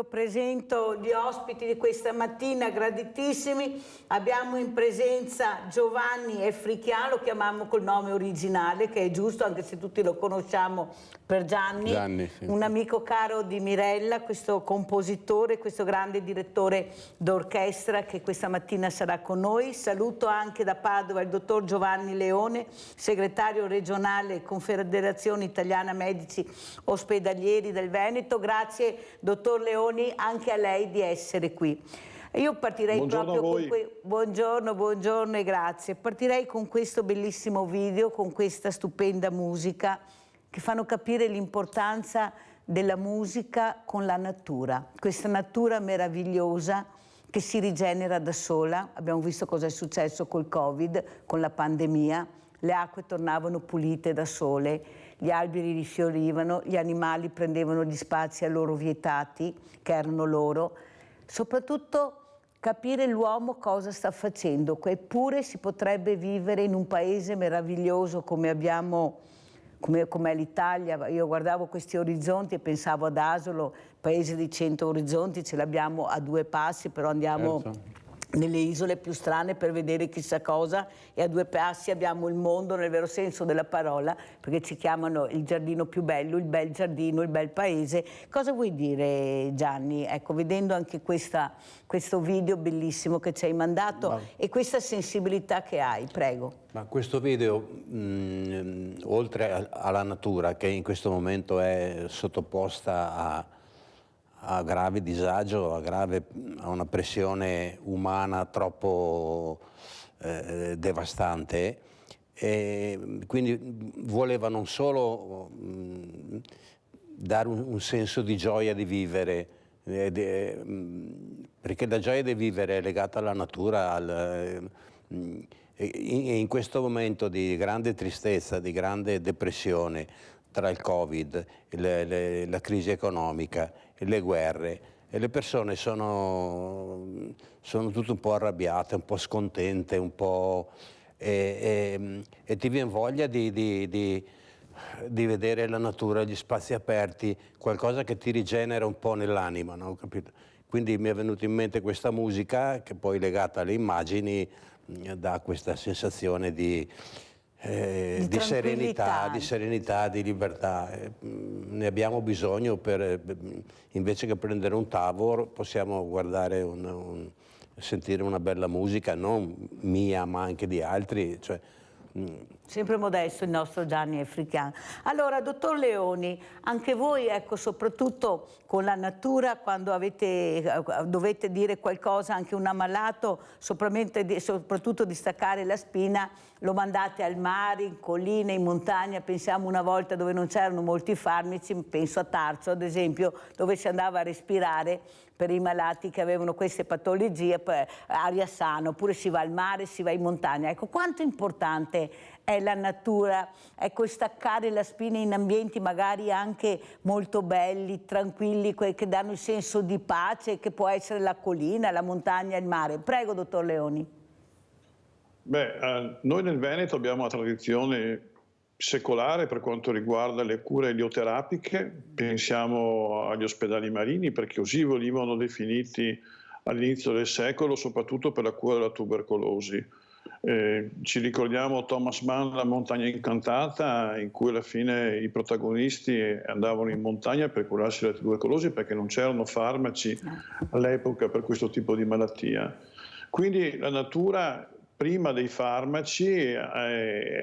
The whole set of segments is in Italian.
presento gli ospiti di questa mattina, graditissimi. Abbiamo in presenza Giovanni Efrichian, lo chiamiamo col nome originale, che è giusto anche se tutti lo conosciamo per Gianni, sì. Un amico caro di Mirella, questo compositore, questo grande direttore d'orchestra che questa mattina sarà con noi. Saluto anche da Padova il dottor Giovanni Leone, segretario regionale Confederazione Italiana Medici Ospedalieri del Veneto. Grazie dottor Leoni anche a lei di essere qui. Io partirei proprio con buongiorno e grazie. Partirei con questo bellissimo video, con questa stupenda musica che fanno capire l'importanza della musica con la natura, questa natura meravigliosa che si rigenera da sola. Abbiamo visto cosa è successo col Covid, con la pandemia. Le acque tornavano pulite da sole, gli alberi rifiorivano, gli animali prendevano gli spazi a loro vietati, che erano loro. Soprattutto capire l'uomo cosa sta facendo, eppure si potrebbe vivere in un paese meraviglioso come abbiamo, come è l'Italia. Io guardavo questi orizzonti e pensavo ad Asolo, paese di 100 orizzonti, ce l'abbiamo a 2 passi, però andiamo nelle isole più strane per vedere chissà cosa, e a 2 passi abbiamo il mondo nel vero senso della parola, perché ci chiamano il giardino più bello, il bel giardino, il bel paese. Cosa vuoi dire, Gianni? Ecco, vedendo anche questo video bellissimo che ci hai mandato e questa sensibilità che hai, prego. Ma questo video, oltre alla natura che in questo momento è sottoposta a grave disagio, a una pressione umana troppo devastante, e quindi voleva non solo dare un senso di gioia di vivere, perché la gioia di vivere è legata alla natura, in questo momento di grande tristezza, di grande depressione, tra il Covid, la crisi economica, le guerre, e le persone sono tutte un po' arrabbiate, un po' scontente, un po', e ti viene voglia di vedere la natura, gli spazi aperti, qualcosa che ti rigenera un po' nell'anima, no? Capito? Quindi mi è venuta in mente questa musica che poi legata alle immagini dà questa sensazione di serenità, di libertà. Ne abbiamo bisogno invece che prendere un tavolo, possiamo guardare sentire una bella musica, non mia ma anche di altri. Sempre modesto il nostro Gianni Efrichian. Allora, dottor Leoni, anche voi, ecco, soprattutto con la natura, quando dovete dire qualcosa anche un ammalato, soprattutto di staccare la spina, lo mandate al mare, in colline, in montagna. Pensiamo una volta dove non c'erano molti farmaci, penso a Tarso ad esempio, dove si andava a respirare per i malati che avevano queste patologie, aria sana, oppure si va al mare, si va in montagna. Ecco, quanto importante è la natura, ecco, staccare la spina in ambienti magari anche molto belli, tranquilli, che danno il senso di pace, che può essere la collina, la montagna, il mare. Prego, dottor Leoni. Noi nel Veneto abbiamo una tradizione secolare per quanto riguarda le cure elioterapiche. Pensiamo agli ospedali marini, perché così venivano definiti all'inizio del secolo, soprattutto per la cura della tubercolosi. Ci ricordiamo Thomas Mann, La montagna incantata, in cui alla fine i protagonisti andavano in montagna per curarsi la tubercolosi, perché non c'erano farmaci all'epoca per questo tipo di malattia. Quindi la natura, prima dei farmaci, ha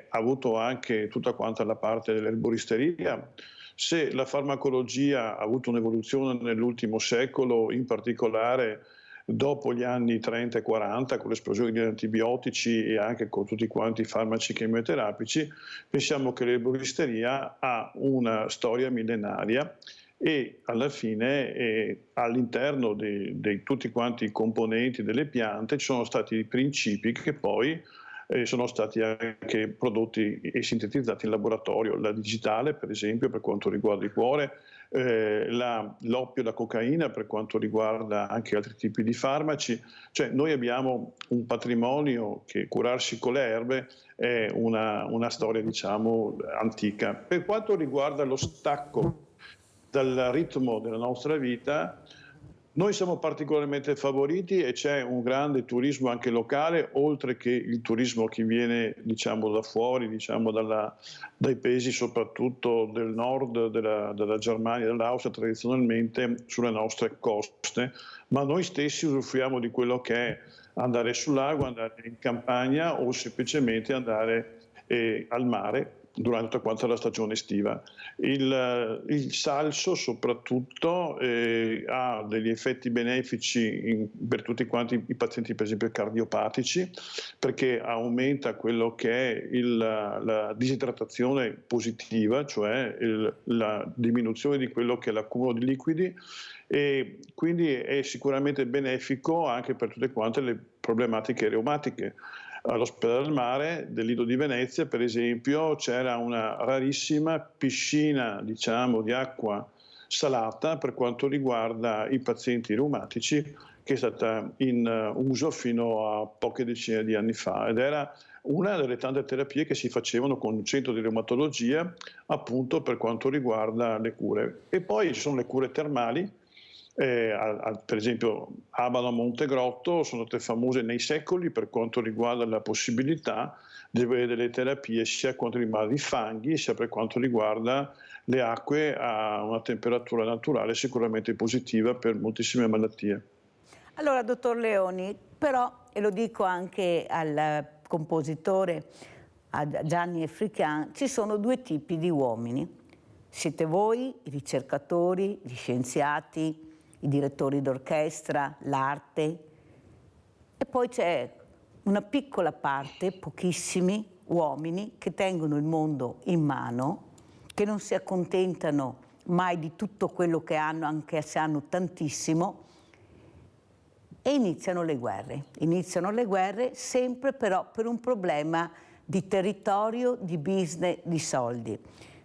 avuto anche tutta quanta la parte dell'erboristeria. Se la farmacologia ha avuto un'evoluzione nell'ultimo secolo, in particolare dopo gli anni 30 e 40, con l'esplosione degli antibiotici e anche con tutti quanti i farmaci chemioterapici, pensiamo che l'erboristeria ha una storia millenaria e alla fine all'interno di tutti quanti i componenti delle piante ci sono stati i principi che poi sono stati anche prodotti e sintetizzati in laboratorio. La digitale, per esempio, per quanto riguarda il cuore, l'oppio e la cocaina per quanto riguarda anche altri tipi di farmaci. Cioè, noi abbiamo un patrimonio che curarsi con le erbe è una storia, diciamo, antica. Per quanto riguarda lo stacco dal ritmo della nostra vita, Noi siamo particolarmente favoriti e c'è un grande turismo anche locale, oltre che il turismo che viene, diciamo, da fuori, diciamo, dai paesi soprattutto del nord, della Germania, dell'Austria, tradizionalmente sulle nostre coste, ma noi stessi usufruiamo di quello che è andare sul lago, andare in campagna o semplicemente andare al mare durante quanta la stagione estiva. Il salso soprattutto ha degli effetti benefici per tutti quanti i pazienti, per esempio cardiopatici, perché aumenta quello che è la disidratazione positiva, cioè la diminuzione di quello che è l'accumulo di liquidi, e quindi è sicuramente benefico anche per tutte quante le problematiche reumatiche. All'ospedale del mare del Lido di Venezia, per esempio, c'era una rarissima piscina, diciamo, di acqua salata per quanto riguarda i pazienti reumatici, che è stata in uso fino a poche decine di anni fa, ed era una delle tante terapie che si facevano con un centro di reumatologia, appunto per quanto riguarda le cure. E poi ci sono le cure termali. Per esempio Abano Montegrotto sono state famose nei secoli per quanto riguarda la possibilità di avere delle terapie sia per quanto riguarda i fanghi sia per quanto riguarda le acque a una temperatura naturale sicuramente positiva per moltissime malattie. Allora, dottor Leoni, però, e lo dico anche al compositore, a Gianni Africán, ci sono due tipi di uomini. Siete voi, i ricercatori, gli scienziati, i direttori d'orchestra, l'arte, e poi c'è una piccola parte, pochissimi uomini che tengono il mondo in mano, che non si accontentano mai di tutto quello che hanno, anche se hanno tantissimo, e iniziano le guerre. Iniziano le guerre sempre però per un problema di territorio, di business, di soldi.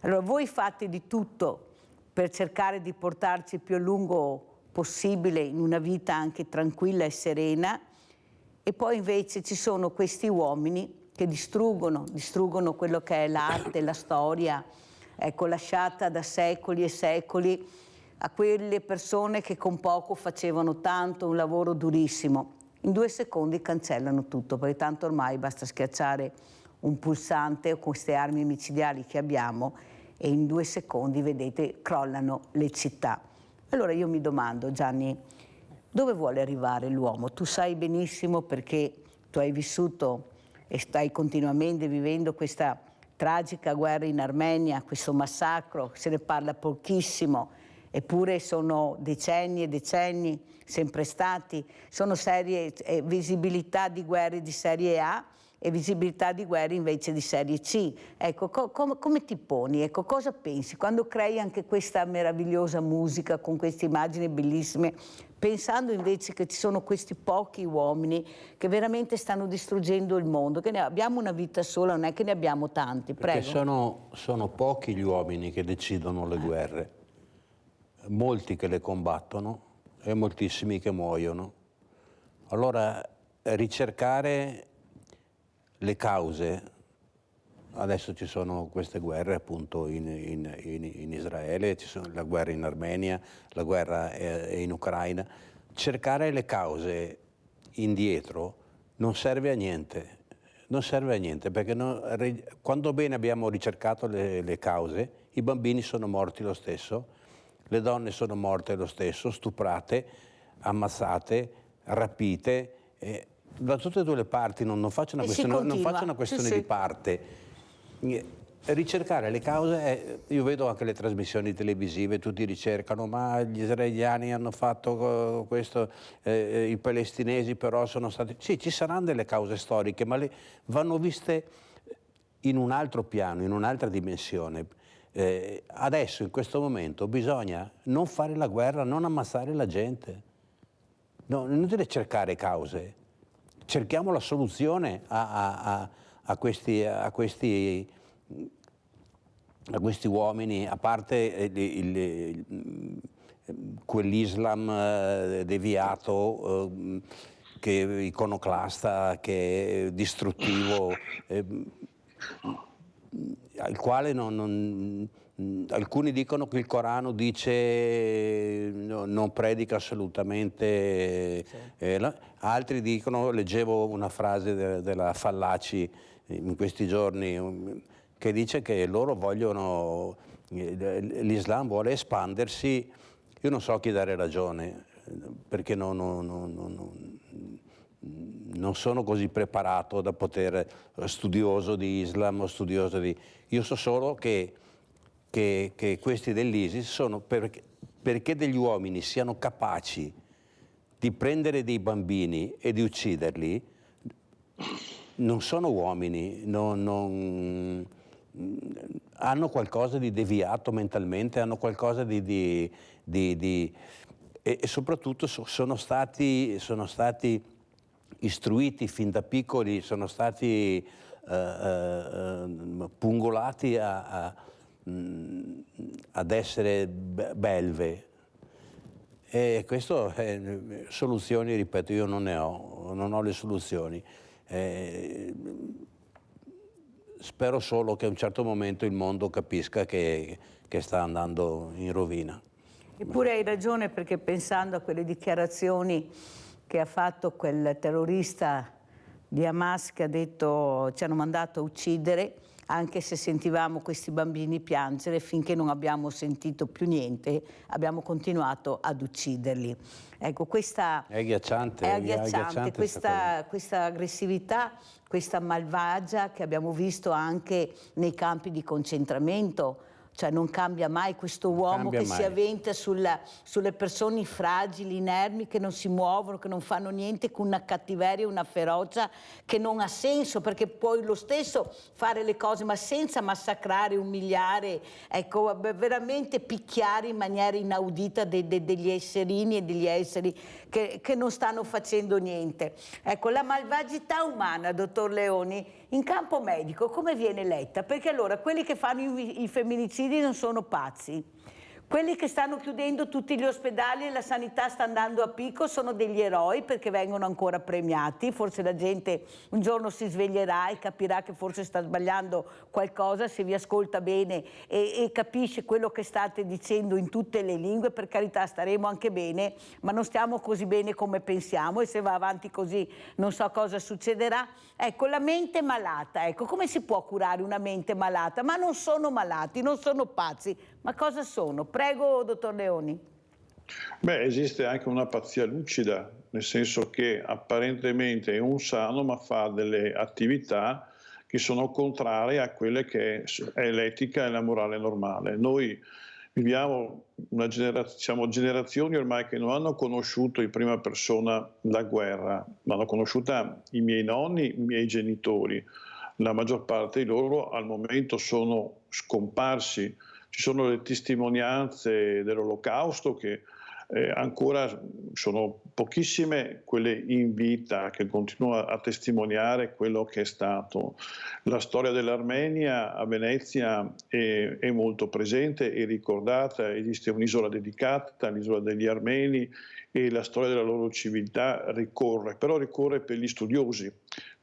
Allora voi fate di tutto per cercare di portarci il più a lungo possibile in una vita anche tranquilla e serena, e poi invece ci sono questi uomini che distruggono quello che è l'arte, la storia, ecco, lasciata da secoli e secoli a quelle persone che con poco facevano tanto, un lavoro durissimo. In 2 secondi cancellano tutto, perché tanto ormai basta schiacciare un pulsante o queste armi micidiali che abbiamo e in 2 secondi, vedete, crollano le città. Allora io mi domando, Gianni, dove vuole arrivare l'uomo? Tu sai benissimo, perché tu hai vissuto e stai continuamente vivendo questa tragica guerra in Armenia, questo massacro, se ne parla pochissimo, eppure sono decenni e decenni sempre stati, sono visibilità di guerre di serie A e visibilità di guerre invece di serie C. Ecco, come ti poni? Ecco, cosa pensi quando crei anche questa meravigliosa musica con queste immagini bellissime, pensando invece che ci sono questi pochi uomini che veramente stanno distruggendo il mondo, che abbiamo una vita sola, non è che ne abbiamo tanti, prego. Perché sono pochi gli uomini che decidono le guerre, molti che le combattono e moltissimi che muoiono. Allora ricercare le cause, adesso ci sono queste guerre appunto in Israele, ci sono la guerra in Armenia, la guerra in Ucraina. Cercare le cause indietro non serve a niente, perché quando bene abbiamo ricercato le cause, i bambini sono morti lo stesso, le donne sono morte lo stesso, stuprate, ammazzate, rapite, da tutte e due le parti. Non faccio una questione di parte. Ricercare le cause, io vedo anche le trasmissioni televisive, tutti ricercano, ma gli israeliani hanno fatto questo, i palestinesi però sono stati... Sì, ci saranno delle cause storiche, ma vanno viste in un altro piano, in un'altra dimensione. Adesso, in questo momento, bisogna non fare la guerra, non ammazzare la gente. No, non deve cercare cause. Cerchiamo la soluzione a questi uomini, a parte quell'Islam deviato, che iconoclasta, che è distruttivo, al quale non Alcuni dicono che il Corano dice non predica assolutamente, altri dicono, leggevo una frase della Fallaci in questi giorni, che dice che loro vogliono, l'Islam vuole espandersi. Io non so a chi dare ragione, perché non sono così preparato da poter, studioso di Islam o studioso di... Io so solo che questi dell'ISIS sono perché degli uomini siano capaci di prendere dei bambini e di ucciderli. Non sono uomini, hanno qualcosa di deviato mentalmente, hanno qualcosa e soprattutto sono stati istruiti fin da piccoli, sono stati pungolati ad essere belve. E questo, soluzioni, ripeto, io non ho le soluzioni. Spero solo che a un certo momento il mondo capisca che sta andando in rovina. Eppure hai ragione, perché pensando a quelle dichiarazioni che ha fatto quel terrorista di Hamas che ha detto ci hanno mandato a uccidere, anche se sentivamo questi bambini piangere, finché non abbiamo sentito più niente, abbiamo continuato ad ucciderli. Ecco, questa è agghiacciante, questa aggressività, questa malvagia che abbiamo visto anche nei campi di concentramento. Cioè non cambia mai questo uomo che si avventa sulle persone fragili, inermi, che non si muovono, che non fanno niente, con una cattiveria, una ferocia che non ha senso, perché puoi lo stesso fare le cose ma senza massacrare, umiliare, ecco, veramente picchiare in maniera inaudita degli esserini e degli esseri che non stanno facendo niente. Ecco, la malvagità umana, dottor Leoni, in campo medico come viene letta? Perché allora quelli che fanno i femminicidi non sono pazzi, quelli che stanno chiudendo tutti gli ospedali e la sanità sta andando a picco sono degli eroi, perché vengono ancora premiati. Forse la gente un giorno si sveglierà e capirà che forse sta sbagliando qualcosa, se vi ascolta bene e capisce quello che state dicendo in tutte le lingue. Per carità, staremo anche bene, ma non stiamo così bene come pensiamo, e se va avanti così non so cosa succederà. Ecco, la mente malata, ecco, come si può curare una mente malata? Ma non sono malati, non sono pazzi, ma cosa sono? Prego, dottor Leoni. Beh, esiste anche una pazzia lucida, nel senso che apparentemente è un sano, ma fa delle attività che sono contrarie a quelle che è l'etica e la morale normale. Noi viviamo siamo generazioni ormai che non hanno conosciuto in prima persona la guerra, ma hanno conosciuta i miei nonni, i miei genitori. La maggior parte di loro al momento sono scomparsi. Ci sono le testimonianze dell'Olocausto che ancora sono pochissime quelle in vita che continuano a testimoniare quello che è stato. La storia dell'Armenia a Venezia è molto presente e ricordata, esiste un'isola dedicata all'isola degli armeni e la storia della loro civiltà ricorre, però ricorre per gli studiosi.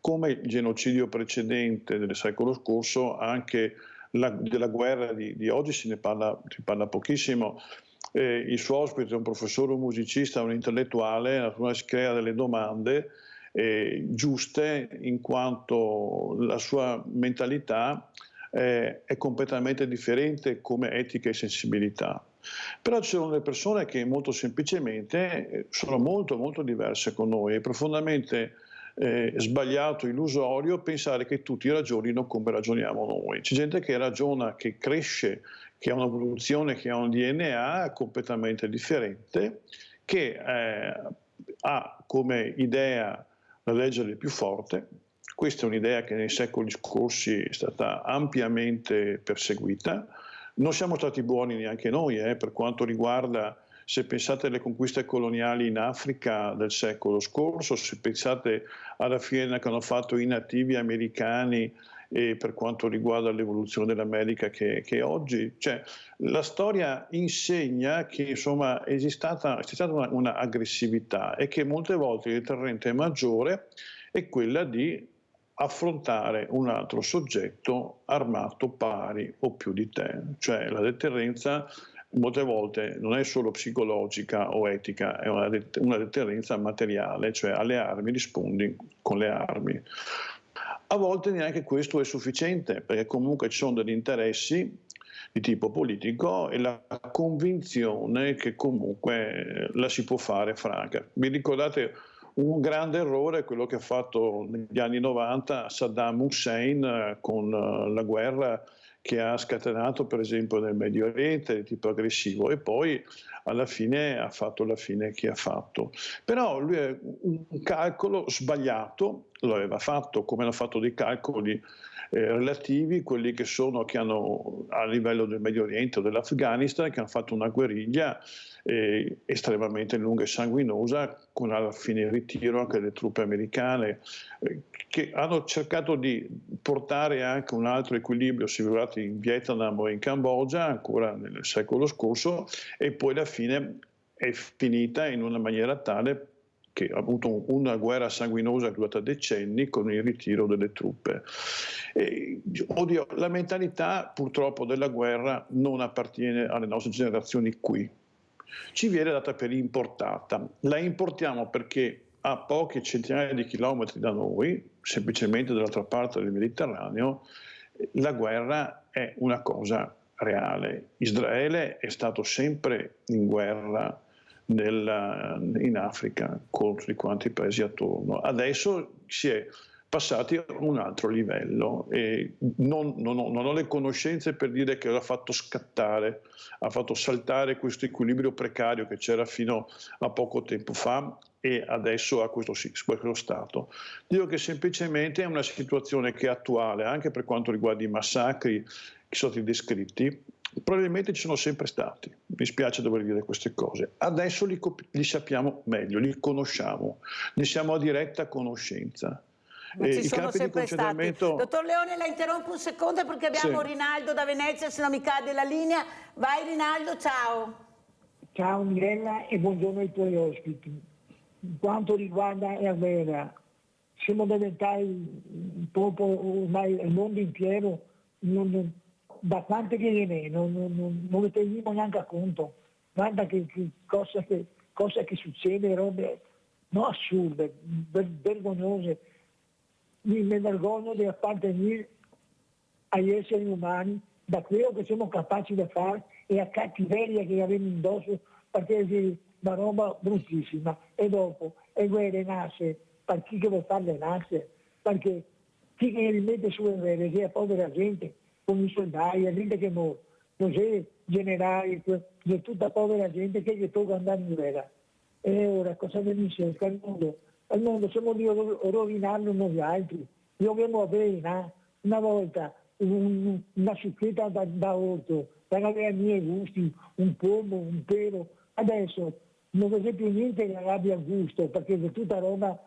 Come il genocidio precedente del secolo scorso, anche della guerra di oggi si parla pochissimo. Il suo ospite è un professore, un musicista, un intellettuale, naturalmente si crea delle domande giuste, in quanto la sua mentalità è completamente differente come etica e sensibilità. Però ci sono delle persone che molto semplicemente sono molto molto diverse con noi, è profondamente sbagliato, illusorio pensare che tutti ragionino come ragioniamo noi. C'è gente che ragiona, che cresce, che ha un'evoluzione, che ha un DNA completamente differente, che ha come idea la legge del più forte. Questa è un'idea che nei secoli scorsi è stata ampiamente perseguita. Non siamo stati buoni neanche noi per quanto riguarda, se pensate alle conquiste coloniali in Africa del secolo scorso, se pensate alla fine che hanno fatto i nativi americani e per quanto riguarda l'evoluzione dell'America che è oggi, cioè, la storia insegna che insomma c'è stata una aggressività e che molte volte il deterrente maggiore è quella di affrontare un altro soggetto armato pari o più di te. Cioè la deterrenza molte volte non è solo psicologica o etica, è una deterrenza materiale, cioè alle armi rispondi con le armi. A volte neanche questo è sufficiente, perché comunque ci sono degli interessi di tipo politico e la convinzione che comunque la si può fare franca. Vi ricordate un grande errore, quello che ha fatto negli anni 90 Saddam Hussein con la guerra che ha scatenato per esempio nel Medio Oriente di tipo aggressivo, e poi alla fine ha fatto la fine che ha fatto. Però lui è un calcolo sbagliato, lo aveva fatto come hanno fatto dei calcoli relativi, quelli che hanno a livello del Medio Oriente o dell'Afghanistan, che hanno fatto una guerriglia estremamente lunga e sanguinosa, con alla fine il ritiro anche delle truppe americane, che hanno cercato di portare anche un altro equilibrio, si è arrivati in Vietnam o in Cambogia, ancora nel secolo scorso, e poi alla fine è finita in una maniera tale che ha avuto una guerra sanguinosa durata decenni con il ritiro delle truppe. Oddio, la mentalità purtroppo della guerra non appartiene alle nostre generazioni qui. Ci viene data per importata. La importiamo perché a poche centinaia di chilometri da noi, semplicemente dall'altra parte del Mediterraneo, la guerra è una cosa reale. Israele è stato sempre in guerra in Africa con tutti quanti i paesi attorno. Adesso si è passati a un altro livello e non ho le conoscenze per dire che l'ha fatto scattare, ha fatto saltare questo equilibrio precario che c'era fino a poco tempo fa e adesso a questo stato. Dico che semplicemente è una situazione che è attuale anche per quanto riguarda i massacri che sono stati descritti. Probabilmente ci sono sempre stati, mi spiace dover dire queste cose. Adesso li sappiamo meglio, li conosciamo, ne siamo a diretta conoscenza. Ma ci sono sempre stati. Dottor Leone, la interrompo un secondo perché abbiamo Rinaldo da Venezia, se no mi cade la linea. Vai Rinaldo, ciao. Ciao Mirella e buongiorno ai tuoi ospiti. In quanto riguarda Ervera, siamo diventati proprio ormai il mondo intero, da quante che ne non ne teniamo neanche a conto. Guarda che cosa che succede, robe no, assurde, vergognose. Mi vergogno di appartenere agli esseri umani, da quello che siamo capaci di fare e a cattiveria che abbiamo indosso, perché è una roba bruttissima. E dopo, le guerre nasce, per chi che vuole farle nasce, perché chi che li mette sulle guerre, che è povera gente, con i soldati, la gente che muore, non c'è generali, c'è tutta povera gente che gli tocca andare in guerra. E ora cosa ne dice al mondo? Al mondo siamo lì a rovinarlo noi altri. Io avevo avere una volta una succhetta da orto, per avere i miei gusti, un pomo, un pero. Adesso non c'è più niente che abbia gusto, perché è tutta roba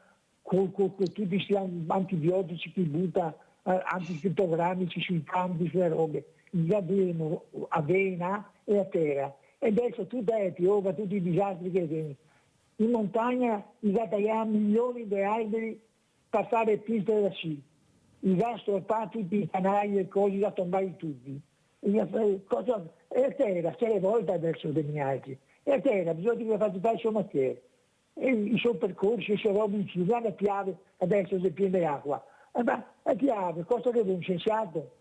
con tutti questi antibiotici che butta, antifitogrammici sui campi, sulle robe. Abbiamo avena e a terra. E adesso tutto è piova, tutti i disastri che vengono. In montagna tagliamo milioni di alberi per fare piste da sci. I gas strappati, i canali e cose da tombare tutti. E a terra, c'è le volte adesso dei miei altri. E a terra bisogna che faccia fare il suo mestiere. E i suoi percorsi, le sue robe in città, le piave, adesso si piende acqua. Ma le piave, cosa che un scienziato?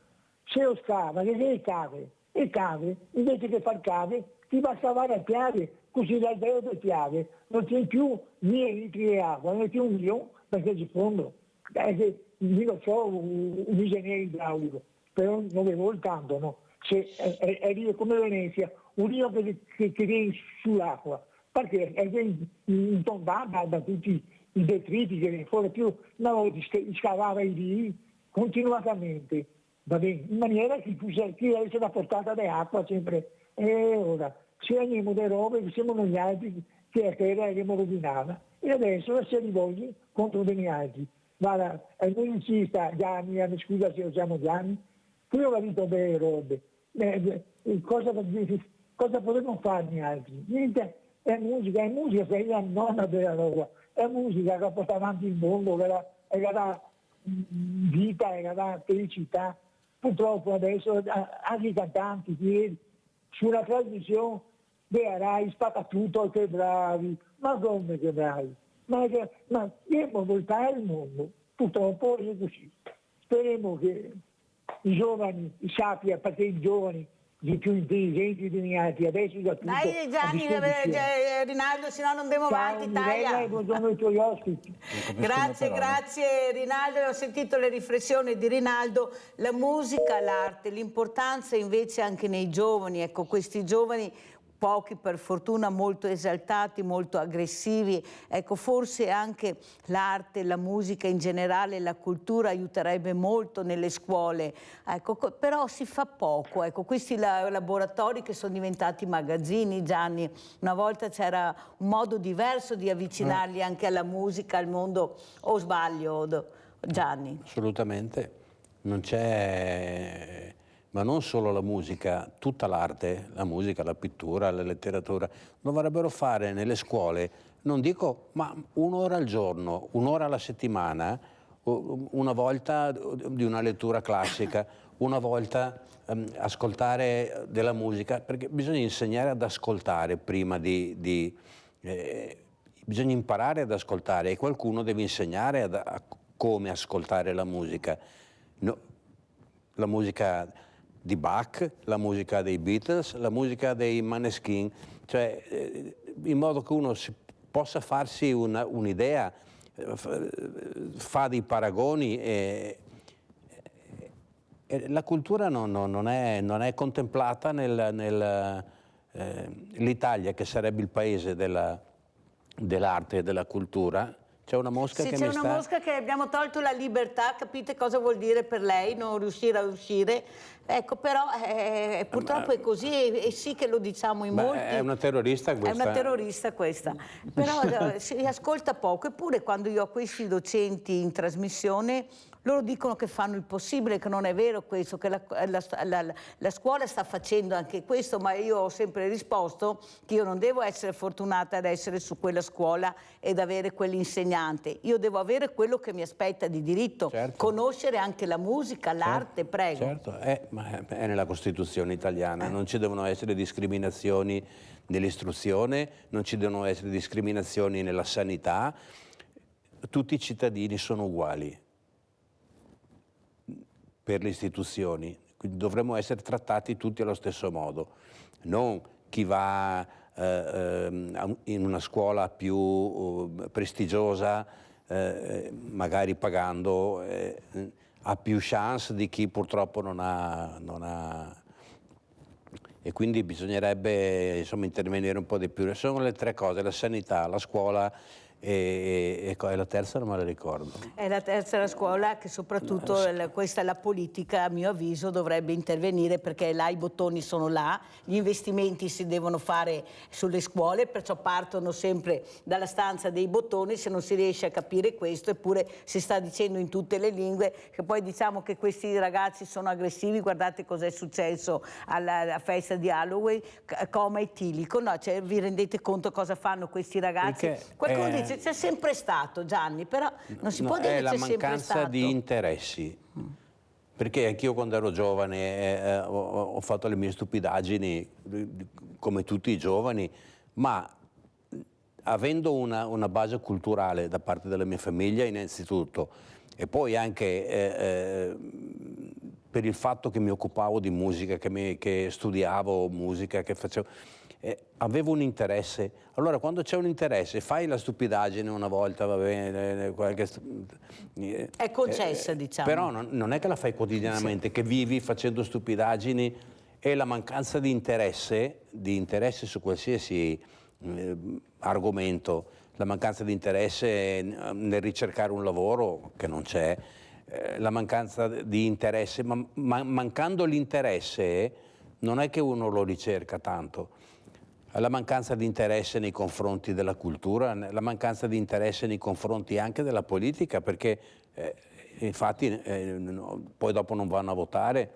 Se lo scava, le cave. E cave, invece che far cave, ti va a scavare a piave. Così dal vero del piave non c'è più niente di acqua, non c'è più un milione perché ci fondo. Io non so un ingegnere idraulico, però non avevo il tanto, no? Se è lì come Venezia, un rio che viene sull'acqua, perché è intombata da tutti i detriti che ne fuori più, una volta scavava i rii continuamente, va bene, in maniera che chi avesse la portata di acqua sempre, e ora se andiamo delle robe che siamo noi altri che a terra abbiamo rovinato e adesso si rivolge contro degli altri. Guarda, il musicista Gianni, scusa se lo chiamo Gianni, qui ho capito delle robe. Cosa potremmo farne altri? Niente, è musica che è la nonna della roba, è musica che porta avanti il mondo, che la vita, era felicità. Purtroppo adesso anche i cantanti ieri su una trasmissione della Rai spaccato che bravi, ma come che bravi? Ma dobbiamo voltare il mondo, purtroppo è così. Speriamo che i giovani sappiano, perché i giovani di più intelligenti di noi altri adesso da tutto. Dai Gianni, Rinaldo, se no non andiamo avanti, Mirella, taglia. e buongiorno ai tuoi ospiti. Grazie Rinaldo, ho sentito le riflessioni di Rinaldo, la musica, l'arte, l'importanza invece anche nei giovani, ecco questi giovani pochi per fortuna molto esaltati, molto aggressivi, ecco forse anche l'arte, la musica in generale, la cultura aiuterebbe molto nelle scuole, ecco, però si fa poco, ecco questi laboratori che sono diventati magazzini, Gianni, una volta c'era un modo diverso di avvicinarli anche alla musica, al mondo, o sbaglio Gianni? Assolutamente, non c'è... Ma non solo la musica, tutta l'arte, la musica, la pittura, la letteratura, dovrebbero fare nelle scuole, non dico, ma un'ora al giorno, un'ora alla settimana, una volta di una lettura classica, una volta ascoltare della musica, perché bisogna insegnare ad ascoltare prima bisogna imparare ad ascoltare e qualcuno deve insegnare a come ascoltare la musica. No, la musica di Bach, la musica dei Beatles, la musica dei Maneskin, cioè in modo che uno possa farsi un'idea, fa dei paragoni e la cultura non è contemplata l'Italia, che sarebbe il paese dell'arte e della cultura. C'è una mosca sì, che c'è una mosca che abbiamo tolto la libertà, capite cosa vuol dire per lei non riuscire a uscire? Ecco, però purtroppo è così e sì che lo diciamo in molti. È una terrorista questa. È una terrorista questa, però si ascolta poco, eppure quando io ho questi docenti in trasmissione loro dicono che fanno il possibile, che non è vero questo, che la scuola sta facendo anche questo, ma io ho sempre risposto che io non devo essere fortunata ad essere su quella scuola ed avere quell'insegnante, io devo avere quello che mi aspetta di diritto, certo. Conoscere anche la musica, l'arte, certo, prego. Certo, ma è nella Costituzione italiana, non ci devono essere discriminazioni nell'istruzione, non ci devono essere discriminazioni nella sanità, tutti i cittadini sono uguali per le istituzioni, quindi dovremmo essere trattati tutti allo stesso modo, non chi va in una scuola più prestigiosa, magari pagando, ha più chance di chi purtroppo non ha. E quindi bisognerebbe insomma intervenire un po' di più. Sono le tre cose, la sanità, la scuola e la terza non me la ricordo. È la terza la scuola, che soprattutto questa la politica a mio avviso dovrebbe intervenire, perché là i bottoni sono là, gli investimenti si devono fare sulle scuole, perciò partono sempre dalla stanza dei bottoni, se non si riesce a capire questo, eppure si sta dicendo in tutte le lingue che poi diciamo che questi ragazzi sono aggressivi, guardate cosa è successo alla festa di Halloween, coma etilico, no? Cioè, vi rendete conto cosa fanno questi ragazzi? Qualcuno dice c'è sempre stato, Gianni, però non si può dire che c'è sempre stato. È la mancanza di interessi, perché anch'io quando ero giovane ho fatto le mie stupidaggini come tutti i giovani, ma avendo una base culturale da parte della mia famiglia innanzitutto, e poi anche per il fatto che mi occupavo di musica, che studiavo musica, che facevo... avevo un interesse, allora quando c'è un interesse fai la stupidaggine una volta, va bene, è concessa diciamo. Però non è che la fai quotidianamente, sì, che vivi facendo stupidaggini, e la mancanza di interesse su qualsiasi argomento, la mancanza di interesse nel ricercare un lavoro che non c'è, la mancanza di interesse, ma mancando l'interesse non è che uno lo ricerca tanto. La mancanza di interesse nei confronti della cultura, la mancanza di interesse nei confronti anche della politica, perché infatti poi dopo non vanno a votare.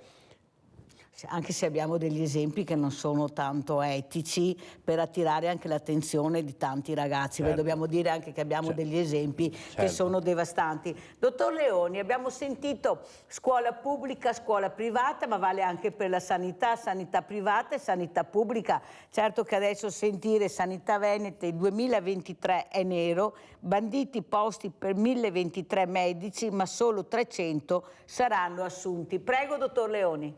anche se abbiamo degli esempi che non sono tanto etici, per attirare anche l'attenzione di tanti ragazzi. Beh, dobbiamo dire anche che abbiamo degli esempi che sono devastanti. Dottor Leoni, abbiamo sentito scuola pubblica, scuola privata, ma vale anche per la sanità, sanità privata e sanità pubblica. Certo che adesso sentire Sanità Venete il 2023 è nero, banditi posti per 1023 medici, ma solo 300 saranno assunti. Prego, dottor Leoni.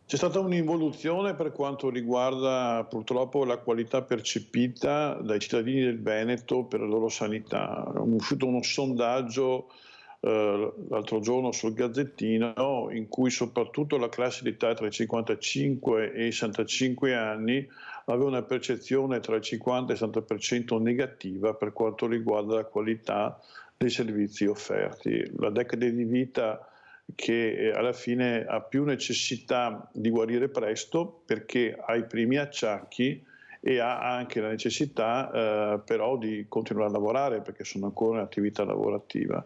C'è stata un'involuzione per quanto riguarda purtroppo la qualità percepita dai cittadini del Veneto per la loro sanità. È uscito uno sondaggio l'altro giorno sul Gazzettino in cui soprattutto la classe d'età tra i 55 e i 65 anni aveva una percezione tra il 50 e il 60% negativa per quanto riguarda la qualità dei servizi offerti. La decade di vita che alla fine ha più necessità di guarire presto perché ha i primi acciacchi e ha anche la necessità però di continuare a lavorare perché sono ancora in attività lavorativa.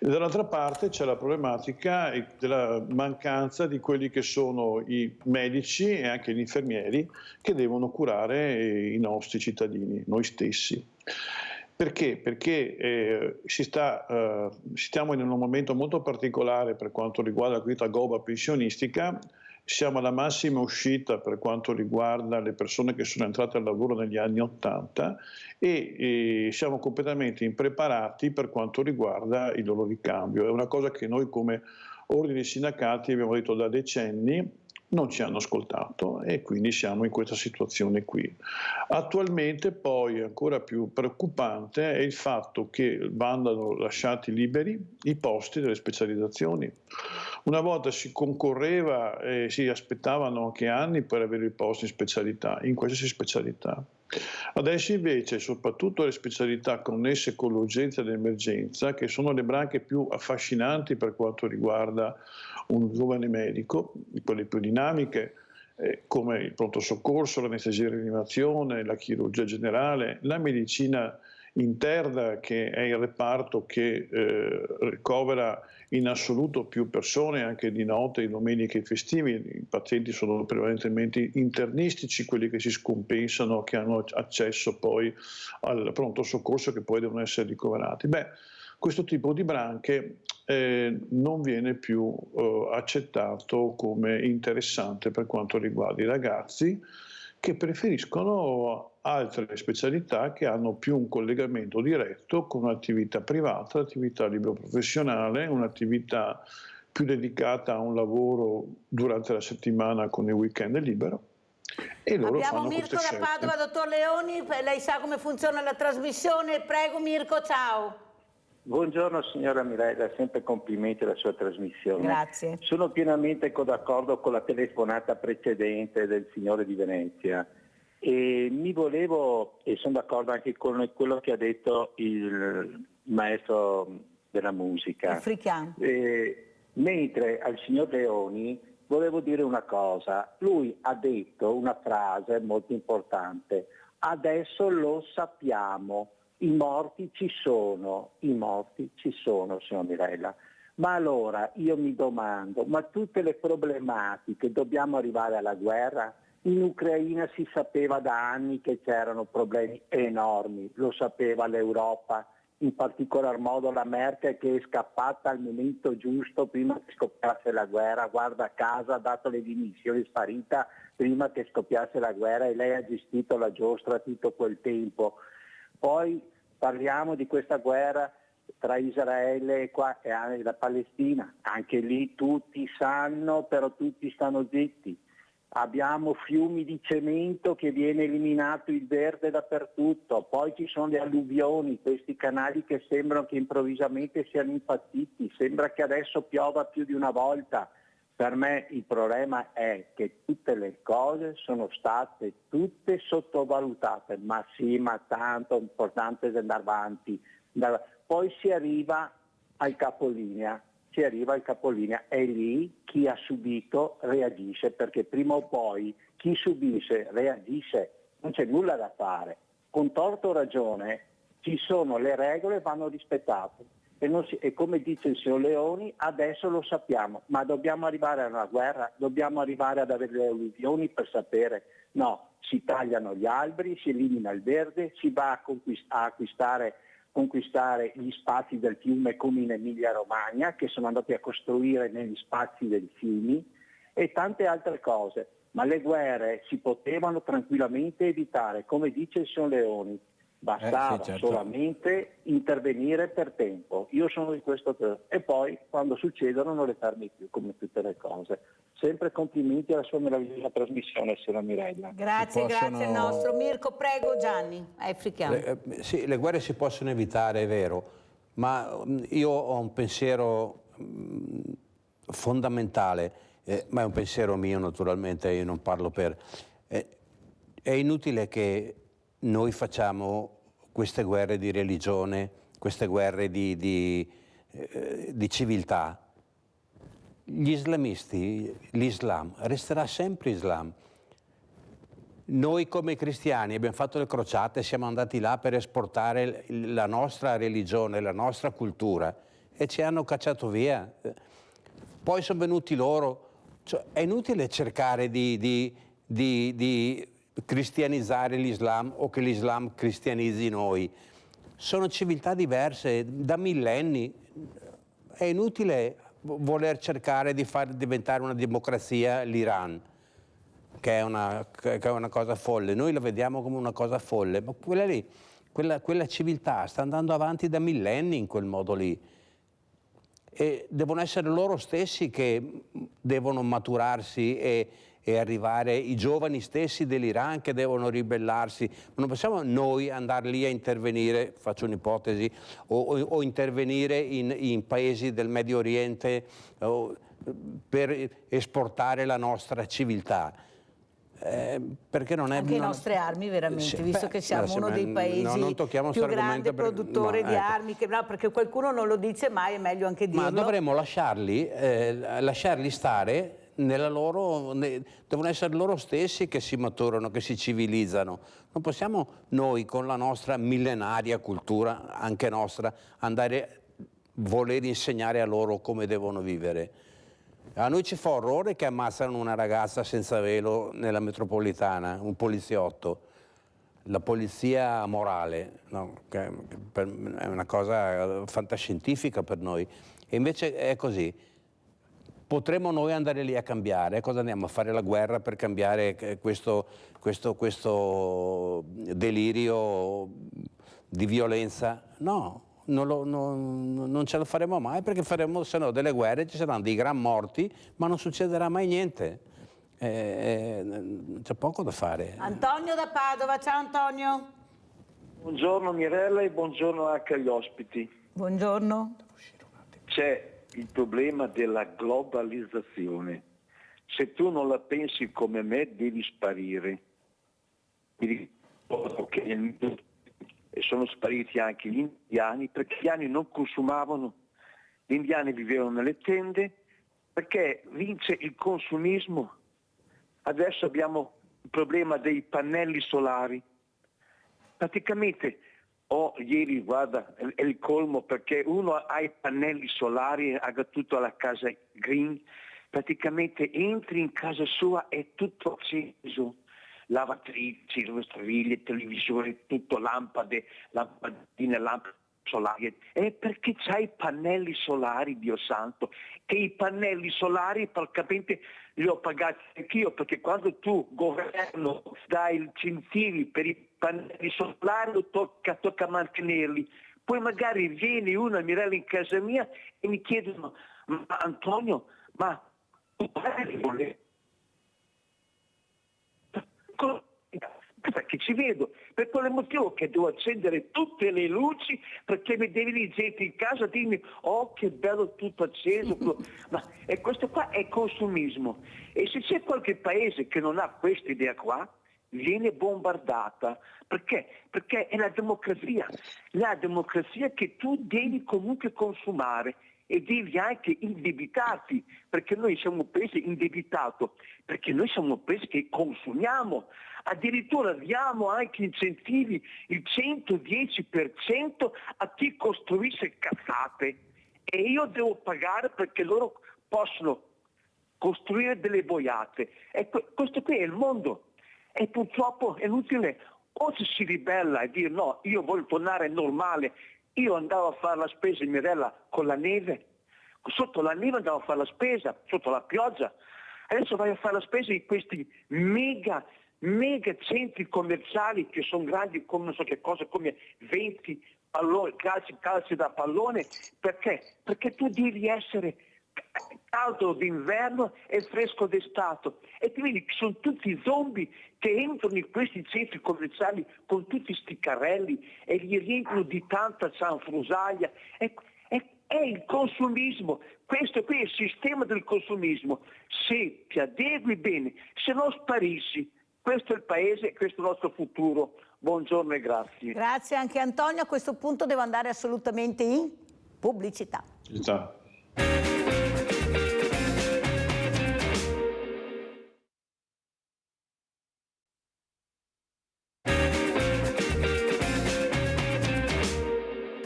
E dall'altra parte c'è la problematica della mancanza di quelli che sono i medici e anche gli infermieri che devono curare i nostri cittadini, noi stessi. Perché? Perché stiamo in un momento molto particolare per quanto riguarda la cosiddetta gobba pensionistica. Siamo alla massima uscita per quanto riguarda le persone che sono entrate al lavoro negli anni '80 e siamo completamente impreparati per quanto riguarda il loro ricambio. È una cosa che noi come ordini sindacati abbiamo detto da decenni, non ci hanno ascoltato e quindi siamo in questa situazione qui. Attualmente poi ancora più preoccupante è il fatto che vanno lasciati liberi i posti delle specializzazioni. Una volta si concorreva e si aspettavano anche anni per avere i posti in qualsiasi specialità. Adesso invece, soprattutto le specialità connesse con l'urgenza e l'emergenza, che sono le branche più affascinanti per quanto riguarda un giovane medico, quelle più dinamiche, come il pronto soccorso, l'anestesia e rianimazione, la chirurgia generale, la medicina interna, che è il reparto che ricovera in assoluto più persone anche di notte, di domeniche e festivi. I pazienti sono prevalentemente internistici, quelli che si scompensano, che hanno accesso poi al pronto soccorso, che poi devono essere ricoverati. Beh, questo tipo di branche non viene più accettato come interessante per quanto riguarda i ragazzi che preferiscono altre specialità che hanno più un collegamento diretto con un'attività privata, un'attività libero professionale, un'attività più dedicata a un lavoro durante la settimana con il weekend libero. E loro Abbiamo fanno Mirko queste da scelte. Padova, dottor Leoni, lei sa come funziona la trasmissione, prego Mirko, ciao. Buongiorno signora Mirella, sempre complimenti alla sua trasmissione. Grazie. Sono pienamente d'accordo con la telefonata precedente del signore di Venezia e e sono d'accordo anche con quello che ha detto il maestro della musica. Mentre al signor Leoni volevo dire una cosa, lui ha detto una frase molto importante, adesso lo sappiamo. I morti ci sono, signor Mirella. Ma allora io mi domando, ma tutte le problematiche, dobbiamo arrivare alla guerra? In Ucraina si sapeva da anni che c'erano problemi enormi, lo sapeva l'Europa, in particolar modo la Merkel che è scappata al momento giusto prima che scoppiasse la guerra, guarda caso ha dato le dimissioni, sparita prima che scoppiasse la guerra e lei ha gestito la giostra tutto quel tempo. Poi parliamo di questa guerra tra Israele e la Palestina, anche lì tutti sanno, però tutti stanno zitti. Abbiamo fiumi di cemento che viene eliminato il verde dappertutto, poi ci sono le alluvioni, questi canali che sembrano che improvvisamente siano impazziti, sembra che adesso piova più di una volta. Per me il problema è che tutte le cose sono state tutte sottovalutate, ma sì, ma tanto importante è andare avanti. Poi si arriva al capolinea, e lì chi ha subito reagisce, perché prima o poi chi subisce reagisce, non c'è nulla da fare. Con torto o ragione ci sono le regole, vanno rispettate. E come dice il signor Leoni, adesso lo sappiamo, ma dobbiamo arrivare a una guerra, dobbiamo arrivare ad avere le alluvioni per sapere, no, si tagliano gli alberi, si elimina il verde, si va a conquistare gli spazi del fiume come in Emilia Romagna, che sono andati a costruire negli spazi dei fiumi, e tante altre cose. Ma le guerre si potevano tranquillamente evitare, come dice il signor Leoni. Bastava sì, certo. solamente intervenire per tempo. Io sono di questo e poi quando succedono non le fermi più, come tutte le cose. Sempre complimenti alla sua meravigliosa trasmissione, signora Mirella. Grazie, grazie al nostro Mirko. Prego Gianni, africano. Sì, le guerre si possono evitare, è vero, ma io ho un pensiero fondamentale, ma è un pensiero mio naturalmente, io non parlo per... è inutile che noi facciamo queste guerre di religione, queste guerre di civiltà. Gli islamisti, l'Islam, resterà sempre Islam. Noi come cristiani abbiamo fatto le crociate, siamo andati là per esportare la nostra religione, la nostra cultura e ci hanno cacciato via. Poi sono venuti loro. Cioè, è inutile cercare di cristianizzare l'Islam o che l'Islam cristianizzi noi. Sono civiltà diverse da millenni. È inutile voler cercare di far diventare una democrazia l'Iran, che è una cosa folle. Noi la vediamo come una cosa folle, ma quella lì, quella civiltà sta andando avanti da millenni in quel modo lì. E devono essere loro stessi che devono maturarsi e arrivare, i giovani stessi dell'Iran che devono ribellarsi. Non possiamo noi andare lì a intervenire, faccio un'ipotesi, o intervenire in paesi del Medio Oriente per esportare la nostra civiltà. Perché non è... Anche i nostre armi veramente, visto che siamo uno dei paesi più grandi produttori di armi, no, perché qualcuno non lo dice mai, è meglio anche dirlo. Ma dovremmo lasciarli stare nella loro, devono essere loro stessi che si maturano, che si civilizzano. Non possiamo noi con la nostra millenaria cultura, anche nostra, voler insegnare a loro come devono vivere. A noi ci fa orrore che ammazzano una ragazza senza velo nella metropolitana, un poliziotto, la polizia morale, no? Che è una cosa fantascientifica per noi. E invece è così. Potremmo noi andare lì a cambiare? Cosa andiamo a fare la guerra per cambiare questo delirio di violenza? No. Non ce la faremo mai perché faremo se no delle guerre, ci saranno dei gran morti, ma non succederà mai niente. C'è poco da fare. Antonio da Padova, ciao Antonio. Buongiorno Mirella e buongiorno anche agli ospiti. Buongiorno. C'è il problema della globalizzazione. Se tu non la pensi come me devi sparire. Mi ricordo che e sono spariti anche gli indiani, perché gli indiani non consumavano, gli indiani vivevano nelle tende, perché vince il consumismo. Adesso abbiamo il problema dei pannelli solari. Praticamente, ieri, guarda, è il colmo, perché uno ha i pannelli solari, ha tutto alla casa green, praticamente entri in casa sua e tutto acceso. Lavatrici, lavastoviglie, televisori, tutto lampadine, lampade solari. E perché c'hai i pannelli solari, Dio santo? E i pannelli solari praticamente li ho pagati anch'io, perché quando tu, governo, dai incentivi per i pannelli solari, tocca mantenerli. Poi magari viene una Mirella in casa mia e mi chiedono: ma Antonio, ma tu vuole? Perché ci vedo, per quale motivo che devo accendere tutte le luci perché mi devi gente in casa dirmi oh che bello tutto acceso, e questo qua è consumismo. E se c'è qualche paese che non ha questa idea qua viene bombardata. Perché? Perché è la democrazia che tu devi comunque consumare e devi anche indebitarti, perché noi siamo un paese indebitato, perché noi siamo un paese che consumiamo. addirittura diamo anche incentivi, il 110% a chi costruisce cazzate, e io devo pagare perché loro possono costruire delle boiate. E questo qui è il mondo, e purtroppo è inutile. O si ribella e dire no, io voglio tornare normale. Io andavo a fare la spesa in Mirella con la neve, sotto la neve andavo a fare la spesa, sotto la pioggia. Adesso vai a fare la spesa in questi mega centri commerciali che sono grandi come non so che cosa, come 20 palloni, calci da pallone. Perché? Perché tu devi essere caldo d'inverno e fresco d'estate, e quindi sono tutti zombie che entrano in questi centri commerciali con tutti sti carrelli e li riempiono di tanta cianfrusaglia. È il consumismo, questo qui è il sistema del consumismo. Se ti adegui bene, se no sparisci. Questo è il paese, questo è il nostro futuro. Buongiorno e grazie. Grazie anche Antonio. A questo punto devo andare assolutamente in pubblicità. Esatto.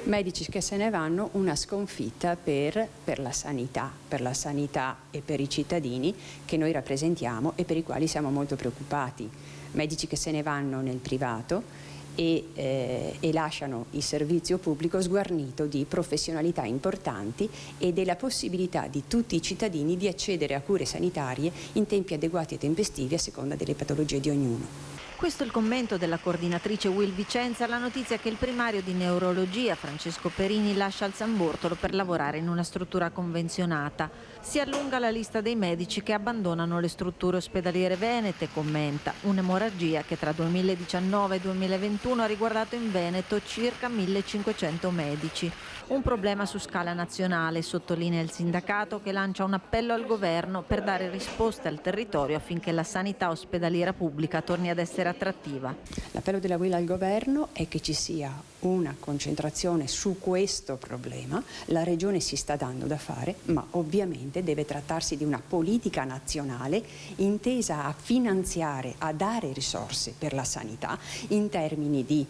Medici che se ne vanno, una sconfitta per la sanità e per i cittadini che noi rappresentiamo e per i quali siamo molto preoccupati. Medici che se ne vanno nel privato e lasciano il servizio pubblico sguarnito di professionalità importanti e della possibilità di tutti i cittadini di accedere a cure sanitarie in tempi adeguati e tempestivi a seconda delle patologie di ognuno. Questo è il commento della coordinatrice Will Vicenza alla notizia che il primario di neurologia Francesco Perini lascia il San Bortolo per lavorare in una struttura convenzionata. Si allunga la lista dei medici che abbandonano le strutture ospedaliere venete, commenta. Un'emorragia che tra 2019 e 2021 ha riguardato in Veneto circa 1500 medici. Un problema su scala nazionale, sottolinea il sindacato che lancia un appello al governo per dare risposte al territorio affinché la sanità ospedaliera pubblica torni ad essere attrattiva. L'appello della Will al governo è che ci sia una concentrazione su questo problema. La Regione si sta dando da fare, ma ovviamente deve trattarsi di una politica nazionale intesa a finanziare, a dare risorse per la sanità in termini di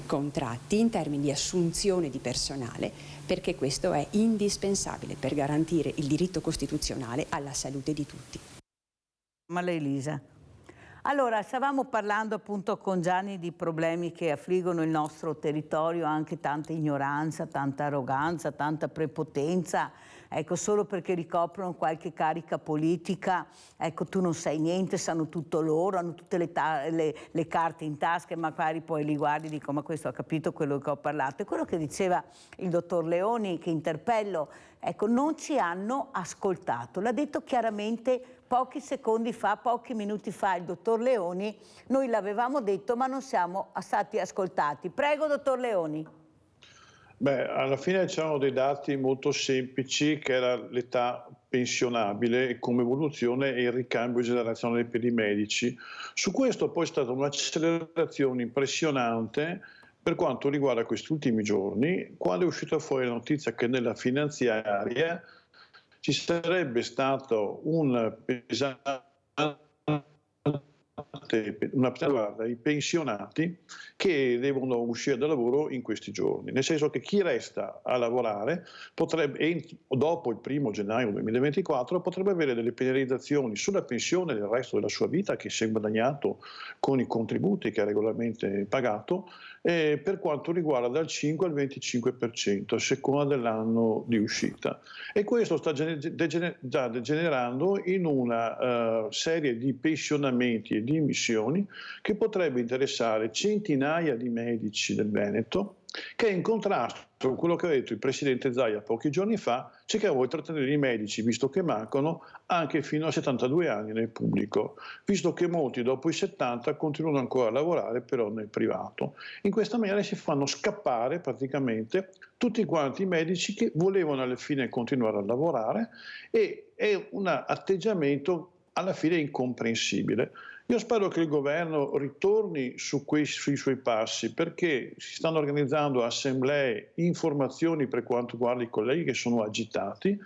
contratti, in termini di assunzione di personale, perché questo è indispensabile per garantire il diritto costituzionale alla salute di tutti. Elisa. Allora, stavamo parlando appunto con Gianni di problemi che affliggono il nostro territorio, anche tanta ignoranza, tanta arroganza, tanta prepotenza. Ecco, solo perché ricoprono qualche carica politica, ecco, tu non sai niente, sanno tutto loro, hanno tutte le carte in tasca, e magari poi li guardi e dico, ma questo ha capito quello che ho parlato. E quello che diceva il dottor Leoni, che interpello, ecco, non ci hanno ascoltato. L'ha detto chiaramente pochi secondi fa, pochi minuti fa il dottor Leoni. Noi l'avevamo detto, ma non siamo stati ascoltati. Prego, dottor Leoni. Beh, alla fine c'erano dei dati molto semplici, che era l'età pensionabile come evoluzione e il ricambio generazionale per i medici. Su questo poi è stata un'accelerazione impressionante per quanto riguarda questi ultimi giorni, quando è uscita fuori la notizia che nella finanziaria ci sarebbe stato una pesante i pensionati che devono uscire dal lavoro in questi giorni, nel senso che chi resta a lavorare potrebbe, dopo il 1° gennaio 2024, potrebbe avere delle penalizzazioni sulla pensione del resto della sua vita che si è guadagnato con i contributi che ha regolarmente pagato, per quanto riguarda dal 5 al 25% a seconda dell'anno di uscita, e questo sta già degenerando in una serie di pensionamenti e di dimissioni che potrebbe interessare centinaia di medici del Veneto, che è in contrasto con quello che ha detto il presidente Zaia pochi giorni fa, cioè che vuole trattenere i medici, visto che mancano, anche fino a 72 anni nel pubblico, visto che molti dopo i 70 continuano ancora a lavorare però nel privato. In questa maniera si fanno scappare praticamente tutti quanti i medici che volevano alla fine continuare a lavorare, e è un atteggiamento alla fine incomprensibile. Io spero che il governo ritorni sui suoi passi, perché si stanno organizzando assemblee, informazioni per quanto riguarda i colleghi che sono agitati,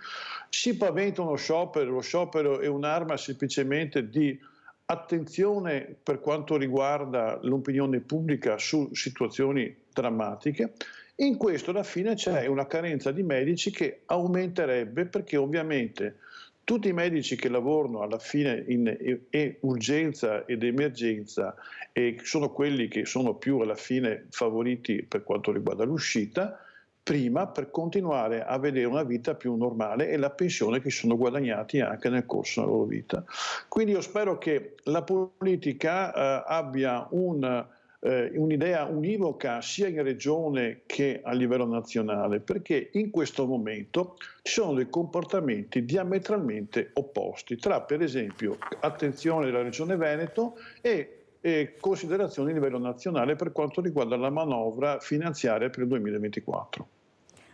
si paventa uno sciopero, lo sciopero è un'arma semplicemente di attenzione per quanto riguarda l'opinione pubblica su situazioni drammatiche. In questo alla fine c'è una carenza di medici che aumenterebbe, perché ovviamente tutti i medici che lavorano alla fine in urgenza ed emergenza e sono quelli che sono più alla fine favoriti per quanto riguarda l'uscita, prima per continuare a vedere una vita più normale e la pensione che sono guadagnati anche nel corso della loro vita. Quindi io spero che la politica abbia un'idea univoca sia in regione che a livello nazionale, perché in questo momento ci sono dei comportamenti diametralmente opposti tra, per esempio, attenzione della regione Veneto e considerazioni a livello nazionale per quanto riguarda la manovra finanziaria per il 2024.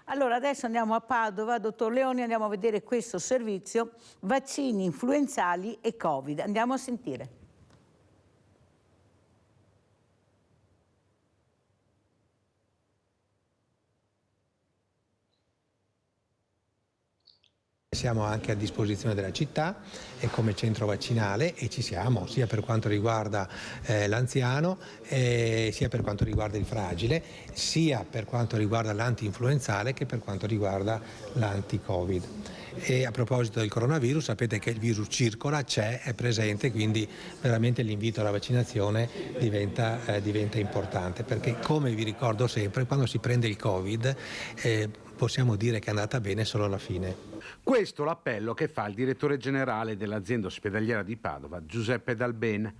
Allora adesso andiamo a Padova, dottor Leoni, andiamo a vedere questo servizio, vaccini influenzali e Covid. Andiamo a sentire. Siamo anche a disposizione della città e come centro vaccinale e ci siamo sia per quanto riguarda l'anziano, sia per quanto riguarda il fragile, sia per quanto riguarda l'anti-influenzale che per quanto riguarda l'anti-Covid. E a proposito del coronavirus, sapete che il virus circola, è presente, quindi veramente l'invito alla vaccinazione diventa importante, perché come vi ricordo sempre, quando si prende il Covid possiamo dire che è andata bene solo alla fine. Questo l'appello che fa il direttore generale dell'azienda ospedaliera di Padova, Giuseppe Dalben.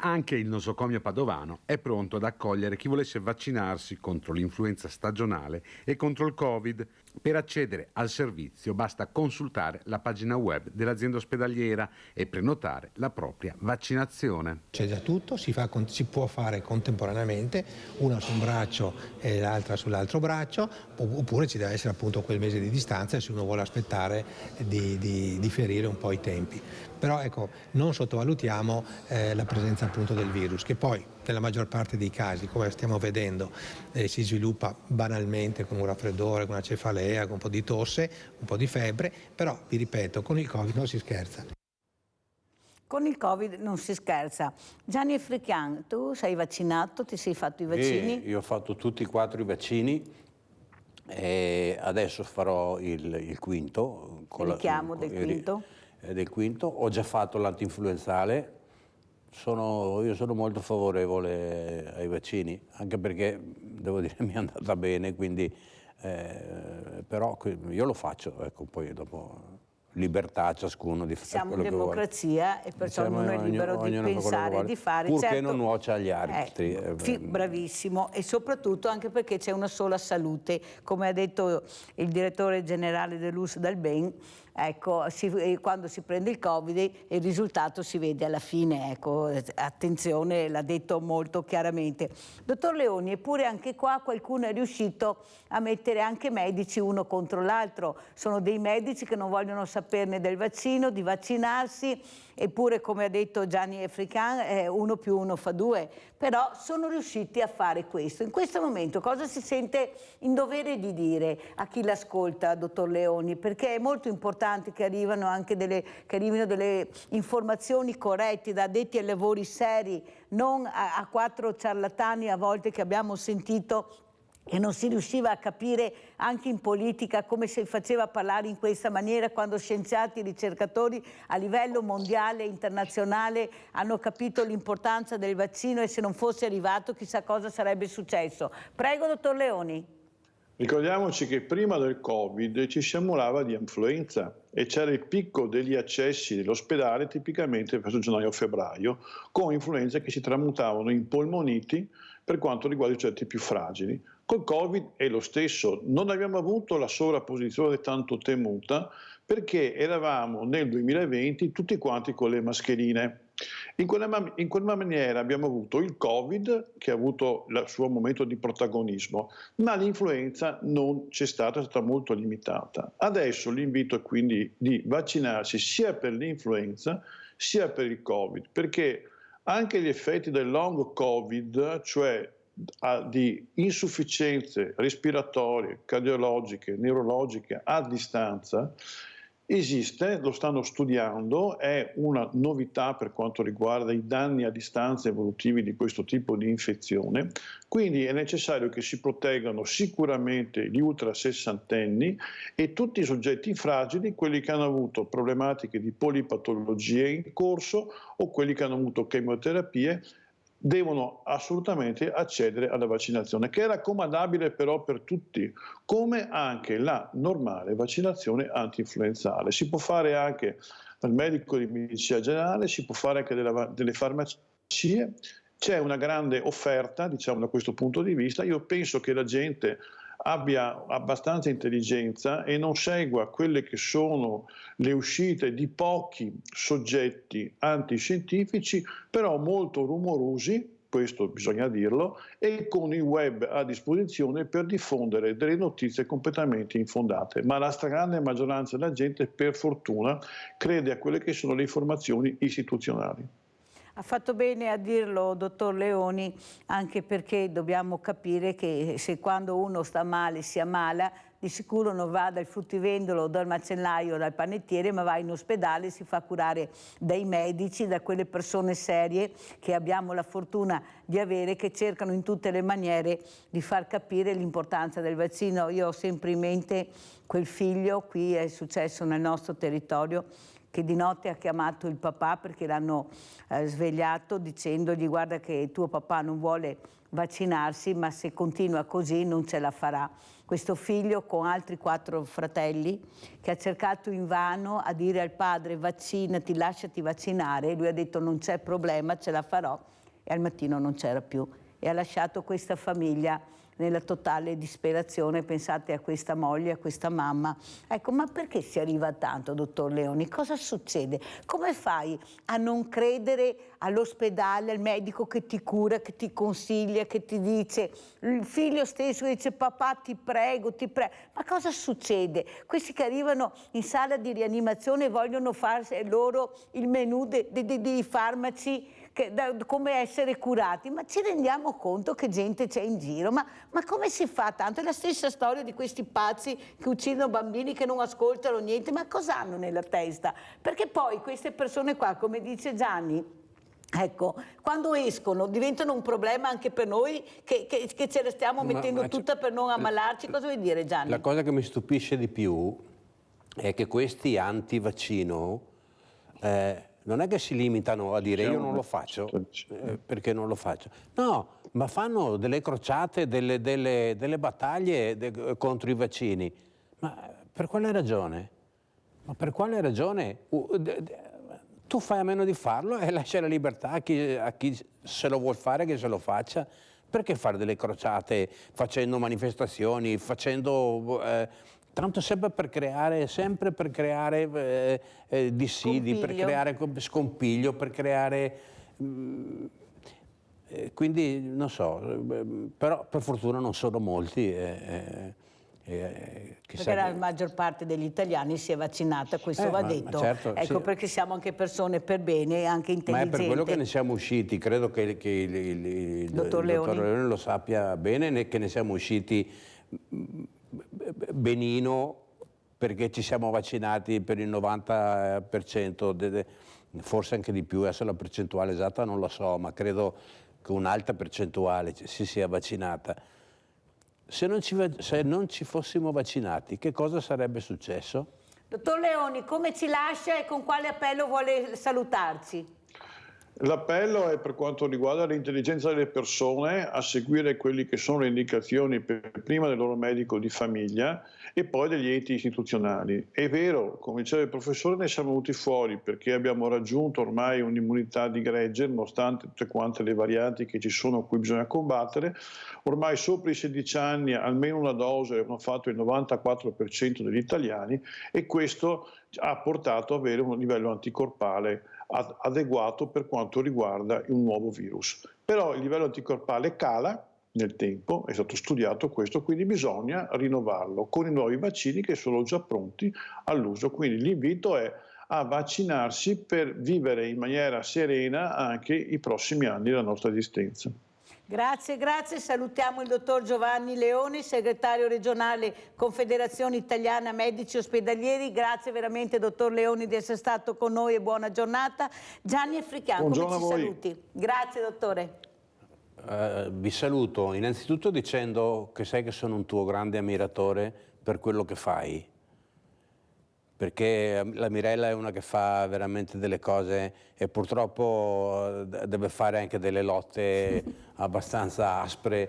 Anche il nosocomio padovano è pronto ad accogliere chi volesse vaccinarsi contro l'influenza stagionale e contro il Covid. Per accedere al servizio basta consultare la pagina web dell'azienda ospedaliera e prenotare la propria vaccinazione. C'è già tutto, si può fare contemporaneamente, una su un braccio e l'altra sull'altro braccio, oppure ci deve essere appunto quel mese di distanza se uno vuole aspettare di differire un po' i tempi. Però ecco, non sottovalutiamo la presenza appunto del virus, che poi nella maggior parte dei casi, come stiamo vedendo, si sviluppa banalmente con un raffreddore, con una cefalea, con un po' di tosse, un po' di febbre, però vi ripeto, con il Covid non si scherza. Con il Covid non si scherza. Gianni Africhan, tu sei vaccinato, ti sei fatto i vaccini? Io ho fatto tutti e 4 i vaccini e adesso farò il quinto. Richiamo del quinto? Del quinto. Ho già fatto l'antinfluenzale. Io sono molto favorevole ai vaccini, anche perché devo dire mi è andata bene, quindi però io lo faccio, ecco, poi dopo libertà ciascuno di fare quello che vuole. Siamo in democrazia e perciò ognuno è libero di pensare e di fare. Purché certo, non nuocia agli altri. Bravissimo, e soprattutto anche perché c'è una sola salute, come ha detto il direttore generale dell'US Dalben. Ecco, quando si prende il Covid il risultato si vede alla fine, ecco, attenzione, l'ha detto molto chiaramente. Dottor Leoni, eppure anche qua qualcuno è riuscito a mettere anche medici uno contro l'altro, sono dei medici che non vogliono saperne del vaccino, di vaccinarsi, eppure come ha detto Gianni Africhan 1 più 1 fa 2, però sono riusciti a fare questo. In questo momento cosa si sente in dovere di dire a chi l'ascolta, dottor Leoni? Perché è molto importante che arrivino anche delle informazioni corrette da addetti ai lavori seri, non a 4 ciarlatani a volte che abbiamo sentito e non si riusciva a capire anche in politica come si faceva a parlare in questa maniera quando scienziati e ricercatori a livello mondiale e internazionale hanno capito l'importanza del vaccino e se non fosse arrivato chissà cosa sarebbe successo. Prego, dottor Leoni. Ricordiamoci che prima del Covid ci si ammalava di influenza e c'era il picco degli accessi dell'ospedale tipicamente verso gennaio-febbraio con influenze che si tramutavano in polmoniti per quanto riguarda i soggetti più fragili. Col Covid è lo stesso, non abbiamo avuto la sovrapposizione tanto temuta perché eravamo nel 2020 tutti quanti con le mascherine. In quella maniera abbiamo avuto il Covid che ha avuto il suo momento di protagonismo, ma l'influenza non c'è stata, è stata molto limitata. Adesso l'invito è quindi di vaccinarsi sia per l'influenza sia per il Covid, perché anche gli effetti del long Covid, cioè di insufficienze respiratorie, cardiologiche, neurologiche a distanza, Esiste, lo stanno studiando, è una novità per quanto riguarda i danni a distanza evolutivi di questo tipo di infezione, quindi è necessario che si proteggano sicuramente gli ultrasessantenni e tutti i soggetti fragili, quelli che hanno avuto problematiche di polipatologie in corso o quelli che hanno avuto chemioterapie, devono assolutamente accedere alla vaccinazione, che è raccomandabile però per tutti, come anche la normale vaccinazione anti-influenzale. Si può fare anche dal medico di medicina generale, si può fare anche delle farmacie, c'è una grande offerta, diciamo, da questo punto di vista. Io penso che la gente abbia abbastanza intelligenza e non segua quelle che sono le uscite di pochi soggetti antiscientifici, però molto rumorosi, questo bisogna dirlo, e con il web a disposizione per diffondere delle notizie completamente infondate. Ma la stragrande maggioranza della gente, per fortuna, crede a quelle che sono le informazioni istituzionali. Ha fatto bene a dirlo, dottor Leoni, anche perché dobbiamo capire che se quando uno sta male si ammala, di sicuro non va dal fruttivendolo, dal macellaio, dal panettiere, ma va in ospedale, si fa curare dai medici, da quelle persone serie che abbiamo la fortuna di avere, che cercano in tutte le maniere di far capire l'importanza del vaccino. Io ho sempre in mente quel figlio, qui è successo nel nostro territorio, che di notte ha chiamato il papà perché l'hanno svegliato dicendogli: guarda che tuo papà non vuole vaccinarsi, ma se continua così non ce la farà. Questo figlio con altri 4 fratelli che ha cercato invano a dire al padre: vaccinati, lasciati vaccinare, e lui ha detto non c'è problema, ce la farò, e al mattino non c'era più e ha lasciato questa famiglia nella totale disperazione. Pensate a questa moglie, a questa mamma. Ecco, ma perché si arriva a tanto, dottor Leoni? Cosa succede? Come fai a non credere all'ospedale, al medico che ti cura, che ti consiglia, che ti dice, il figlio stesso dice papà ti prego, ti prego. Ma cosa succede? Questi che arrivano in sala di rianimazione vogliono farsi loro il menù dei farmaci, come essere curati, ma ci rendiamo conto che gente c'è in giro? Ma come si fa tanto? È la stessa storia di questi pazzi che uccidono bambini, che non ascoltano niente, ma cosa hanno nella testa? Perché poi queste persone qua, come dice Gianni, ecco, quando escono diventano un problema anche per noi che ce la stiamo mettendo tutta per non ammalarci. Cosa vuoi dire, Gianni? La cosa che mi stupisce di più è che questi anti-vaccino non è che si limitano a dire io non lo faccio perché non lo faccio, no, ma fanno delle crociate, delle battaglie contro i vaccini. Ma per quale ragione? Ma per quale ragione? Tu fai a meno di farlo e lascia la libertà a chi se lo vuol fare, che se lo faccia. Perché fare delle crociate facendo manifestazioni, facendo... tanto sempre per creare dissidi, per creare scompiglio, per creare... quindi non so, però per fortuna non sono molti. Perché la maggior parte degli italiani si è vaccinata, questo va detto. Certo, ecco, sì. Perché siamo anche persone per bene, anche intelligenti. Ma è per quello che ne siamo usciti, credo che il dottor Leoni lo sappia bene, che ne siamo usciti benino, perché ci siamo vaccinati per il 90%, forse anche di più, adesso la percentuale esatta non la so, ma credo che un'alta percentuale si sia vaccinata. Se non ci fossimo vaccinati, che cosa sarebbe successo? Dottor Leoni, come ci lascia e con quale appello vuole salutarci? L'appello è per quanto riguarda l'intelligenza delle persone a seguire quelle che sono le indicazioni prima del loro medico di famiglia e poi degli enti istituzionali. È vero, come diceva il professore, ne siamo venuti fuori perché abbiamo raggiunto ormai un'immunità di gregge, nonostante tutte quante le varianti che ci sono a cui bisogna combattere. Ormai sopra i 16 anni almeno una dose hanno fatto il 94% degli italiani e questo ha portato ad avere un livello anticorpale adeguato per quanto riguarda un nuovo virus. Però il livello anticorpale cala nel tempo, è stato studiato questo, quindi bisogna rinnovarlo con i nuovi vaccini che sono già pronti all'uso. Quindi l'invito è a vaccinarsi per vivere in maniera serena anche i prossimi anni della nostra esistenza. Grazie, grazie. Salutiamo il dottor Giovanni Leoni, segretario regionale Confederazione Italiana Medici Ospedalieri. Grazie veramente, dottor Leoni, di essere stato con noi e buona giornata. Gianni Africano, come ci saluti? Grazie, dottore. Vi saluto innanzitutto dicendo che sai che sono un tuo grande ammiratore per quello che fai, perché la Mirella è una che fa veramente delle cose e purtroppo deve fare anche delle lotte abbastanza aspre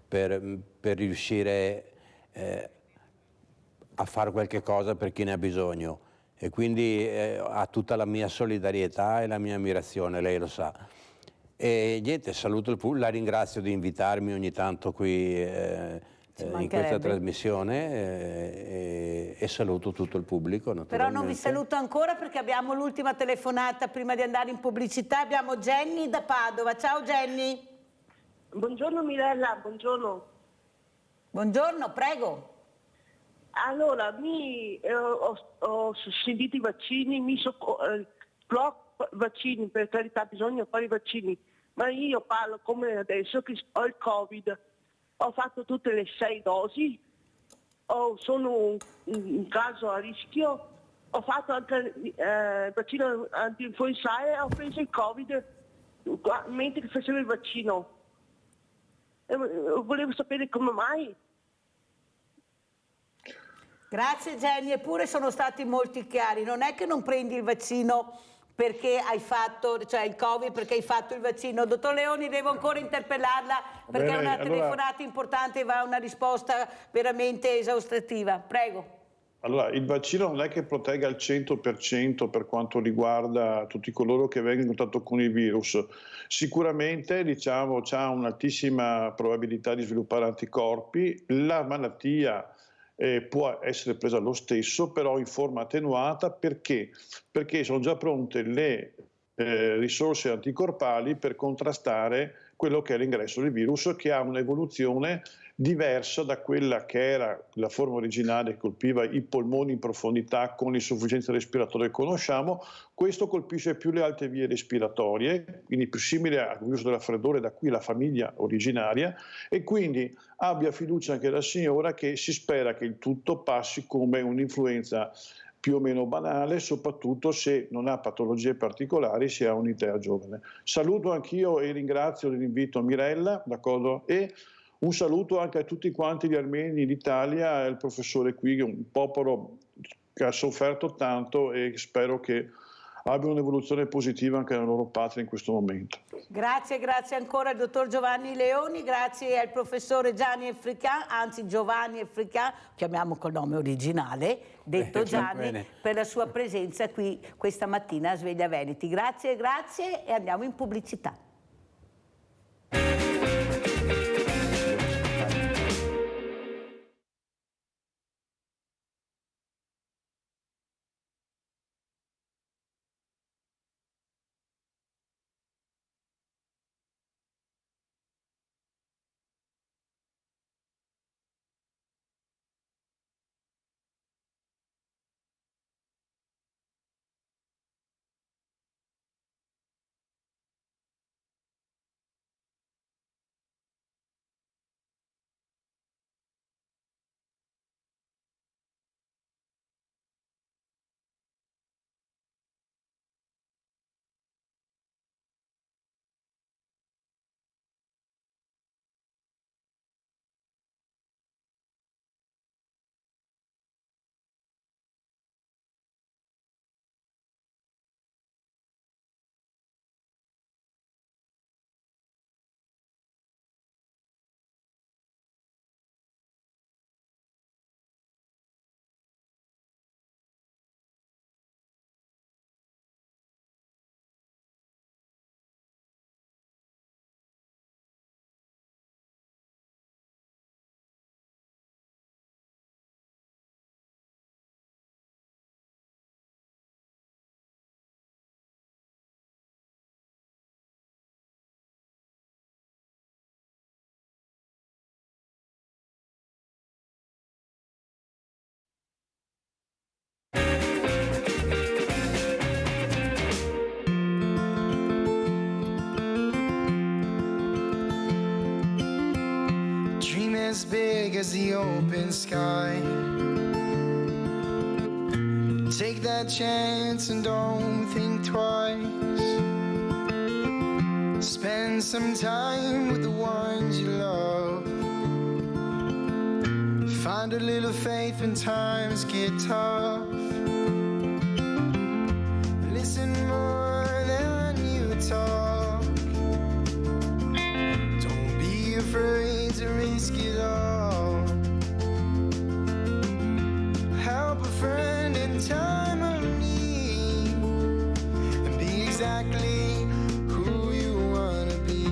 per riuscire a fare qualche cosa per chi ne ha bisogno, e quindi ha tutta la mia solidarietà e la mia ammirazione, lei lo sa. E niente, saluto il pubblico, la ringrazio di invitarmi ogni tanto qui in questa trasmissione e saluto tutto il pubblico, naturalmente. Però non vi saluto ancora perché abbiamo l'ultima telefonata prima di andare in pubblicità. Abbiamo Jenny da Padova. Ciao Jenny. Buongiorno Mirella, buongiorno. Buongiorno, prego. Allora, ho sentito i vaccini, vaccini, per carità bisogna fare i vaccini, ma io parlo come adesso che ho il Covid, ho fatto tutte le 6 dosi, sono un caso a rischio, ho fatto anche il vaccino antinfluenzale e ho preso il Covid mentre facevo il vaccino. Volevo sapere come mai. Grazie Jenny, eppure sono stati molto chiari, non è che non prendi il vaccino perché hai fatto, cioè il Covid perché hai fatto il vaccino. Dottor Leoni, devo ancora interpellarla perché è una telefonata importante e va una risposta veramente esaustiva. Prego. Allora, il vaccino non è che protegga al 100% per quanto riguarda tutti coloro che vengono in contatto con il virus. Sicuramente, diciamo, c'ha un'altissima probabilità di sviluppare anticorpi. La malattia può essere presa lo stesso, però in forma attenuata. Perché? Perché sono già pronte le risorse anticorpali per contrastare quello che è l'ingresso del virus, che ha un'evoluzione diversa da quella che era la forma originale che colpiva i polmoni in profondità con l'insufficienza respiratoria che conosciamo. Questo colpisce più le alte vie respiratorie, quindi più simile al virus del raffreddore, da qui la famiglia originaria, e quindi abbia fiducia anche la signora che si spera che il tutto passi come un'influenza più o meno banale, soprattutto se non ha patologie particolari, si ha un'idea giovane. Saluto anch'io e ringrazio dell'invito a Mirella, d'accordo? E un saluto anche a tutti quanti gli armeni d'Italia e al professore qui, che è un popolo che ha sofferto tanto e spero che abbia un'evoluzione positiva anche nella loro patria in questo momento. Grazie, grazie ancora al dottor Giovanni Leoni, grazie al professore Gianni African, anzi Giovanni African, chiamiamo col nome originale, detto Gianni, per la sua presenza qui questa mattina a Sveglia Veneti. Grazie, grazie e andiamo in pubblicità. as the open sky. Take that chance and don't think twice. Spend some time with the ones you love. Find a little faith when times get tough. Listen more than you talk. Don't be afraid to risk it all. Help a friend in time of need and be exactly who you want to be.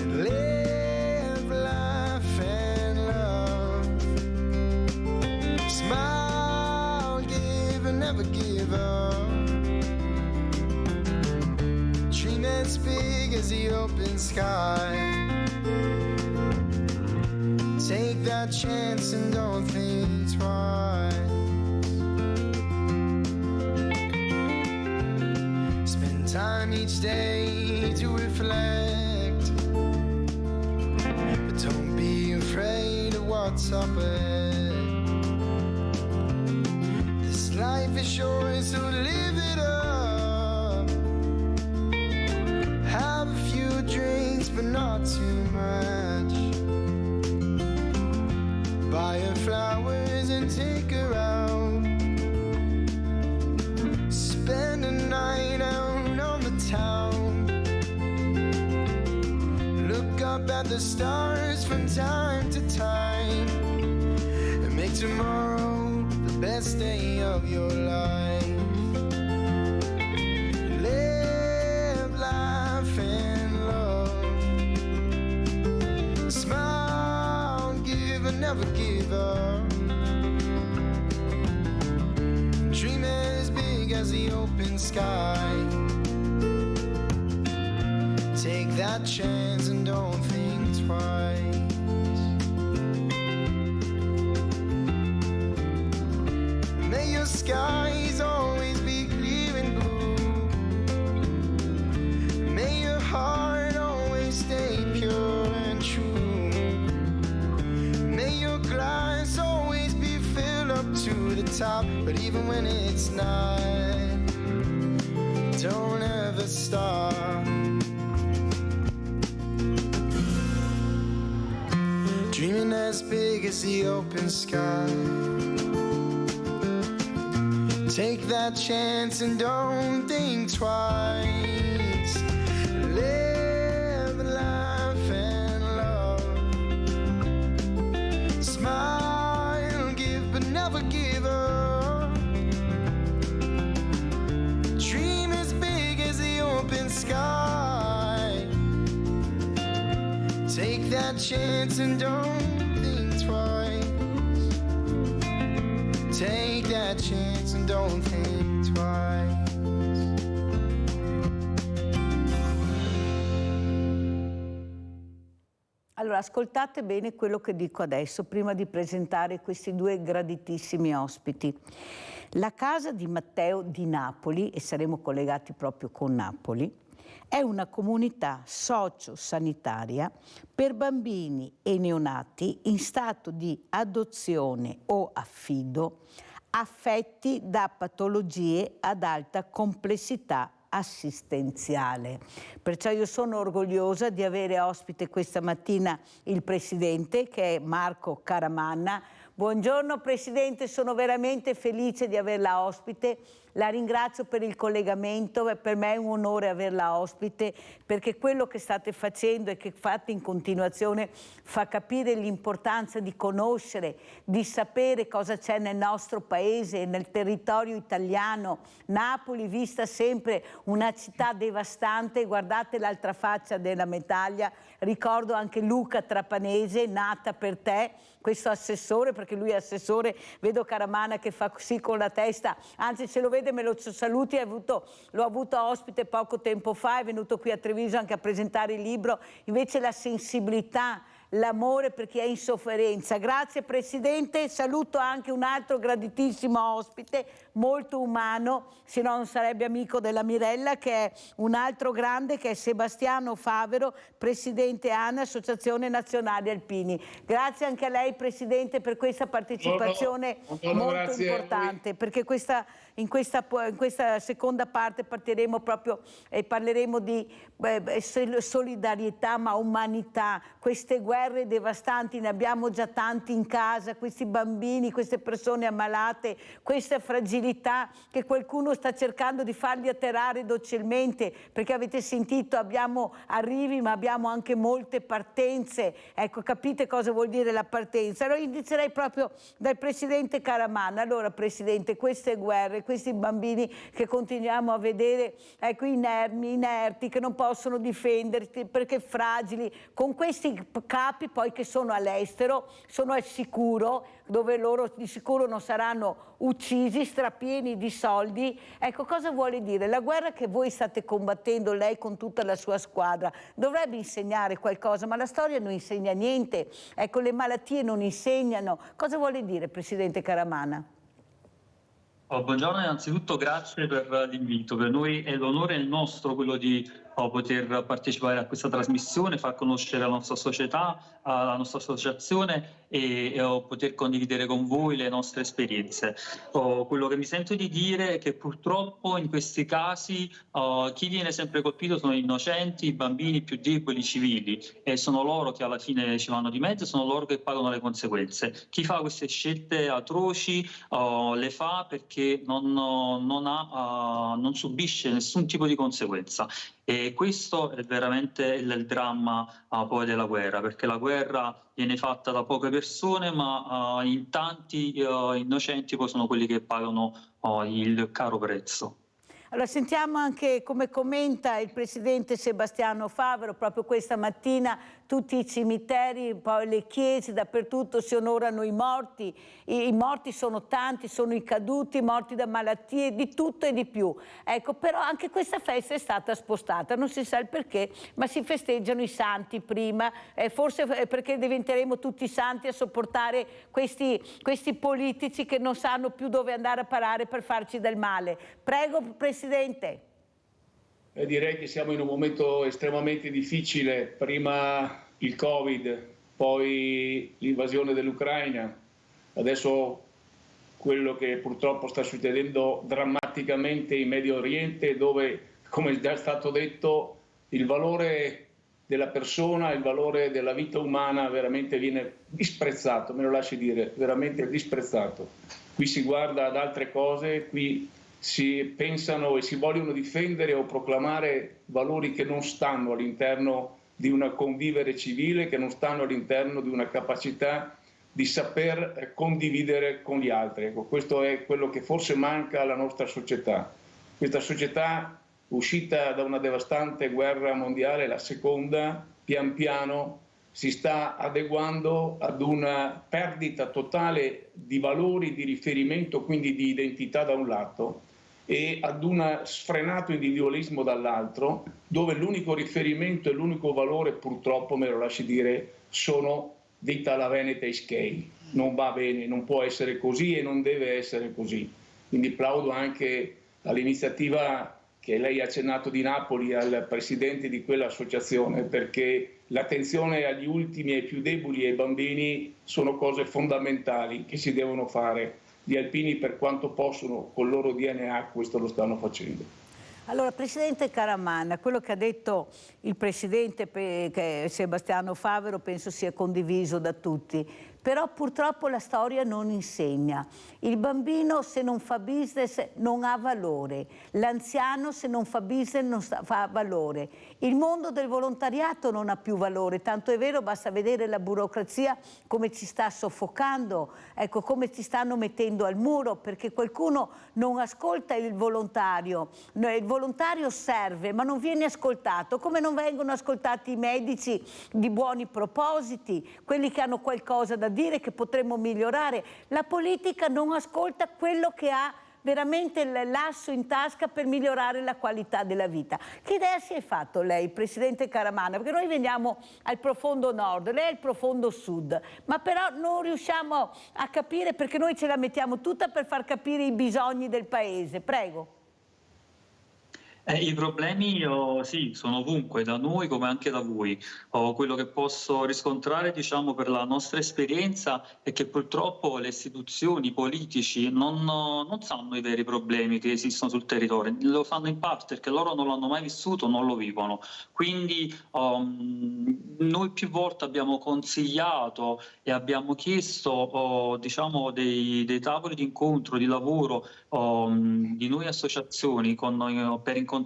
And live, laugh, and love. Smile, give, and never give up. Dream as big as the open sky. Take that chance and don't think twice. Spend time each day to reflect, but don't be afraid of what's up ahead. This life is short, so live it up. Have a few drinks, but not too much. Buy her flowers and take her out. Spend a night out on the town. Look up at the stars from time to time and make tomorrow the best day of your life. Live, laugh, and love. Smile, give, and never give up. Dream as big as the open sky. Take that chance and don't think twice. May your skies always be clear and blue. May your heart always stay pure and true. May your glass always be filled up to the top. But even when it's not, don't ever stop. Dreaming as big as the open sky. Take that chance and don't think twice. Live, laugh, and love. Smile, give, but never give up. Dream as big as the open sky. Take that chance and don't think twice. Take that chance and don't think twice. Allora, ascoltate bene quello che dico adesso, prima di presentare questi due graditissimi ospiti. La casa di Matteo di Napoli, e saremo collegati proprio con Napoli, è una comunità socio-sanitaria per bambini e neonati in stato di adozione o affido affetti da patologie ad alta complessità assistenziale. Perciò io sono orgogliosa di avere ospite questa mattina il presidente, che è Marco Caramanna. Buongiorno Presidente, sono veramente felice di averla ospite. La ringrazio per il collegamento, per me è un onore averla ospite, perché quello che state facendo e che fate in continuazione fa capire l'importanza di conoscere, di sapere cosa c'è nel nostro paese, nel territorio italiano. Napoli vista sempre una città devastante, guardate l'altra faccia della medaglia. Ricordo anche Luca Trapanese, nata per te, questo assessore, perché lui è assessore, vedo Caramanna che fa così con la testa, anzi se lo vede me lo saluti, l'ho avuto ospite poco tempo fa, è venuto qui a Treviso anche a presentare il libro, invece la sensibilità l'amore per chi è in sofferenza. Grazie Presidente, saluto anche un altro graditissimo ospite, molto umano, se no non sarebbe amico della Mirella, che è un altro grande, che è Sebastiano Favero, Presidente ANA, Associazione Nazionale Alpini. Grazie anche a lei Presidente per questa partecipazione molto importante, perché in questa seconda parte partiremo proprio e parleremo di solidarietà ma umanità, queste guerre devastanti, ne abbiamo già tanti in casa, questi bambini, queste persone ammalate, questa fragilità che qualcuno sta cercando di farli atterrare docilmente, perché avete sentito abbiamo arrivi ma abbiamo anche molte partenze, ecco, capite cosa vuol dire la partenza? Allora inizierei proprio dal Presidente Caramanna. Allora Presidente, queste guerre, questi bambini che continuiamo a vedere, ecco, inerti, che non possono difendersi perché fragili, con questi capi poi che sono all'estero, sono al sicuro, dove loro di sicuro non saranno uccisi, strapieni di soldi. Ecco, cosa vuole dire? La guerra che voi state combattendo, lei con tutta la sua squadra, dovrebbe insegnare qualcosa, ma la storia non insegna niente. Ecco, le malattie non insegnano. Cosa vuole dire, Presidente Caramanna? Buongiorno, innanzitutto grazie per l'invito. Per noi è l'onore il nostro quello di poter partecipare a questa trasmissione, far conoscere la nostra società, la nostra associazione e poter condividere con voi le nostre esperienze. Quello che mi sento di dire è che purtroppo in questi casi chi viene sempre colpito sono gli innocenti, i bambini più deboli, i civili, e sono loro che alla fine ci vanno di mezzo, sono loro che pagano le conseguenze. Chi fa queste scelte atroci le fa perché non subisce nessun tipo di conseguenza. E questo è veramente il dramma poi della guerra, perché la guerra viene fatta da poche persone, ma in tanti innocenti poi sono quelli che pagano il caro prezzo. Allora sentiamo anche come commenta il Presidente Sebastiano Favero. Proprio questa mattina tutti i cimiteri, poi le chiese, dappertutto si onorano i morti. I morti sono tanti, sono i caduti, morti da malattie, di tutto e di più. Ecco, però anche questa festa è stata spostata, non si sa il perché, ma si festeggiano i santi prima, forse perché diventeremo tutti santi a sopportare questi politici che non sanno più dove andare a parare per farci del male. Prego, Presidente. Direi che siamo in un momento estremamente difficile, prima il Covid, poi l'invasione dell'Ucraina, adesso quello che purtroppo sta succedendo drammaticamente in Medio Oriente, dove, come è già stato detto, il valore della persona, il valore della vita umana veramente viene disprezzato, me lo lasci dire, veramente disprezzato. Qui si guarda ad altre cose, qui si pensano e si vogliono difendere o proclamare valori che non stanno all'interno di una convivere civile, che non stanno all'interno di una capacità di saper condividere con gli altri. Ecco, questo è quello che forse manca alla nostra società. Questa società, uscita da una devastante guerra mondiale, la seconda, pian piano si sta adeguando ad una perdita totale di valori, di riferimento, quindi di identità da un lato, e ad un sfrenato individualismo dall'altro, dove l'unico riferimento e l'unico valore, purtroppo, me lo lasci dire, sono detta la Veneta Ischei. Non va bene, non può essere così e non deve essere così. Quindi plaudo anche all'iniziativa che lei ha accennato di Napoli, al presidente di quell'associazione, perché l'attenzione agli ultimi, ai più deboli e ai bambini sono cose fondamentali che si devono fare. Gli alpini, per quanto possono, col loro DNA, questo lo stanno facendo. Allora, Presidente Caramanna, quello che ha detto il Presidente Sebastiano Favero penso sia condiviso da tutti, però purtroppo la storia non insegna. Il bambino se non fa business non ha valore, l'anziano se non fa business non fa valore, il mondo del volontariato non ha più valore, tanto è vero, basta vedere la burocrazia come ci sta soffocando, ecco, come ci stanno mettendo al muro, perché qualcuno non ascolta il volontario serve ma non viene ascoltato, come non vengono ascoltati i medici di buoni propositi, quelli che hanno qualcosa da dire che potremmo migliorare. La politica non ascolta quello che ha veramente l'asso in tasca per migliorare la qualità della vita. Che idea si è fatto lei, Presidente Caramanna? Perché noi veniamo al profondo nord, lei è il profondo sud, ma però non riusciamo a capire, perché noi ce la mettiamo tutta per far capire i bisogni del Paese. Prego. I problemi sì, sono ovunque, da noi come anche da voi. Quello che posso riscontrare, diciamo, per la nostra esperienza è che purtroppo le istituzioni, i politici non sanno i veri problemi che esistono sul territorio, lo sanno in parte perché loro non l'hanno mai vissuto, non lo vivono. Quindi noi più volte abbiamo consigliato e abbiamo chiesto diciamo dei tavoli di incontro, di lavoro di noi associazioni per incontrare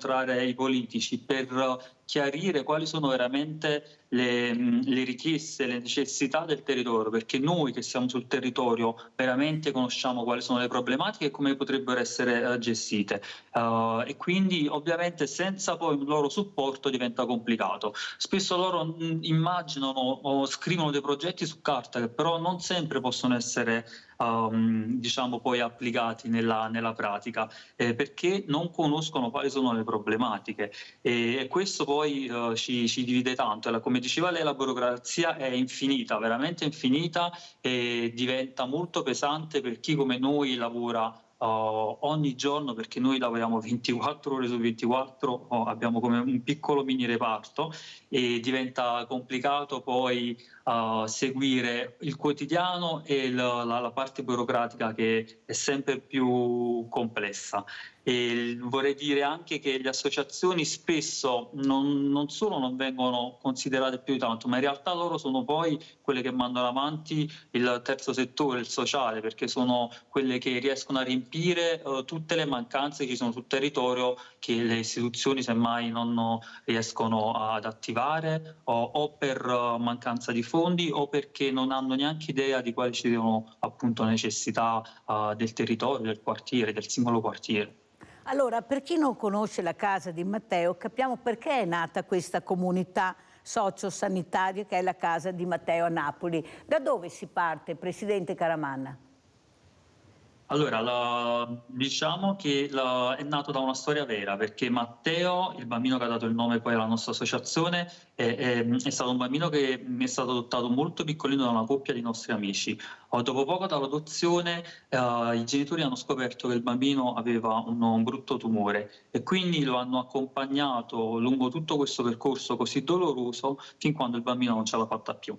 i politici, per chiarire quali sono veramente le richieste, le necessità del territorio, perché noi che siamo sul territorio veramente conosciamo quali sono le problematiche e come potrebbero essere gestite, e quindi ovviamente senza poi un loro supporto diventa complicato. Spesso loro immaginano o scrivono dei progetti su carta che però non sempre possono essere diciamo poi applicati nella pratica, perché non conoscono quali sono le problematiche, e questo poi ci divide tanto. Come diceva lei, la burocrazia è infinita, veramente infinita, e diventa molto pesante per chi come noi lavora ogni giorno, perché noi lavoriamo 24 ore su 24, abbiamo come un piccolo mini reparto, e diventa complicato poi seguire il quotidiano e la parte burocratica che è sempre più complessa. E vorrei dire anche che le associazioni spesso non solo non vengono considerate più di tanto, ma in realtà loro sono poi quelle che mandano avanti il terzo settore, il sociale, perché sono quelle che riescono a riempire tutte le mancanze che ci sono sul territorio, che le istituzioni semmai non riescono ad attivare, o per mancanza di fondi o perché non hanno neanche idea di quali siano appunto necessità del territorio, del quartiere, del singolo quartiere. Allora, per chi non conosce la casa di Matteo, capiamo perché è nata questa comunità sociosanitaria che è la casa di Matteo a Napoli. Da dove si parte, Presidente Caramanna? Allora, diciamo che è nato da una storia vera, perché Matteo, il bambino che ha dato il nome poi alla nostra associazione, è stato un bambino che è stato adottato molto piccolino da una coppia di nostri amici. Dopo poco dall'adozione i genitori hanno scoperto che il bambino aveva un brutto tumore e quindi lo hanno accompagnato lungo tutto questo percorso così doloroso fin quando il bambino non ce l'ha fatta più.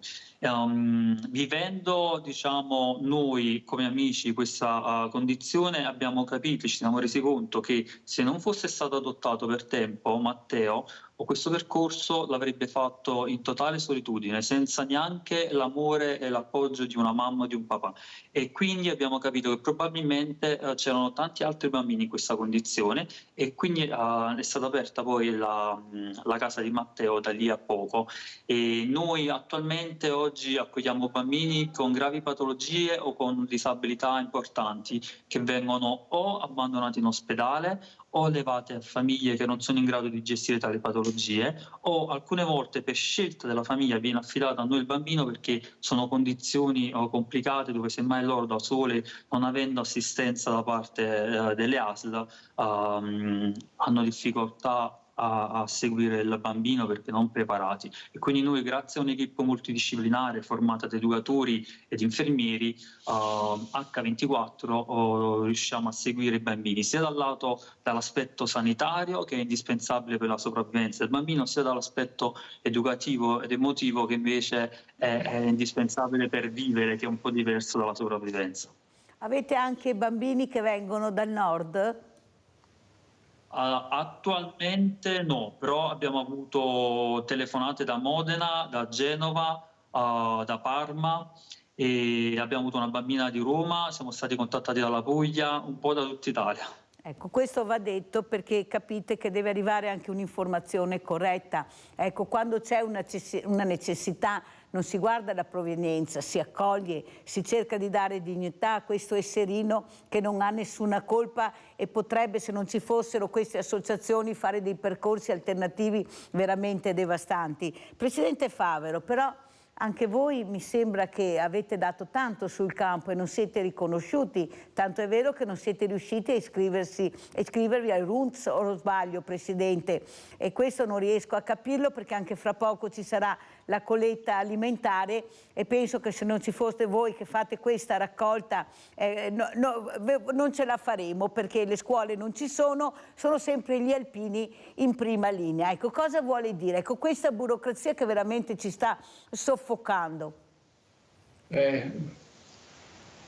Vivendo, diciamo, noi come amici questa condizione, abbiamo capito, ci siamo resi conto che se non fosse stato adottato per tempo Matteo, questo percorso l'avrebbe fatto in totale solitudine, senza neanche l'amore e l'appoggio di una mamma o di un papà, e quindi abbiamo capito che probabilmente c'erano tanti altri bambini in questa condizione, e quindi è stata aperta poi la casa di Matteo da lì a poco, e noi attualmente oggi accogliamo bambini con gravi patologie o con disabilità importanti che vengono o abbandonati in ospedale o levate a famiglie che non sono in grado di gestire tali patologie, o alcune volte per scelta della famiglia viene affidato a noi il bambino perché sono condizioni complicate dove semmai loro da sole, non avendo assistenza da parte delle ASL, hanno difficoltà a seguire il bambino perché non preparati, e quindi noi, grazie a un'equipe multidisciplinare formata da educatori ed infermieri H24, riusciamo a seguire i bambini sia dall'aspetto sanitario, che è indispensabile per la sopravvivenza del bambino, sia dall'aspetto educativo ed emotivo, che invece è indispensabile per vivere, che è un po' diverso dalla sopravvivenza. Avete anche bambini che vengono dal nord? Attualmente no, però abbiamo avuto telefonate da Modena, da Genova, da Parma, e abbiamo avuto una bambina di Roma, siamo stati contattati dalla Puglia, un po' da tutta Italia. Ecco, questo va detto perché capite che deve arrivare anche un'informazione corretta. Ecco, quando c'è una necessità non si guarda la provenienza, si accoglie, si cerca di dare dignità a questo esserino che non ha nessuna colpa e potrebbe, se non ci fossero queste associazioni, fare dei percorsi alternativi veramente devastanti. Presidente Favero, però anche voi mi sembra che avete dato tanto sul campo e non siete riconosciuti, tanto è vero che non siete riusciti a iscrivervi al RUNTS, o sbaglio Presidente, e questo non riesco a capirlo perché anche fra poco ci sarà la colletta alimentare e penso che se non ci foste voi che fate questa raccolta non ce la faremo perché le scuole non ci sono sempre gli alpini in prima linea. Ecco, cosa vuole dire? Ecco, questa burocrazia che veramente ci sta soffocando.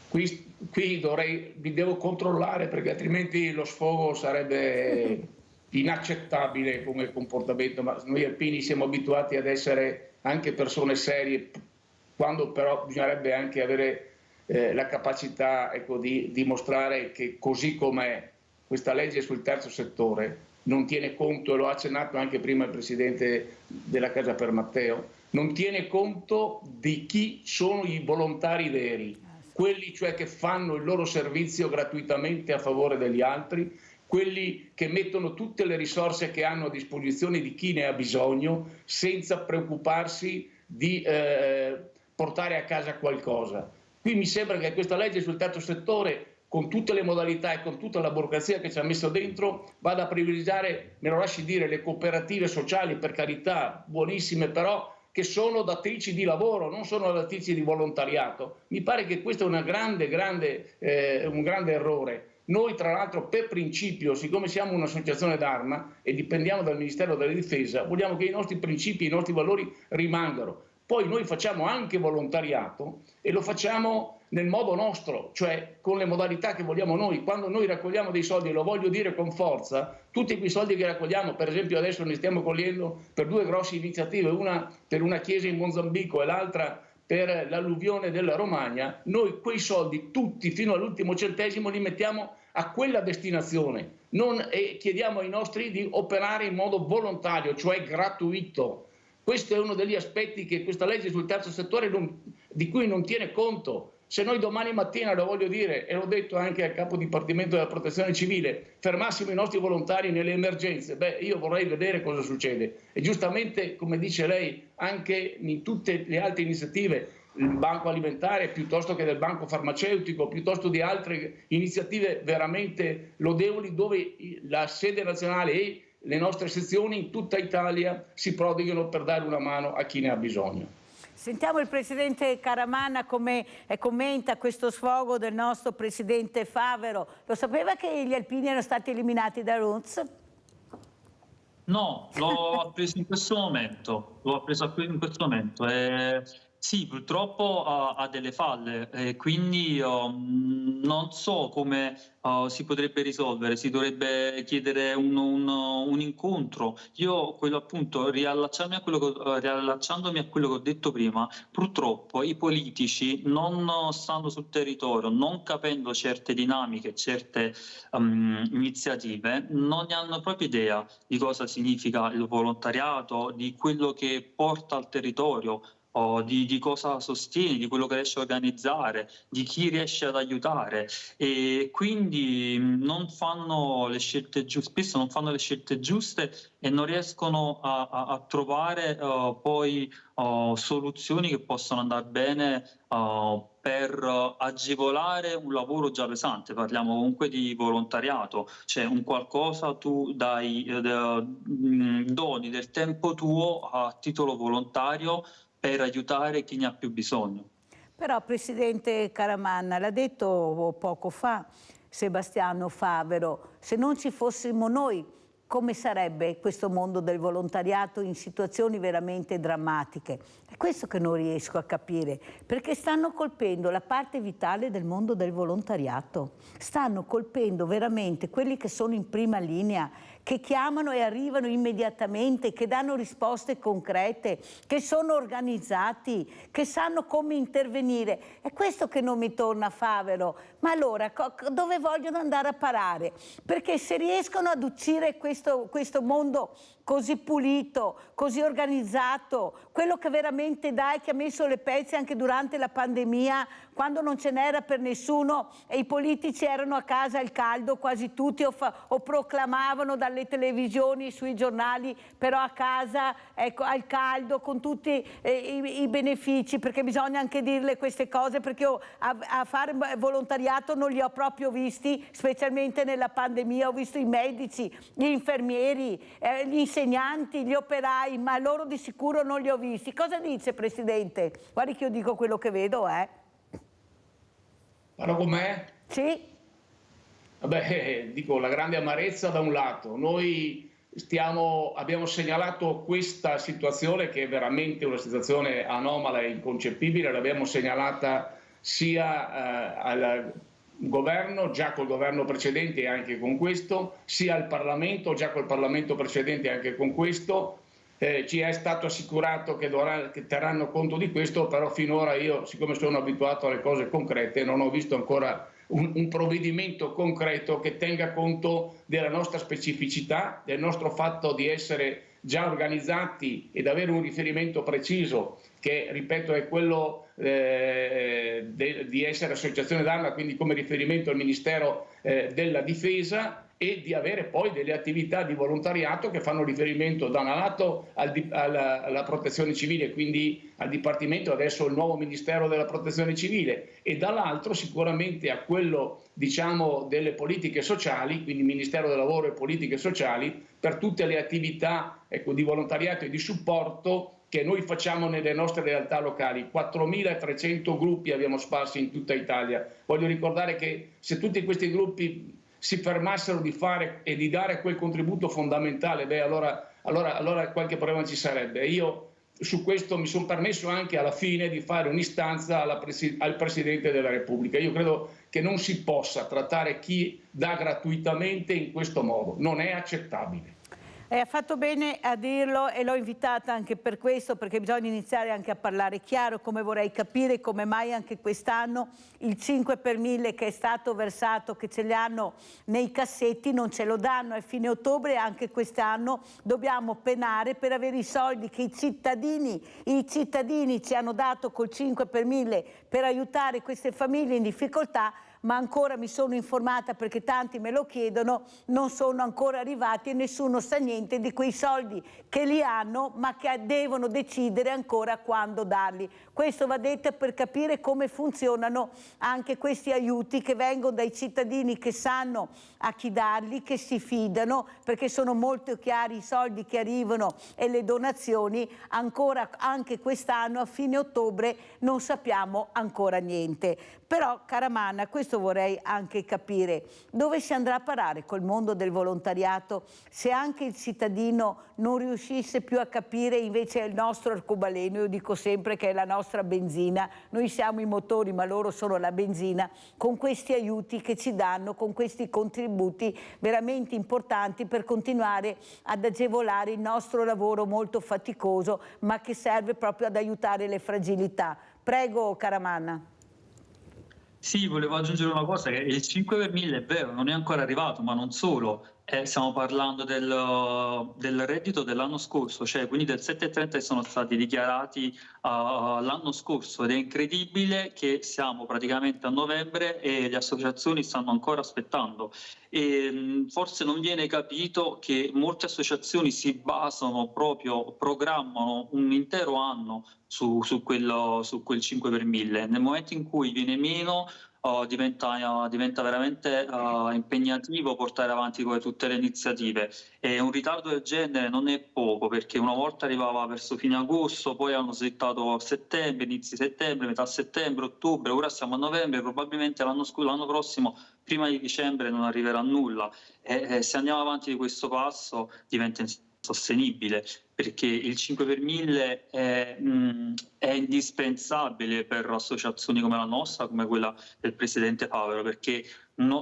Qui vi devo controllare perché altrimenti lo sfogo sarebbe inaccettabile come comportamento, ma noi alpini siamo abituati ad essere anche persone serie, quando però bisognerebbe anche avere la capacità, ecco, di dimostrare che così com'è questa legge sul terzo settore non tiene conto, e lo ha accennato anche prima il Presidente della Casa per Matteo, non tiene conto di chi sono i volontari veri, quelli cioè che fanno il loro servizio gratuitamente a favore degli altri, quelli che mettono tutte le risorse che hanno a disposizione di chi ne ha bisogno senza preoccuparsi di portare a casa qualcosa. Qui mi sembra che questa legge sul terzo settore, con tutte le modalità e con tutta la burocrazia che ci ha messo dentro, vada a privilegiare, me lo lasci dire, le cooperative sociali, per carità, buonissime, però che sono datrici di lavoro, non sono datrici di volontariato. Mi pare che questo è un grande errore. Noi tra l'altro per principio, siccome siamo un'associazione d'Arma e dipendiamo dal Ministero della Difesa, vogliamo che i nostri principi, i nostri valori rimangano. Poi noi facciamo anche volontariato e lo facciamo nel modo nostro, cioè con le modalità che vogliamo noi. Quando noi raccogliamo dei soldi, e lo voglio dire con forza, tutti quei soldi che raccogliamo, per esempio adesso ne stiamo cogliendo per due grosse iniziative, una per una chiesa in Mozambico e l'altra per l'alluvione della Romagna, noi quei soldi tutti fino all'ultimo centesimo li mettiamo a quella destinazione e chiediamo ai nostri di operare in modo volontario, cioè gratuito. Questo è uno degli aspetti che questa legge sul terzo settore di cui non tiene conto. Se noi domani mattina, lo voglio dire, e l'ho detto anche al capo dipartimento della protezione civile, fermassimo i nostri volontari nelle emergenze, io vorrei vedere cosa succede. E giustamente, come dice lei, anche in tutte le altre iniziative, il banco alimentare piuttosto che del banco farmaceutico, piuttosto di altre iniziative veramente lodevoli, dove la sede nazionale e le nostre sezioni in tutta Italia si prodigano per dare una mano a chi ne ha bisogno. Sentiamo il Presidente Caramanna come commenta questo sfogo del nostro Presidente Favero. Lo sapeva che gli alpini erano stati eliminati da RUNTS? No, l'ho appreso in questo momento. Sì, purtroppo ha delle falle e quindi non so come si potrebbe risolvere, si dovrebbe chiedere un incontro. Io quello appunto, riallacciandomi a quello che ho detto prima, purtroppo i politici non stando sul territorio, non capendo certe dinamiche, certe iniziative, non ne hanno proprio idea di cosa significa il volontariato, di quello che porta al territorio, di cosa sostiene, di quello che riesce a organizzare, di chi riesce ad aiutare, e quindi non fanno le scelte giuste, spesso non fanno le scelte giuste e non riescono a trovare poi soluzioni che possano andare bene per agevolare un lavoro già pesante. Parliamo comunque di volontariato, cioè un qualcosa tu doni del tempo tuo a titolo volontario per aiutare chi ne ha più bisogno. Però, Presidente Caramanna, l'ha detto poco fa Sebastiano Favero, se non ci fossimo noi, come sarebbe questo mondo del volontariato in situazioni veramente drammatiche? È questo che non riesco a capire, perché stanno colpendo la parte vitale del mondo del volontariato, stanno colpendo veramente quelli che sono in prima linea, che chiamano e arrivano immediatamente, che danno risposte concrete, che sono organizzati, che sanno come intervenire. È questo che non mi torna, Favero. Ma allora dove vogliono andare a parare? Perché se riescono ad uccidere questo mondo così pulito, così organizzato, quello che veramente dà e che ha messo le pezze anche durante la pandemia, quando non ce n'era per nessuno e i politici erano a casa al caldo quasi tutti o proclamavano dal dalle televisioni, sui giornali, però a casa, ecco, al caldo, con tutti i benefici, perché bisogna anche dirle queste cose, perché io a fare volontariato non li ho proprio visti, specialmente nella pandemia. Ho visto i medici, gli infermieri, gli insegnanti, gli operai, ma loro di sicuro non li ho visti. Cosa dice, Presidente? Guardi che io dico quello che vedo, Parlo con me? Sì. Vabbè, dico la grande amarezza da un lato. Noi abbiamo segnalato questa situazione, che è veramente una situazione anomala e inconcepibile, l'abbiamo segnalata sia al governo, già col governo precedente e anche con questo, sia al Parlamento, già col Parlamento precedente e anche con questo. Ci è stato assicurato che terranno conto di questo, però finora io, siccome sono abituato alle cose concrete, non ho visto ancora un provvedimento concreto che tenga conto della nostra specificità, del nostro fatto di essere già organizzati ed avere un riferimento preciso, che ripeto è quello di essere associazione d'arma, quindi come riferimento al Ministero della Difesa, e di avere poi delle attività di volontariato che fanno riferimento da un lato alla protezione civile, quindi al Dipartimento, adesso il nuovo Ministero della Protezione Civile, e dall'altro sicuramente a quello, diciamo, delle politiche sociali, quindi Ministero del Lavoro e Politiche Sociali, per tutte le attività, ecco, di volontariato e di supporto che noi facciamo nelle nostre realtà locali. 4.300 gruppi abbiamo sparsi in tutta Italia. Voglio ricordare che se tutti questi gruppi si fermassero di fare e di dare quel contributo fondamentale, beh, allora qualche problema ci sarebbe. Io su questo mi sono permesso anche alla fine di fare un'istanza al Presidente della Repubblica. Io credo che non si possa trattare chi dà gratuitamente in questo modo, non è accettabile. Ha fatto bene a dirlo, e l'ho invitata anche per questo, perché bisogna iniziare anche a parlare chiaro, come vorrei capire come mai anche quest'anno il 5 per 1000 che è stato versato, che ce li hanno nei cassetti, non ce lo danno a fine ottobre, e anche quest'anno dobbiamo penare per avere i soldi che i cittadini ci hanno dato col 5 per 1000 per aiutare queste famiglie in difficoltà. Ma ancora mi sono informata, perché tanti me lo chiedono, non sono ancora arrivati e nessuno sa niente di quei soldi che li hanno, ma che devono decidere ancora quando darli. Questo va detto per capire come funzionano anche questi aiuti che vengono dai cittadini che sanno a chi darli, che si fidano, perché sono molto chiari i soldi che arrivano e le donazioni. Ancora anche quest'anno, a fine ottobre, non sappiamo ancora niente. Però, cara Manna, questo vorrei anche capire: dove si andrà a parare col mondo del volontariato se anche il cittadino non riuscisse più a capire? Invece è il nostro arcobaleno, io dico sempre che è la nostra benzina, noi siamo i motori ma loro sono la benzina, con questi aiuti che ci danno, con questi contributi veramente importanti per continuare ad agevolare il nostro lavoro molto faticoso, ma che serve proprio ad aiutare le fragilità. Prego, cara Manna. Sì, volevo aggiungere una cosa, che il 5 per 1000 è vero, non è ancora arrivato, ma non solo. Stiamo parlando del reddito dell'anno scorso, cioè quindi del 7,30 che sono stati dichiarati l'anno scorso, ed è incredibile che siamo praticamente a novembre e le associazioni stanno ancora aspettando. E forse non viene capito che molte associazioni si basano proprio, programmano un intero anno su quel 5 per 1000. Nel momento in cui viene meno, diventa veramente impegnativo portare avanti come tutte le iniziative, e un ritardo del genere non è poco, perché una volta arrivava verso fine agosto, poi hanno slittato a settembre, inizi settembre, metà settembre, ottobre, ora siamo a novembre, probabilmente l'anno prossimo prima di dicembre non arriverà nulla, e se andiamo avanti di questo passo diventa insostenibile, perché il 5 per 1000 è indispensabile per associazioni come la nostra, come quella del Presidente Favero, perché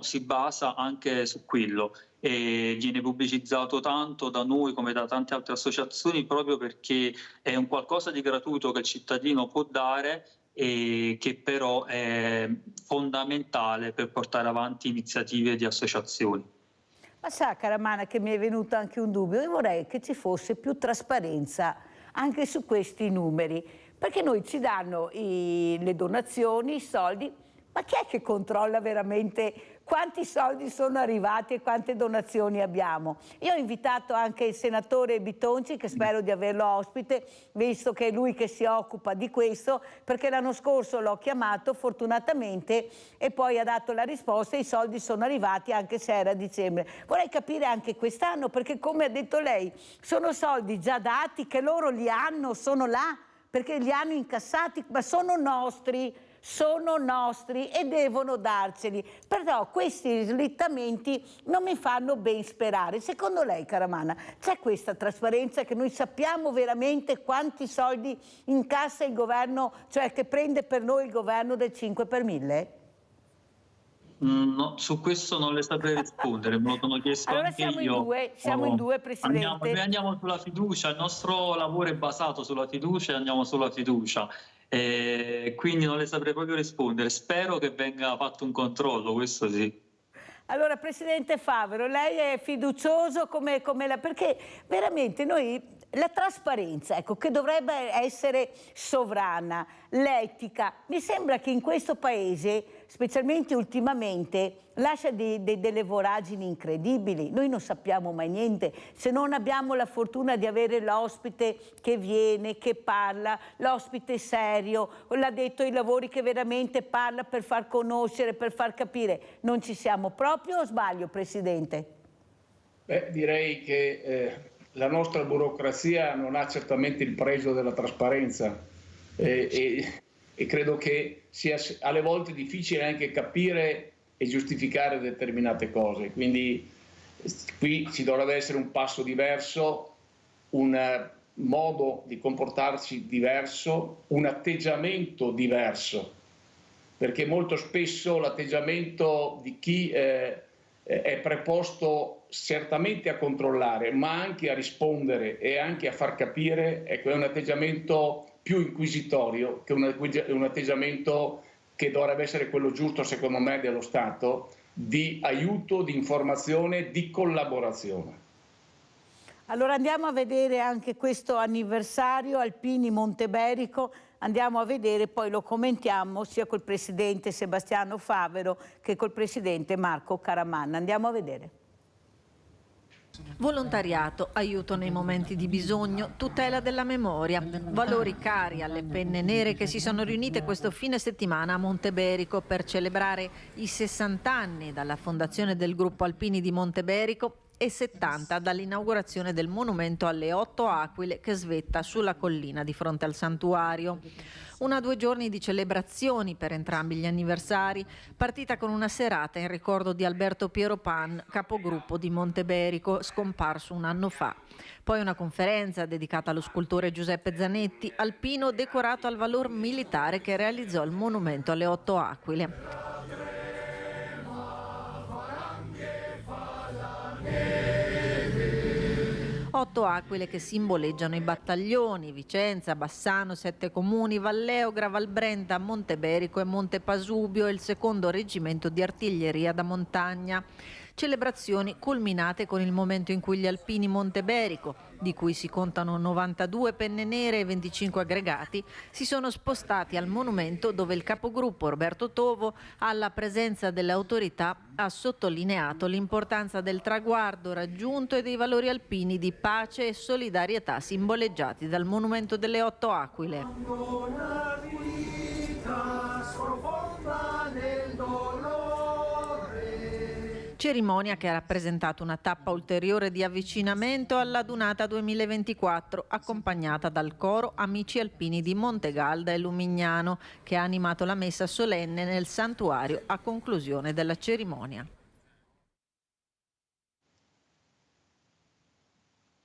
si basa anche su quello, e viene pubblicizzato tanto da noi come da tante altre associazioni, proprio perché è un qualcosa di gratuito che il cittadino può dare, e che però è fondamentale per portare avanti iniziative di associazioni. Ma sa, cara Manna, che mi è venuto anche un dubbio. Io vorrei che ci fosse più trasparenza anche su questi numeri, perché noi ci danno le donazioni, i soldi, ma chi è che controlla veramente quanti soldi sono arrivati e quante donazioni abbiamo? Io ho invitato anche il senatore Bitonci, che spero di averlo ospite, visto che è lui che si occupa di questo, perché l'anno scorso l'ho chiamato fortunatamente e poi ha dato la risposta e i soldi sono arrivati anche se era dicembre. Vorrei capire anche quest'anno, perché come ha detto lei, sono soldi già dati, che loro li hanno, sono là, perché li hanno incassati, ma sono nostri e devono darceli. Però questi slittamenti non mi fanno ben sperare. Secondo lei, Caramana, c'è questa trasparenza che noi sappiamo veramente quanti soldi incassa il governo, cioè che prende per noi il governo del 5 per 1000? No, su questo non le saprei rispondere, me lo sono chiesto allora anche siamo io. Siamo in due, Presidente. Noi andiamo sulla fiducia, il nostro lavoro è basato sulla fiducia e andiamo sulla fiducia. Quindi non le saprei proprio rispondere. Spero che venga fatto un controllo, questo sì. Allora, Presidente Favero, lei è fiducioso perché veramente noi la trasparenza, ecco, che dovrebbe essere sovrana, l'etica, mi sembra che in questo Paese, specialmente ultimamente, lascia delle voragini incredibili. Noi non sappiamo mai niente, se non abbiamo la fortuna di avere l'ospite che viene, che parla, l'ospite serio, l'addetto ai lavori che veramente parla per far conoscere, per far capire. Non ci siamo proprio, o sbaglio, Presidente? Beh, direi che la nostra burocrazia non ha certamente il pregio della trasparenza e credo che sia alle volte difficile anche capire e giustificare determinate cose. Quindi qui ci dovrebbe essere un passo diverso, un modo di comportarsi diverso, un atteggiamento diverso, perché molto spesso l'atteggiamento di chi è preposto certamente a controllare, ma anche a rispondere e anche a far capire, ecco, è un atteggiamento più inquisitorio, che un atteggiamento che dovrebbe essere quello giusto, secondo me, dello Stato, di aiuto, di informazione, di collaborazione. Allora andiamo a vedere anche questo anniversario Alpini Monteberico, andiamo a vedere, poi lo commentiamo sia col Presidente Sebastiano Favero che col Presidente Marco Caramanna. Andiamo a vedere. Volontariato, aiuto nei momenti di bisogno, tutela della memoria, valori cari alle penne nere che si sono riunite questo fine settimana a Monteberico per celebrare i 60 anni dalla fondazione del gruppo Alpini di Monteberico e 70 dall'inaugurazione del monumento alle 8 aquile che svetta sulla collina di fronte al santuario. 1 a 2 giorni di celebrazioni per entrambi gli anniversari, partita con una serata in ricordo di Alberto Piero Pan, capogruppo di Monteberico, scomparso un anno fa. Poi una conferenza dedicata allo scultore Giuseppe Zanetti, alpino decorato al valor militare che realizzò il monumento alle 8 aquile. 8 aquile che simboleggiano i battaglioni: Vicenza, Bassano, 7 comuni, Valleogra, Valbrenta, Monteberico e Montepasubio e il secondo reggimento di artiglieria da montagna. Celebrazioni culminate con il momento in cui gli Alpini Monteberico, di cui si contano 92 penne nere e 25 aggregati, si sono spostati al monumento dove il capogruppo Roberto Tovo, alla presenza delle autorità, ha sottolineato l'importanza del traguardo raggiunto e dei valori alpini di pace e solidarietà simboleggiati dal monumento delle 8 aquile. Cerimonia che ha rappresentato una tappa ulteriore di avvicinamento alla Dunata 2024, accompagnata dal coro Amici Alpini di Montegalda e Lumignano, che ha animato la messa solenne nel santuario a conclusione della cerimonia.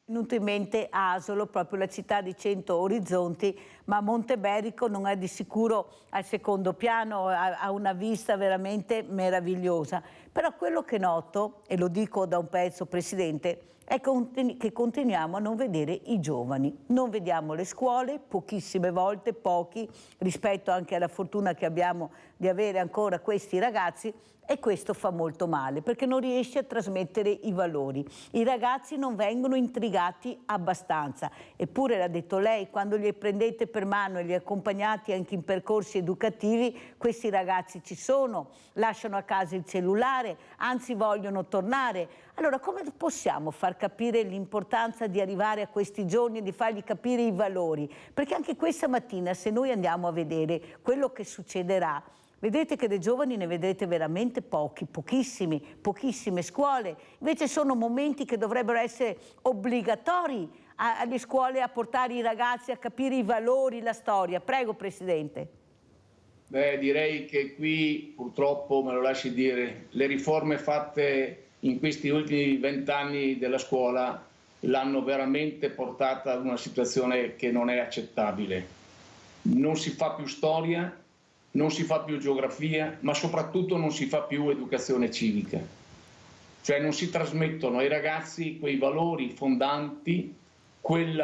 Venuto in mente Asolo, proprio la città di 100 orizzonti, ma Monteberico non è di sicuro al secondo piano, ha una vista veramente meravigliosa. Però quello che noto, e lo dico da un pezzo, Presidente, è che continuiamo a non vedere i giovani. Non vediamo le scuole, pochissime volte, pochi, rispetto anche alla fortuna che abbiamo di avere ancora questi ragazzi, e questo fa molto male, perché non riesce a trasmettere i valori. I ragazzi non vengono intrigati abbastanza. Eppure, l'ha detto lei, quando li prendete per per mano e li accompagnati anche in percorsi educativi, questi ragazzi ci sono, lasciano a casa il cellulare, anzi vogliono tornare. Allora come possiamo far capire l'importanza di arrivare a questi giorni, di fargli capire i valori? Perché anche questa mattina, se noi andiamo a vedere quello che succederà, vedete che dei giovani ne vedrete veramente pochi, pochissime scuole. Invece sono momenti che dovrebbero essere obbligatori alle scuole a portare i ragazzi a capire i valori, la storia. Prego, Presidente. Beh, direi che qui purtroppo, me lo lasci dire, le riforme fatte in questi ultimi 20 anni della scuola l'hanno veramente portata ad una situazione che non è accettabile. Non si fa più storia, non si fa più geografia, ma soprattutto non si fa più educazione civica. Cioè non si trasmettono ai ragazzi quei valori fondanti, quegli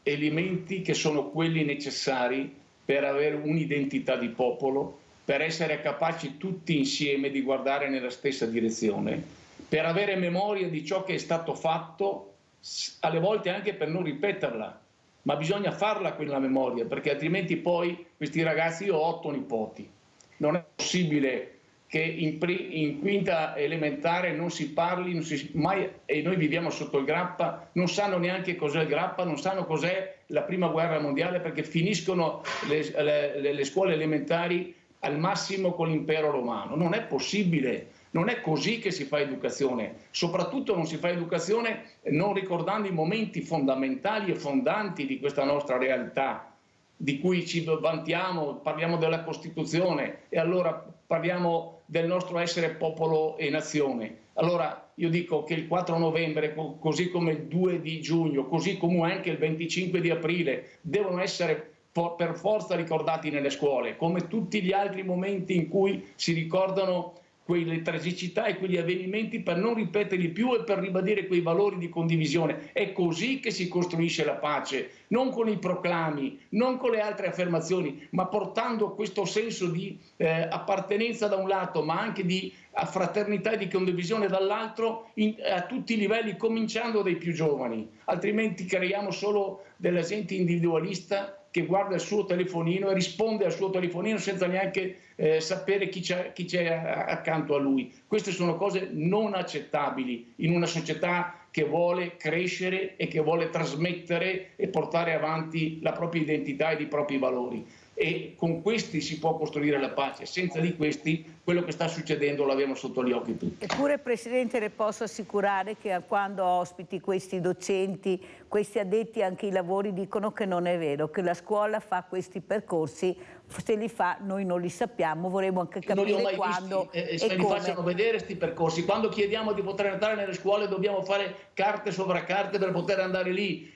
elementi che sono quelli necessari per avere un'identità di popolo, per essere capaci tutti insieme di guardare nella stessa direzione, per avere memoria di ciò che è stato fatto, alle volte anche per non ripeterla. Ma bisogna farla quella memoria, perché altrimenti poi questi ragazzi, io ho 8 nipoti, non è possibile che in quinta elementare non si parli, mai, e noi viviamo sotto il grappa, non sanno neanche cos'è il grappa, non sanno cos'è la prima guerra mondiale, perché finiscono le scuole elementari al massimo con l'impero romano. Non è possibile. Non è così che si fa educazione, soprattutto non si fa educazione non ricordando i momenti fondamentali e fondanti di questa nostra realtà, di cui ci vantiamo, parliamo della Costituzione e allora parliamo del nostro essere popolo e nazione. Allora io dico che il 4 novembre, così come il 2 di giugno, così come anche il 25 di aprile, devono essere per forza ricordati nelle scuole, come tutti gli altri momenti in cui si ricordano quelle tragicità e quegli avvenimenti, per non ripeterli più e per ribadire quei valori di condivisione. È così che si costruisce la pace, non con i proclami, non con le altre affermazioni, ma portando questo senso di appartenenza da un lato, ma anche di fraternità e di condivisione dall'altro a tutti i livelli, cominciando dai più giovani. Altrimenti creiamo solo della gente individualista che guarda il suo telefonino e risponde al suo telefonino senza neanche sapere chi c'è accanto a lui. Queste sono cose non accettabili in una società che vuole crescere e che vuole trasmettere e portare avanti la propria identità ed i propri valori. E con questi si può costruire la pace, senza di questi quello che sta succedendo l'abbiamo sotto gli occhi tutti. Eppure, Presidente, le posso assicurare che quando ospiti questi docenti, questi addetti anche ai lavori dicono che non è vero, che la scuola fa questi percorsi, se li fa noi non li sappiamo, vorremmo anche capire quando e se li come. facciano vedere questi percorsi. Quando chiediamo di poter entrare nelle scuole dobbiamo fare carte sopra carte per poter andare lì.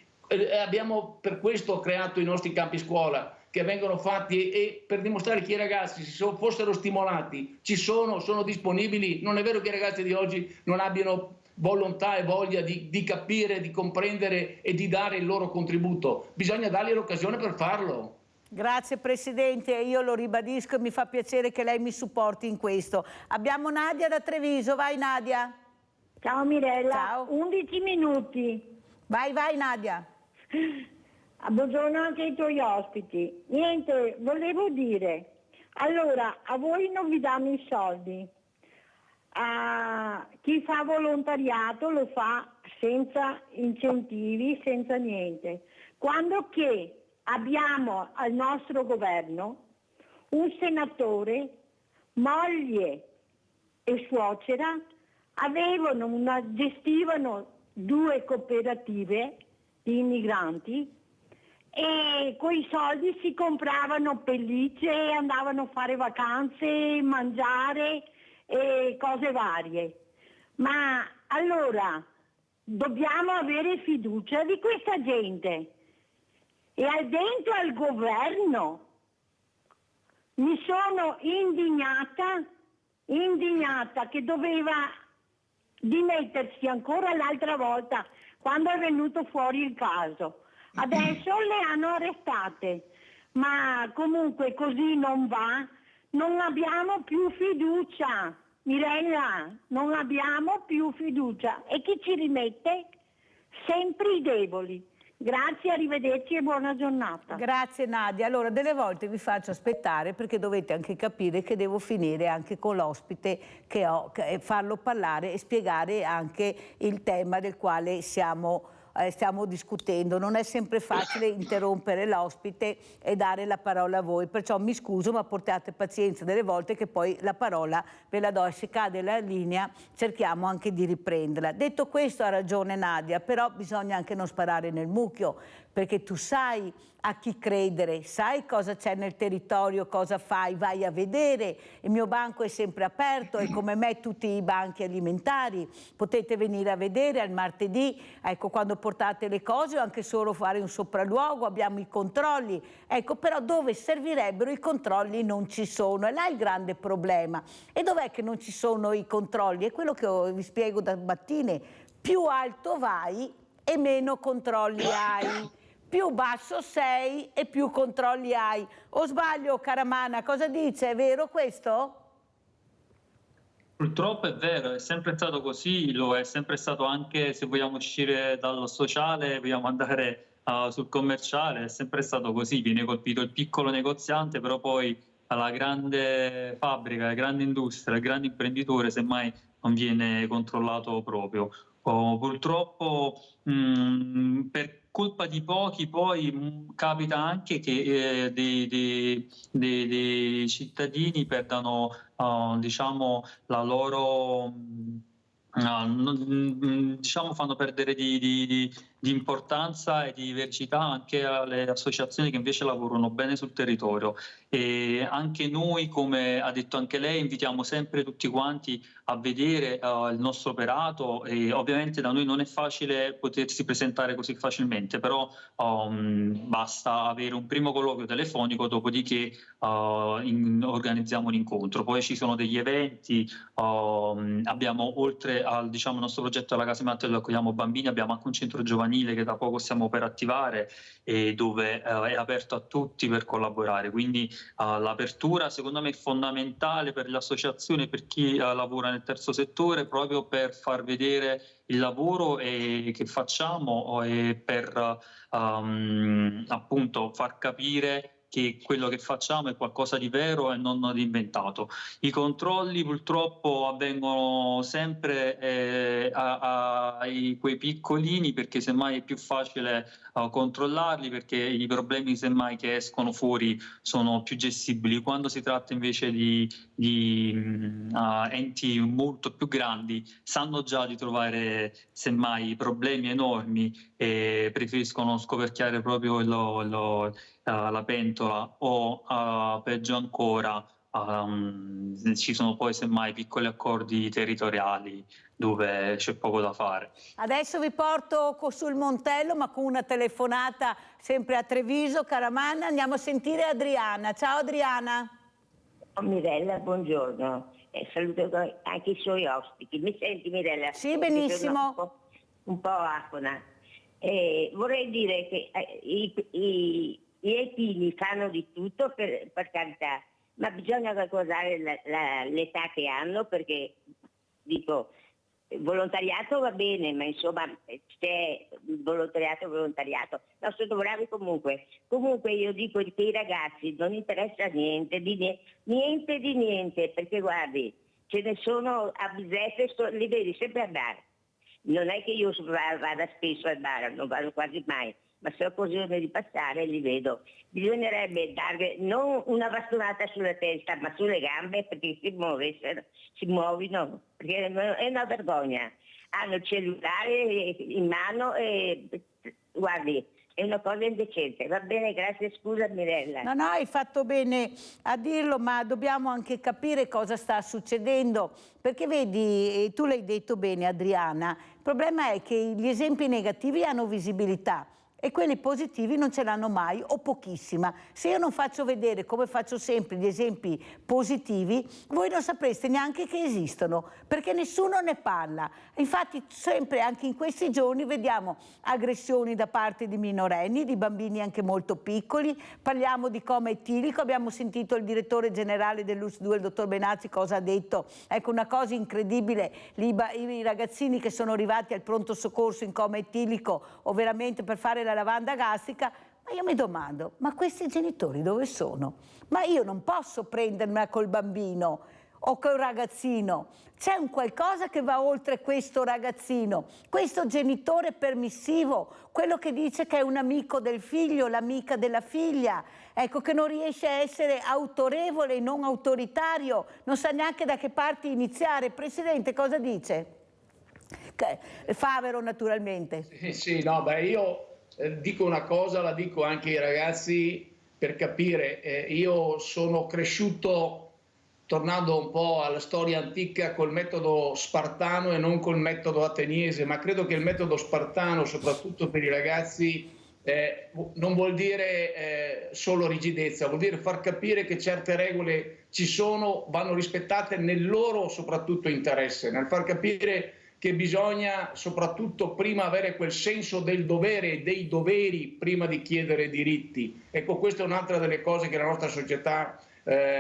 Abbiamo per questo creato i nostri campi scuola, che vengono fatti e per dimostrare che i ragazzi fossero stimolati, sono disponibili. Non è vero che i ragazzi di oggi non abbiano volontà e voglia di capire, di comprendere e di dare il loro contributo. Bisogna dargli l'occasione per farlo. Grazie Presidente, io lo ribadisco e mi fa piacere che lei mi supporti in questo. Abbiamo Nadia da Treviso, vai Nadia. Ciao Mirella, Ciao. 11 minuti. Vai Nadia. Buongiorno anche ai tuoi ospiti. Niente, volevo dire, allora, a voi non vi danno i soldi. Chi fa volontariato lo fa senza incentivi, senza niente. Quando che abbiamo al nostro governo un senatore, moglie e suocera, gestivano 2 cooperative di immigranti e coi soldi si compravano pellicce, andavano a fare vacanze, mangiare e cose varie. Ma allora dobbiamo avere fiducia di questa gente. E dentro al governo mi sono indignata che doveva dimettersi ancora l'altra volta quando è venuto fuori il caso. Adesso le hanno arrestate, ma comunque così non va, non abbiamo più fiducia, Mirella, non abbiamo più fiducia. E chi ci rimette? Sempre i deboli. Grazie, arrivederci e buona giornata. Grazie Nadia. Allora, delle volte vi faccio aspettare perché dovete anche capire che devo finire anche con l'ospite che ho, farlo parlare e spiegare anche il tema del quale stiamo discutendo. Non è sempre facile interrompere l'ospite e dare la parola a voi, perciò mi scuso, ma portate pazienza delle volte che poi la parola ve la do e se cade la linea cerchiamo anche di riprenderla. Detto questo, ha ragione Nadia, però bisogna anche non sparare nel mucchio, perché tu sai a chi credere, sai cosa c'è nel territorio, cosa fai, vai a vedere. Il mio banco è sempre aperto e come me tutti i banchi alimentari. Potete venire a vedere al martedì, ecco, quando portate le cose o anche solo fare un sopralluogo, abbiamo i controlli. Ecco, però dove servirebbero i controlli non ci sono, e là è il grande problema. E dov'è che non ci sono i controlli? È quello che vi spiego da mattine. Più alto vai e meno controlli hai. Più basso sei e più controlli hai. O sbaglio, Caramana? Cosa dice? È vero questo? Purtroppo è vero, è sempre stato così, lo è sempre stato anche se vogliamo uscire dal sociale, vogliamo andare sul commerciale, è sempre stato così, viene colpito il piccolo negoziante, però poi alla grande fabbrica, la grande industria, il grande imprenditore semmai non viene controllato proprio. Purtroppo per colpa di pochi poi capita anche che dei cittadini perdano diciamo la loro diciamo fanno perdere di importanza e di vericità anche alle associazioni che invece lavorano bene sul territorio. E anche noi, come ha detto anche lei, invitiamo sempre tutti quanti a vedere il nostro operato, e ovviamente da noi non è facile potersi presentare così facilmente, però basta avere un primo colloquio telefonico, dopodiché organizziamo un incontro. Poi ci sono degli eventi, abbiamo oltre al diciamo, nostro progetto alla Casematta dove accogliamo bambini, abbiamo anche un centro giovanile che da poco stiamo per attivare e dove è aperto a tutti per collaborare, quindi l'apertura secondo me è fondamentale per le associazioni e per chi lavora nel terzo settore, proprio per far vedere il lavoro che facciamo e per appunto far capire che quello che facciamo è qualcosa di vero e non di inventato. I controlli purtroppo avvengono sempre ai quei piccolini, perché semmai è più facile controllarli, perché i problemi semmai che escono fuori sono più gestibili. Quando si tratta invece di enti molto più grandi, sanno già di trovare semmai problemi enormi e preferiscono scoperchiare proprio la pentola o peggio ancora ci sono poi semmai piccoli accordi territoriali dove c'è poco da fare. Adesso vi porto sul Montello, ma con una telefonata sempre a Treviso. Caramanna, andiamo a sentire Adriana. Ciao Adriana. Mirella, buongiorno. Saluto anche i suoi ospiti. Mi senti Mirella? Sì, benissimo. Un po' afona. Vorrei dire che i etini fanno di tutto per carità, ma bisogna ricordare l'età che hanno, perché dico volontariato va bene, ma insomma c'è volontariato, no, sono bravi comunque. Comunque io dico che i ragazzi non interessa niente di niente, perché guardi, ce ne sono a bizzeffe, li vedi sempre al bar. Non è che io vada spesso al bar, non vado quasi mai, ma se ho occasione di passare li vedo. Bisognerebbe darle non una bastonata sulla testa, ma sulle gambe, perché si muovono, perché è una vergogna. Hanno il cellulare in mano e guardi, è una cosa indecente. Va bene, grazie, scusa Mirella. No, hai fatto bene a dirlo, ma dobbiamo anche capire cosa sta succedendo, perché vedi, tu l'hai detto bene Adriana, il problema è che gli esempi negativi hanno visibilità e quelli positivi non ce l'hanno mai o pochissima. Se io non faccio vedere, come faccio sempre, gli esempi positivi, voi non sapreste neanche che esistono, perché nessuno ne parla. Infatti sempre anche in questi giorni vediamo aggressioni da parte di minorenni, di bambini anche molto piccoli, parliamo di coma etilico, abbiamo sentito il direttore generale dell'US2, il dottor Benazzi, cosa ha detto. Ecco, una cosa incredibile, i ragazzini che sono arrivati al pronto soccorso in coma etilico o veramente per fare la lavanda gastrica. Ma io mi domando, ma questi genitori dove sono? Ma io non posso prendermela col bambino o col ragazzino. C'è un qualcosa che va oltre questo ragazzino, questo genitore permissivo, quello che dice che è un amico del figlio, l'amica della figlia, ecco, che non riesce a essere autorevole e non autoritario, non sa neanche da che parte iniziare. Presidente, cosa dice? Favero, naturalmente. Sì, no, io dico una cosa, la dico anche ai ragazzi per capire. Io sono cresciuto, tornando un po' alla storia antica, col metodo spartano e non col metodo ateniese, ma credo che il metodo spartano, soprattutto per i ragazzi, non vuol dire solo rigidezza, vuol dire far capire che certe regole ci sono, vanno rispettate nel loro soprattutto interesse, nel far capire che bisogna soprattutto prima avere quel senso del dovere e dei doveri prima di chiedere diritti. Ecco, questa è un'altra delle cose che la nostra società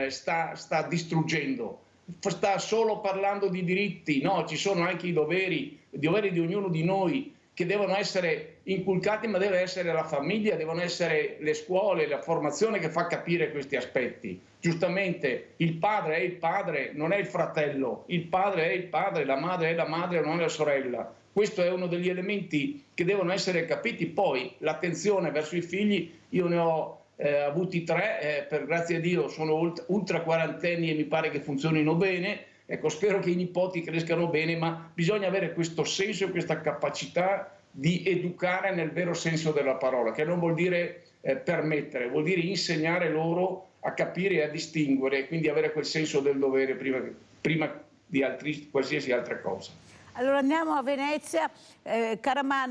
sta distruggendo. Sta solo parlando di diritti, no, ci sono anche i doveri di ognuno di noi che devono essere inculcati, ma deve essere la famiglia, devono essere le scuole, la formazione che fa capire questi aspetti. Giustamente il padre è il padre, non è il fratello, il padre è il padre, la madre è la madre, non è la sorella. Questo è uno degli elementi che devono essere capiti. Poi l'attenzione verso i figli, io ne ho avuti 3, per grazie a Dio sono ultra quarantenni e mi pare che funzionino bene. Ecco, spero che i nipoti crescano bene, ma bisogna avere questo senso e questa capacità di educare nel vero senso della parola, che non vuol dire permettere, vuol dire insegnare loro a capire e a distinguere, e quindi avere quel senso del dovere prima di qualsiasi altra cosa. Allora andiamo a Venezia. Caraman,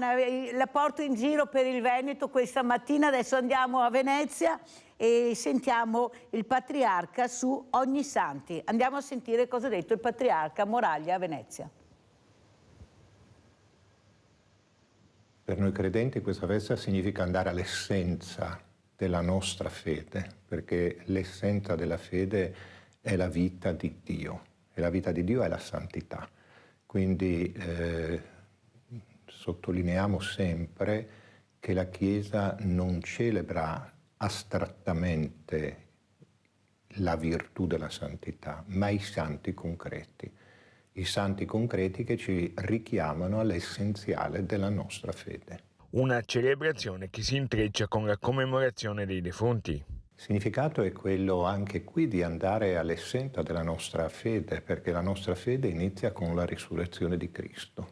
la porto in giro per il Veneto questa mattina, adesso andiamo a Venezia e sentiamo il patriarca su Ognissanti. Andiamo a sentire cosa ha detto il patriarca Moraglia a Venezia. Per noi credenti questa festa significa andare all'essenza della nostra fede, perché l'essenza della fede è la vita di Dio, e la vita di Dio è la santità. Quindi sottolineiamo sempre che la Chiesa non celebra astrattamente la virtù della santità, ma i santi concreti. I santi concreti che ci richiamano all'essenziale della nostra fede. Una celebrazione che si intreccia con la commemorazione dei defunti. Il significato è quello anche qui di andare all'essenza della nostra fede, perché la nostra fede inizia con la risurrezione di Cristo.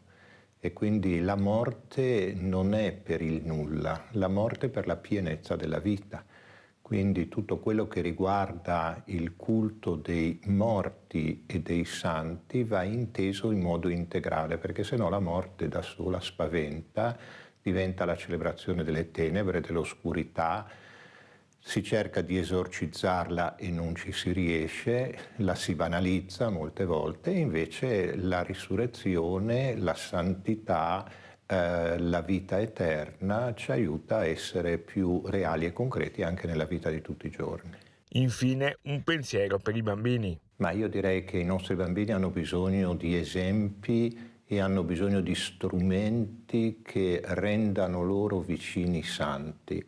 E quindi la morte non è per il nulla, la morte è per la pienezza della vita. Quindi tutto quello che riguarda il culto dei morti e dei santi va inteso in modo integrale, perché sennò la morte da sola spaventa, diventa la celebrazione delle tenebre, dell'oscurità, si cerca di esorcizzarla e non ci si riesce, la si banalizza molte volte, e invece la risurrezione, la santità, la vita eterna ci aiuta a essere più reali e concreti anche nella vita di tutti i giorni. Infine, un pensiero per i bambini. Ma io direi che i nostri bambini hanno bisogno di esempi e hanno bisogno di strumenti che rendano loro vicini i santi.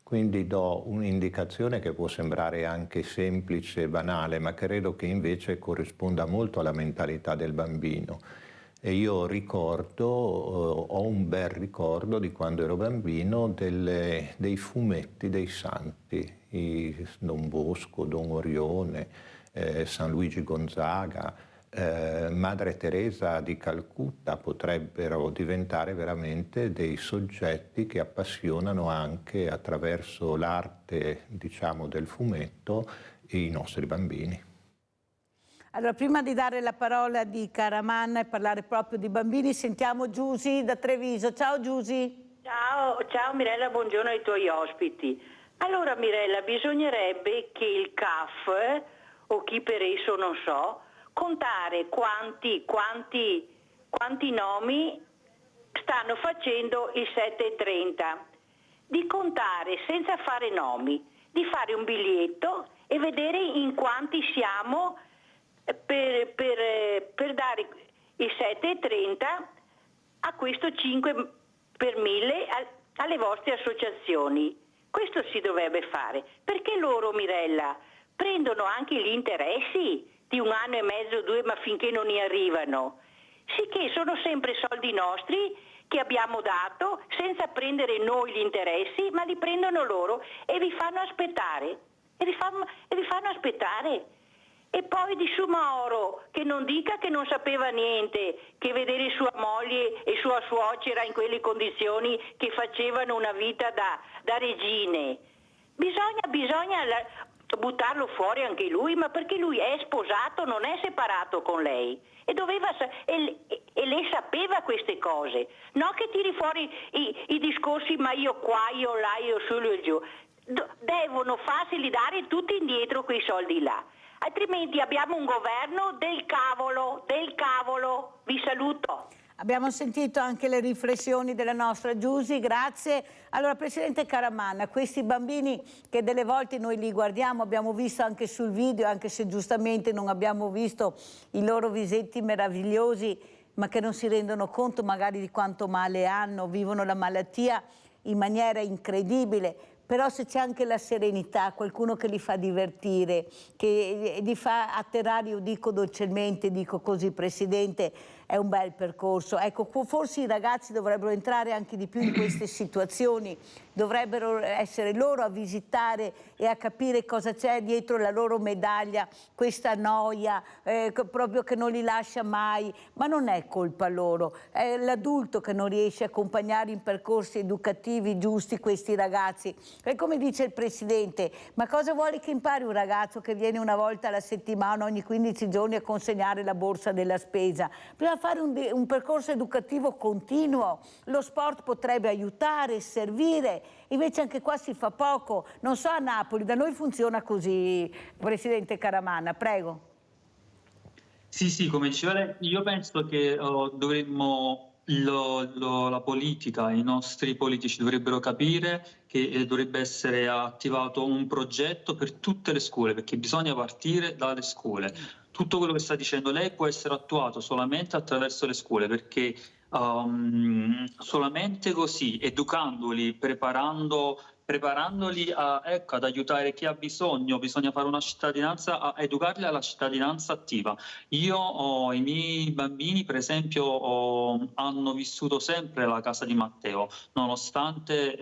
Quindi do un'indicazione che può sembrare anche semplice e banale, ma credo che invece corrisponda molto alla mentalità del bambino. E io ricordo, ho un bel ricordo di quando ero bambino dei fumetti dei santi, Don Bosco, Don Orione, San Luigi Gonzaga, Madre Teresa di Calcutta potrebbero diventare veramente dei soggetti che appassionano anche attraverso l'arte, diciamo, del fumetto i nostri bambini. Allora, prima di dare la parola di Caraman e parlare proprio di bambini, sentiamo Giusy da Treviso. Ciao Giusy. Ciao Mirella, buongiorno ai tuoi ospiti. Allora Mirella, bisognerebbe che il CAF, o chi per esso non so, contare quanti nomi stanno facendo il 7:30, di contare senza fare nomi, di fare un biglietto e vedere in quanti siamo per dare il 7,30 a questo 5 per 1000 alle vostre associazioni. Questo si dovrebbe fare, perché loro, Mirella, prendono anche gli interessi di 1 anno e mezzo, 2, ma finché non ne arrivano. Sicché sono sempre soldi nostri che abbiamo dato senza prendere noi gli interessi, ma li prendono loro e vi fanno aspettare. E poi di Sumaoro, che non dica che non sapeva niente, che vedere sua moglie e sua suocera in quelle condizioni che facevano una vita da regine. Bisogna buttarlo fuori anche lui, ma perché lui è sposato, non è separato con lei. E lei sapeva queste cose. No che tiri fuori i discorsi, ma io qua, io là, io su, io giù. Devono farseli dare tutti indietro quei soldi là. Altrimenti abbiamo un governo del cavolo. Vi saluto. Abbiamo sentito anche le riflessioni della nostra Giusy, grazie. Allora, Presidente Caramanna, questi bambini che delle volte noi li guardiamo, abbiamo visto anche sul video, anche se giustamente non abbiamo visto i loro visetti meravigliosi, ma che non si rendono conto magari di quanto male hanno, vivono la malattia in maniera incredibile. Però se c'è anche la serenità, qualcuno che li fa divertire, che li fa atterrare, io dico dolcemente, dico così, Presidente, è un bel percorso. Ecco, forse i ragazzi dovrebbero entrare anche di più in queste situazioni, dovrebbero essere loro a visitare e a capire cosa c'è dietro la loro medaglia, questa noia proprio che non li lascia mai, ma non è colpa loro, è l'adulto che non riesce a accompagnare in percorsi educativi giusti questi ragazzi. E come dice il Presidente, ma cosa vuole che impari un ragazzo che viene una volta alla settimana, ogni 15 giorni a consegnare la borsa della spesa? Bisogna fare un percorso educativo continuo, lo sport potrebbe aiutare, servire, invece anche qua si fa poco. Non so a Napoli, da noi funziona così, Presidente Caramanna, prego. Sì, come diceva lei, io penso che dovremmo... La politica, i nostri politici dovrebbero capire che dovrebbe essere attivato un progetto per tutte le scuole, perché bisogna partire dalle scuole. Tutto quello che sta dicendo lei può essere attuato solamente attraverso le scuole, perché solamente così, educandoli, preparandoli ad aiutare chi ha bisogno, bisogna fare una cittadinanza, a educarli alla cittadinanza attiva. I miei bambini, per esempio, hanno vissuto sempre la casa di Matteo, nonostante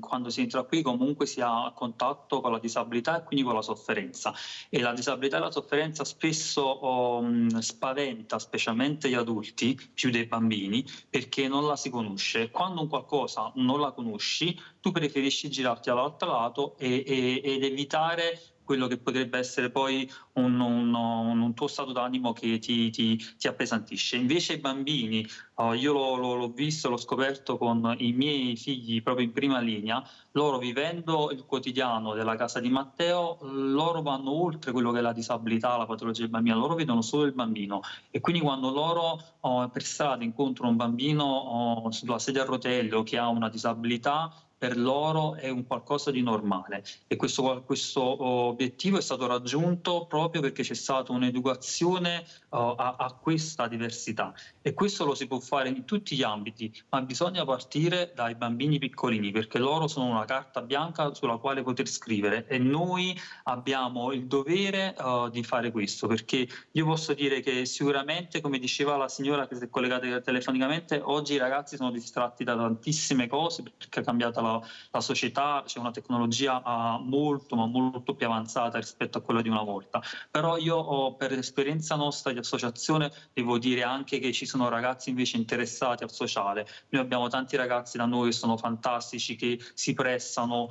quando si entra qui comunque si ha contatto con la disabilità e quindi con la sofferenza. E la disabilità e la sofferenza spesso spaventa, specialmente gli adulti, più dei bambini, perché non la si conosce. Quando un qualcosa non la conosci, tu preferisci girarti all'altro lato ed evitare quello che potrebbe essere poi un tuo stato d'animo che ti appesantisce. Invece i bambini, io l'ho visto, l'ho scoperto con i miei figli proprio in prima linea, loro vivendo il quotidiano della casa di Matteo, loro vanno oltre quello che è la disabilità, la patologia del bambino, loro vedono solo il bambino e quindi quando loro per strada incontrano un bambino sulla sedia a rotelle o che ha una disabilità, per loro è un qualcosa di normale e questo obiettivo è stato raggiunto proprio perché c'è stata un'educazione a questa diversità e questo lo si può fare in tutti gli ambiti, ma bisogna partire dai bambini piccolini perché loro sono una carta bianca sulla quale poter scrivere e noi abbiamo il dovere di fare questo, perché io posso dire che sicuramente, come diceva la signora che si è collegata telefonicamente, oggi i ragazzi sono distratti da tantissime cose perché è cambiata la società, c'è una tecnologia molto più avanzata rispetto a quella di una volta, però io per esperienza nostra di associazione devo dire anche che ci sono ragazzi invece interessati al sociale. Noi abbiamo tanti ragazzi da noi che sono fantastici, che si prestano,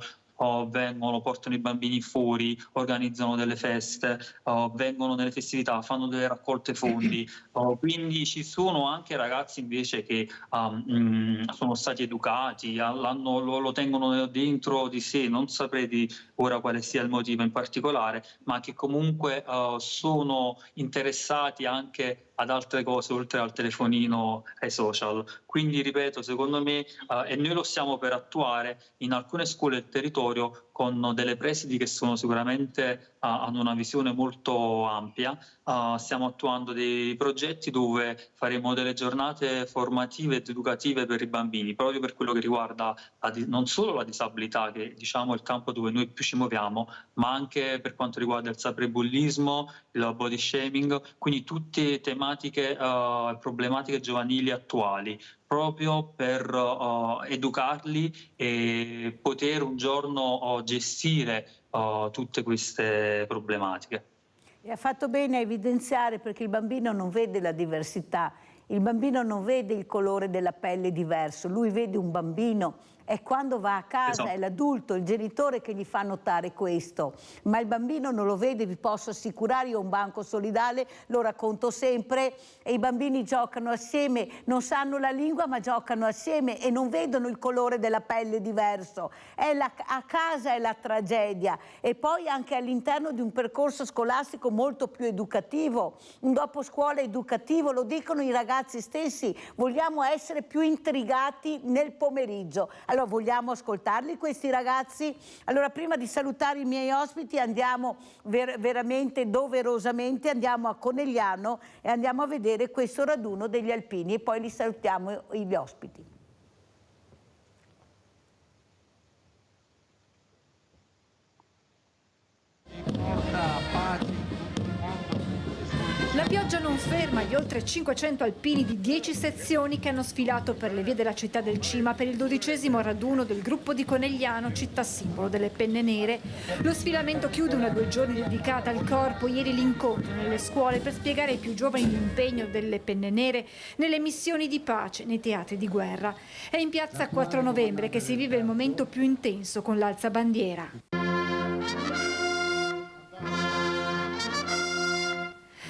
vengono, portano i bambini fuori, organizzano delle feste, vengono nelle festività, fanno delle raccolte fondi, quindi ci sono anche ragazzi invece che sono stati educati, lo tengono dentro di sé, non saprei ora quale sia il motivo in particolare, ma che comunque sono interessati anche ad altre cose oltre al telefonino ai social. Quindi ripeto, secondo me, e noi lo stiamo per attuare in alcune scuole del territorio, con delle presidi che sono sicuramente hanno una visione molto ampia. Stiamo attuando dei progetti dove faremo delle giornate formative ed educative per i bambini, proprio per quello che riguarda non solo la disabilità, che diciamo è il campo dove noi più ci muoviamo, ma anche per quanto riguarda il cyberbullismo, il body shaming, quindi tutte tematiche e problematiche giovanili attuali, proprio per educarli e poter un giorno gestire tutte queste problematiche. E ha fatto bene a evidenziare, perché il bambino non vede la diversità, il bambino non vede il colore della pelle diverso, lui vede un bambino. E quando va a casa è l'adulto, il genitore che gli fa notare questo, ma il bambino non lo vede, vi posso assicurare. Io ho un banco solidale, lo racconto sempre, e i bambini giocano assieme, non sanno la lingua ma giocano assieme e non vedono il colore della pelle diverso. A casa è la tragedia, e poi anche all'interno di un percorso scolastico molto più educativo, un dopo scuola educativo, lo dicono i ragazzi stessi, vogliamo essere più intrigati nel pomeriggio. Allora, vogliamo ascoltarli questi ragazzi? Allora, prima di salutare i miei ospiti, andiamo veramente doverosamente, andiamo a Conegliano e andiamo a vedere questo raduno degli alpini e poi li salutiamo gli ospiti. La pioggia non ferma gli oltre 500 alpini di 10 sezioni che hanno sfilato per le vie della città del Cima per il 12° raduno del gruppo di Conegliano, città simbolo delle penne nere. Lo sfilamento chiude una 2 giorni dedicata al corpo. Ieri l'incontro nelle scuole per spiegare ai più giovani l'impegno delle penne nere nelle missioni di pace nei teatri di guerra. È in piazza 4 novembre che si vive il momento più intenso con l'alzabandiera.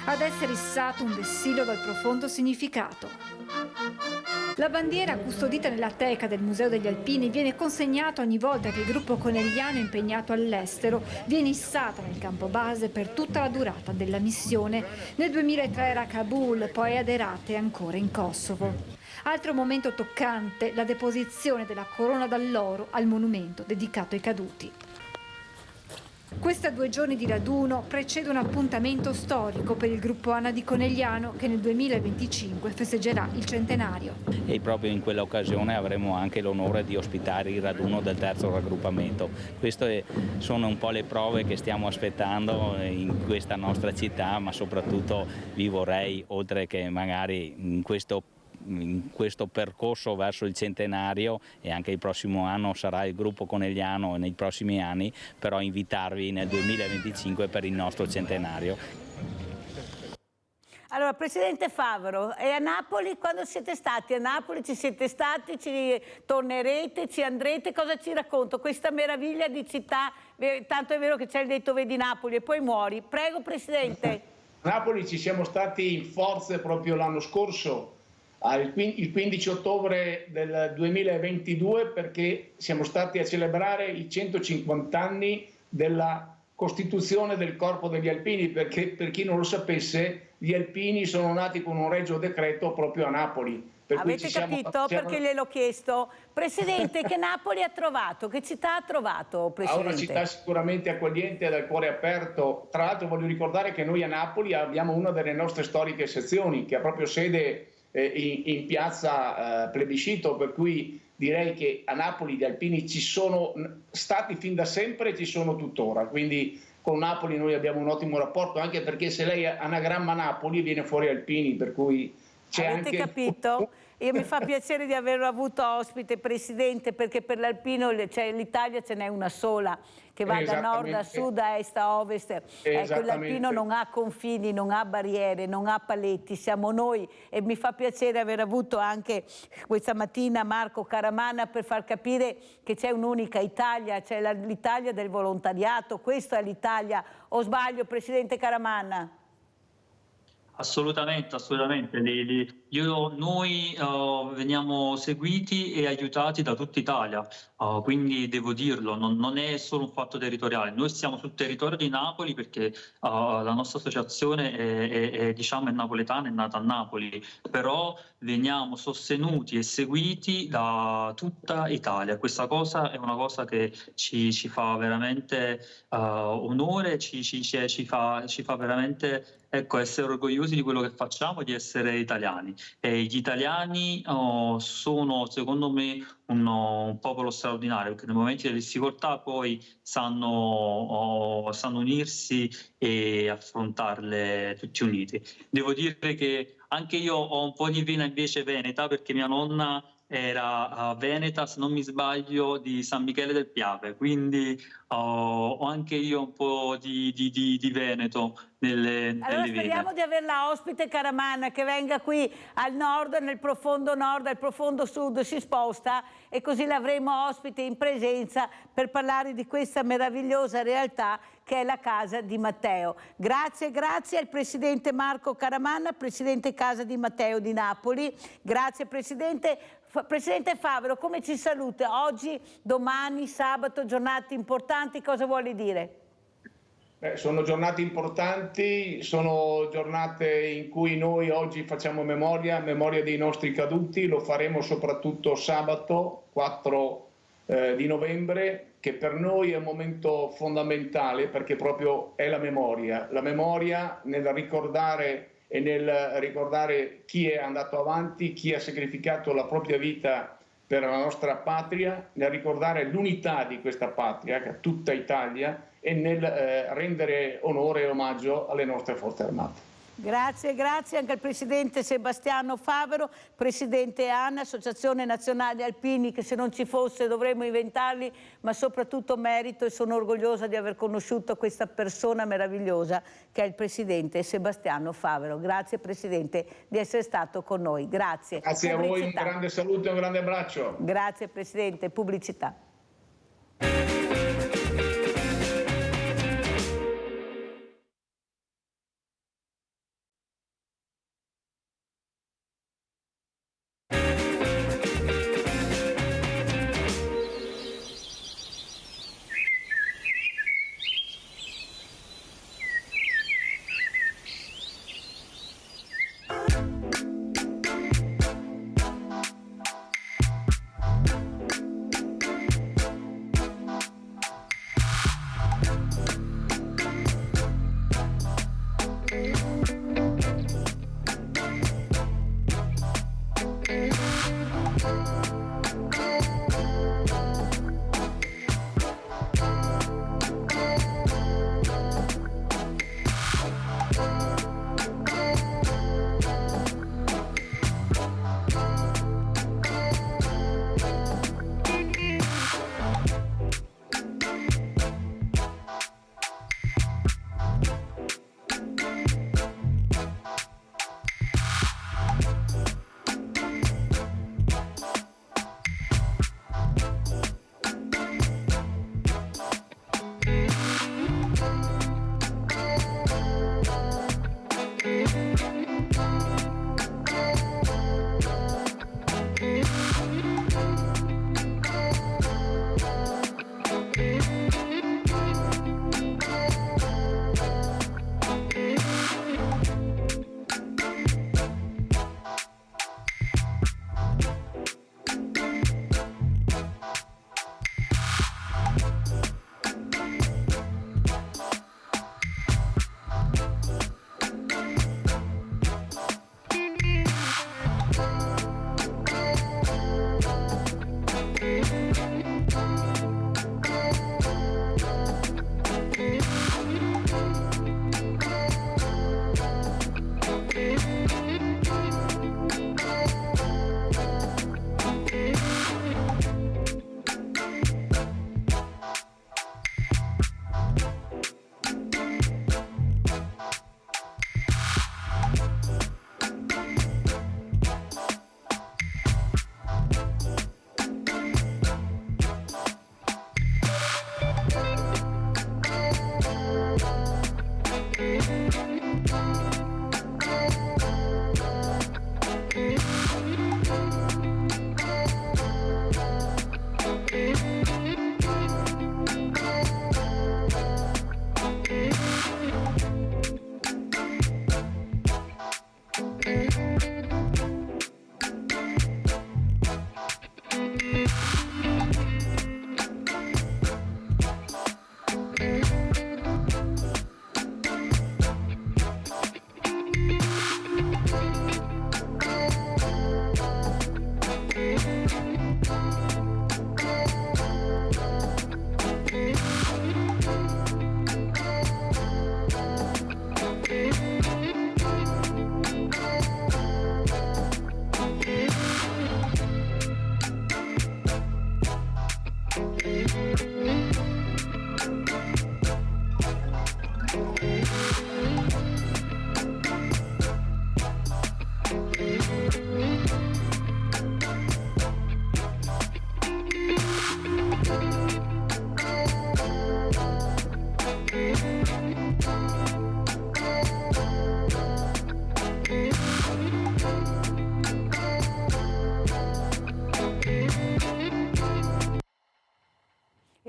Ad essere issato un vessillo dal profondo significato. La bandiera, custodita nella teca del Museo degli Alpini, viene consegnata ogni volta che il gruppo conegliano impegnato all'estero viene issata nel campo base per tutta la durata della missione. Nel 2003 era a Kabul, poi ad Herat e ancora in Kosovo. Altro momento toccante, la deposizione della corona d'alloro al monumento dedicato ai caduti. Questa 2 giorni di raduno precede un appuntamento storico per il gruppo ANA di Conegliano che nel 2025 festeggerà il centenario. E proprio in quell'occasione avremo anche l'onore di ospitare il raduno del 3° raggruppamento. Queste sono un po' le prove che stiamo aspettando in questa nostra città, ma soprattutto vi vorrei, oltre che magari in questo percorso verso il centenario, e anche il prossimo anno sarà il gruppo conegliano nei prossimi anni, però invitarvi nel 2025 per il nostro centenario. Allora, Presidente Favero, e a Napoli quando siete stati? A Napoli ci siete stati, ci tornerete, ci andrete? Cosa ci racconta questa meraviglia di città? Tanto è vero che c'è il detto vedi Napoli e poi muori. Prego, Presidente. A Napoli ci siamo stati in forze proprio l'anno scorso, il 15 ottobre del 2022, perché siamo stati a celebrare i 150 anni della costituzione del Corpo degli Alpini, perché per chi non lo sapesse gli Alpini sono nati con un regio decreto proprio a Napoli. Avete capito? Perché gliel'ho chiesto. Presidente, che Napoli ha trovato? Che città ha trovato, Presidente? Ha una città sicuramente accogliente e dal cuore aperto. Tra l'altro voglio ricordare che noi a Napoli abbiamo una delle nostre storiche sezioni che ha proprio sede in piazza Plebiscito, per cui direi che a Napoli gli alpini ci sono stati fin da sempre e ci sono tuttora, quindi con Napoli noi abbiamo un ottimo rapporto, anche perché se lei anagramma Napoli viene fuori alpini, per cui c'è anche... Avete capito? Io mi fa piacere di averlo avuto ospite, Presidente, perché per l'alpino l'Italia ce n'è una sola, che va da nord a sud, a est a ovest. Ecco, l'alpino non ha confini, non ha barriere, non ha paletti, siamo noi, e mi fa piacere aver avuto anche questa mattina Marco Caramanna per far capire che c'è un'unica Italia, c'è l'Italia del volontariato, questa è l'Italia. O sbaglio, Presidente Caramanna? Assolutamente, assolutamente. Noi veniamo seguiti e aiutati da tutta Italia, quindi devo dirlo, non è solo un fatto territoriale. Noi siamo sul territorio di Napoli perché la nostra associazione è napoletana, è nata a Napoli, però veniamo sostenuti e seguiti da tutta Italia. Questa cosa è una cosa che ci fa veramente onore, ci fa veramente essere orgogliosi di quello che facciamo, di essere italiani. E gli italiani sono, secondo me, un popolo straordinario, perché nei momenti di difficoltà poi sanno unirsi e affrontarle tutti uniti. Devo dire che anche io ho un po' di vena invece veneta, perché mia nonna era veneta, se non mi sbaglio, di San Michele del Piave, quindi ho anche io un po' di Veneto nelle Allora vene. speriamo di averla ospite Caramanna, che venga qui al nord, nel profondo nord, al profondo sud si sposta, e così l'avremo ospite in presenza per parlare di questa meravigliosa realtà che è la Casa di Matteo. Grazie al Presidente Marco Caramanna, Presidente Casa di Matteo di Napoli. Grazie Presidente. Presidente Favero, come ci saluta? Oggi, domani, sabato, giornate importanti, cosa vuole dire? Sono giornate importanti, sono giornate in cui noi oggi facciamo memoria dei nostri caduti, lo faremo soprattutto sabato 4 di novembre, che per noi è un momento fondamentale perché proprio è la memoria nel ricordare e nel ricordare chi è andato avanti, chi ha sacrificato la propria vita per la nostra patria, nel ricordare l'unità di questa patria, che è tutta Italia, e nel rendere onore e omaggio alle nostre forze armate. Grazie anche al Presidente Sebastiano Favero, Presidente ANA, Associazione Nazionale Alpini, che se non ci fosse dovremmo inventarli, ma soprattutto merito, e sono orgogliosa di aver conosciuto questa persona meravigliosa che è il Presidente Sebastiano Favero. Grazie Presidente di essere stato con noi. Grazie. Grazie a voi, un grande saluto e un grande abbraccio. Grazie Presidente. Pubblicità.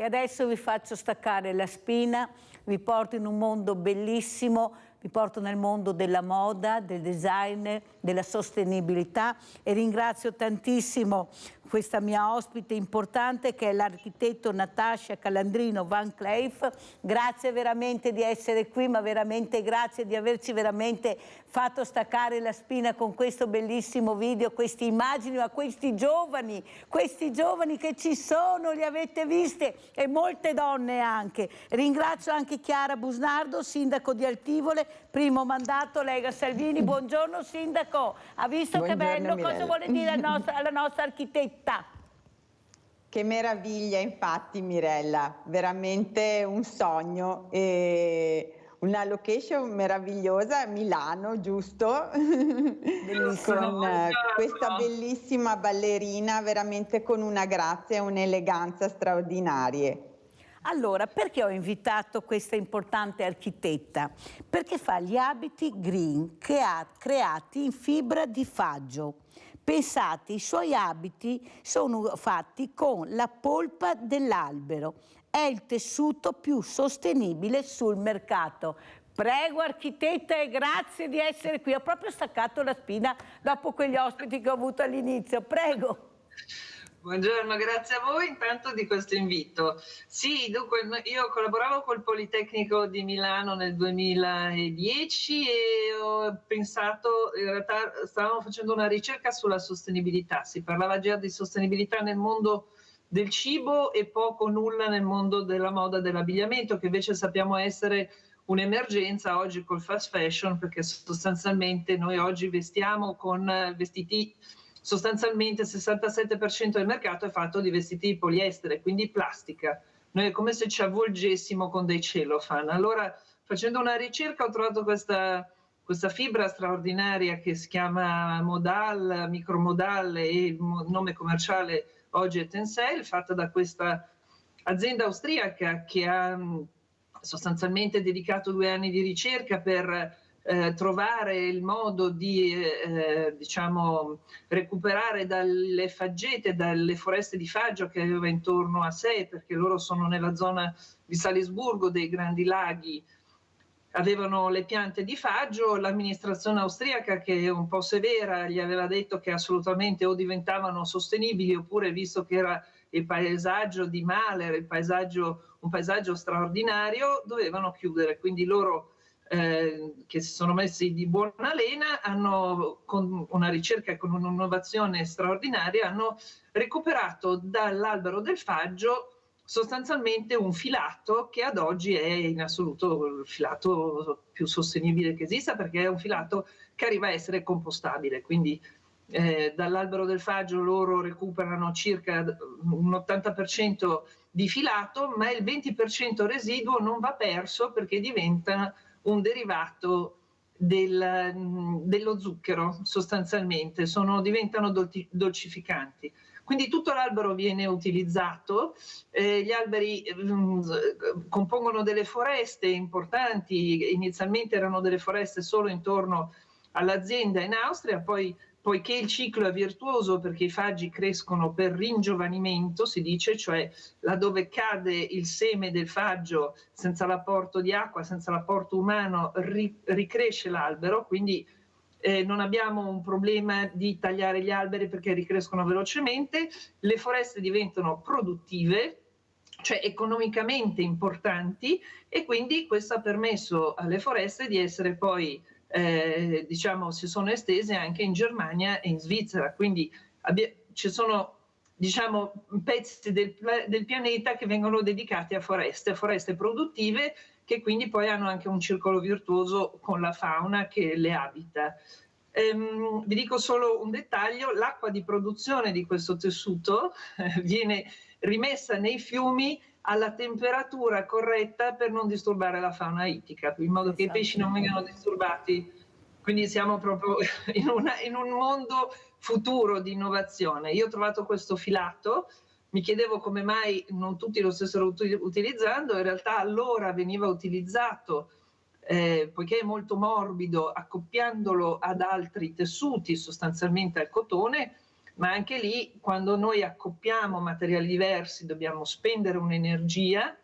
adesso vi faccio staccare la spina, vi porto in un mondo bellissimo, vi porto nel mondo della moda, del design, della sostenibilità e ringrazio tantissimo questa mia ospite importante che è l'architetto Natasha Calandrino Van Cleef. Grazie veramente di essere qui, ma veramente grazie di averci veramente fatto staccare la spina con questo bellissimo video, queste immagini, ma questi giovani che ci sono, li avete viste, e molte donne anche. Ringrazio anche Chiara Busnardo, sindaco di Altivole, primo mandato Lega Salvini. Buongiorno sindaco, ha visto che bello? Mirella. Cosa vuole dire alla nostra architetta? Che meraviglia, infatti, Mirella, veramente un sogno e una location meravigliosa a Milano, giusto? Con questa bellissima ballerina, veramente con una grazia e un'eleganza straordinarie. Allora, perché ho invitato questa importante architetta? Perché fa gli abiti green creati in fibra di faggio. Pensate, i suoi abiti sono fatti con la polpa dell'albero. È il tessuto più sostenibile sul mercato. Prego architetta e grazie di essere qui. Ho proprio staccato la spina dopo quegli ospiti che ho avuto all'inizio. Prego. Buongiorno, grazie a voi intanto di questo invito. Sì, dunque io collaboravo col Politecnico di Milano nel 2010 e ho pensato, in realtà stavamo facendo una ricerca sulla sostenibilità. Si parlava già di sostenibilità nel mondo del cibo e poco o nulla nel mondo della moda e dell'abbigliamento, che invece sappiamo essere un'emergenza oggi col fast fashion, perché sostanzialmente noi oggi vestiamo con vestiti. Sostanzialmente il 67% del mercato è fatto di vestiti di poliestere, quindi plastica. Noi è come se ci avvolgessimo con dei cellophane. Allora, facendo una ricerca, ho trovato questa fibra straordinaria che si chiama Modal, Micromodal, e il nome commerciale oggi è Tencel, fatta da questa azienda austriaca che ha sostanzialmente dedicato 2 anni di ricerca per trovare il modo di diciamo, recuperare dalle faggete, dalle foreste di faggio che aveva intorno a sé, perché loro sono nella zona di Salisburgo, dei Grandi Laghi, avevano le piante di faggio. L'amministrazione austriaca, che è un po' severa, gli aveva detto che assolutamente o diventavano sostenibili oppure, visto che era il paesaggio di Mahler, un paesaggio straordinario, dovevano chiudere. Quindi loro che si sono messi di buona lena, hanno, con una ricerca e con un'innovazione straordinaria, hanno recuperato dall'albero del faggio sostanzialmente un filato che ad oggi è in assoluto il filato più sostenibile che esista, perché è un filato che arriva a essere compostabile. Quindi dall'albero del faggio loro recuperano circa un 80% di filato, ma il 20% residuo non va perso perché diventa un derivato dello zucchero, sostanzialmente, diventano dolcificanti. Quindi tutto l'albero viene utilizzato, gli alberi compongono delle foreste importanti, inizialmente erano delle foreste solo intorno all'azienda in Austria, poi poiché il ciclo è virtuoso perché i faggi crescono per ringiovanimento, si dice, cioè laddove cade il seme del faggio senza l'apporto di acqua, senza l'apporto umano, ricresce l'albero, quindi non abbiamo un problema di tagliare gli alberi perché ricrescono velocemente, le foreste diventano produttive, cioè economicamente importanti, e quindi questo ha permesso alle foreste di essere poi diciamo, si sono estese anche in Germania e in Svizzera, quindi ci sono, diciamo, pezzi del pianeta che vengono dedicati a foreste produttive, che quindi poi hanno anche un circolo virtuoso con la fauna che le abita. Vi dico solo un dettaglio: l'acqua di produzione di questo tessuto viene rimessa nei fiumi alla temperatura corretta per non disturbare la fauna ittica, in modo che i pesci non vengano disturbati. Quindi siamo proprio in un mondo futuro di innovazione. Io ho trovato questo filato, mi chiedevo come mai non tutti lo stessero utilizzando. In realtà allora veniva utilizzato, poiché è molto morbido, accoppiandolo ad altri tessuti, sostanzialmente al cotone, ma anche lì quando noi accoppiamo materiali diversi dobbiamo spendere un'energia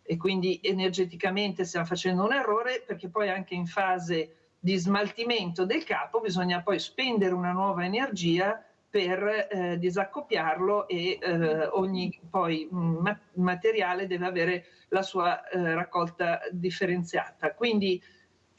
e quindi energeticamente stiamo facendo un errore, perché poi anche in fase di smaltimento del capo bisogna poi spendere una nuova energia per disaccoppiarlo e ogni poi materiale deve avere la sua raccolta differenziata. Quindi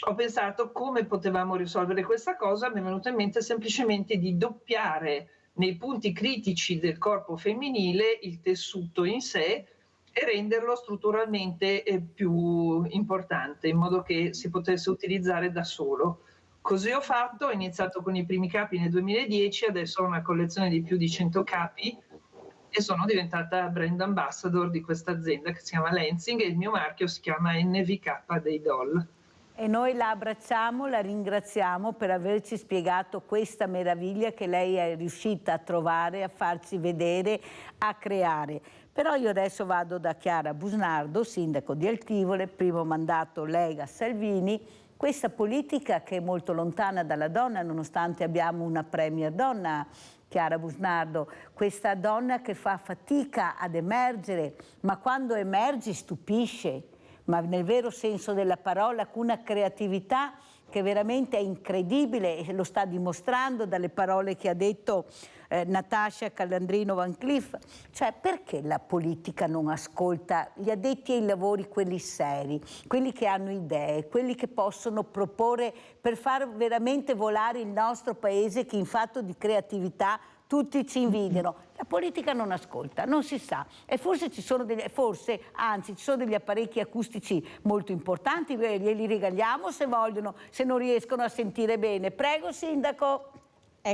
ho pensato come potevamo risolvere questa cosa, mi è venuto in mente semplicemente di doppiare nei punti critici del corpo femminile il tessuto in sé e renderlo strutturalmente più importante, in modo che si potesse utilizzare da solo. Così ho fatto, ho iniziato con i primi capi nel 2010, adesso ho una collezione di più di 100 capi e sono diventata brand ambassador di questa azienda che si chiama Lenzing e il mio marchio si chiama NVK dei Doll. E noi la abbracciamo, la ringraziamo per averci spiegato questa meraviglia che lei è riuscita a trovare, a farci vedere, a creare. Però io adesso vado da Chiara Busnardo, sindaco di Altivole, primo mandato Lega-Salvini. Questa politica che è molto lontana dalla donna, nonostante abbiamo una premier donna, Chiara Busnardo, questa donna che fa fatica ad emergere, ma quando emergi stupisce, ma nel vero senso della parola, con una creatività che veramente è incredibile e lo sta dimostrando dalle parole che ha detto Natascia Calandrino Van Cliff. Cioè, perché la politica non ascolta gli addetti ai lavori, quelli seri, quelli che hanno idee, quelli che possono proporre per far veramente volare il nostro paese, che in fatto di creatività tutti ci invidiano? La politica non ascolta, non si sa, e forse ci sono anzi ci sono degli apparecchi acustici molto importanti, glieli regaliamo se vogliono, se non riescono a sentire bene. Prego, sindaco.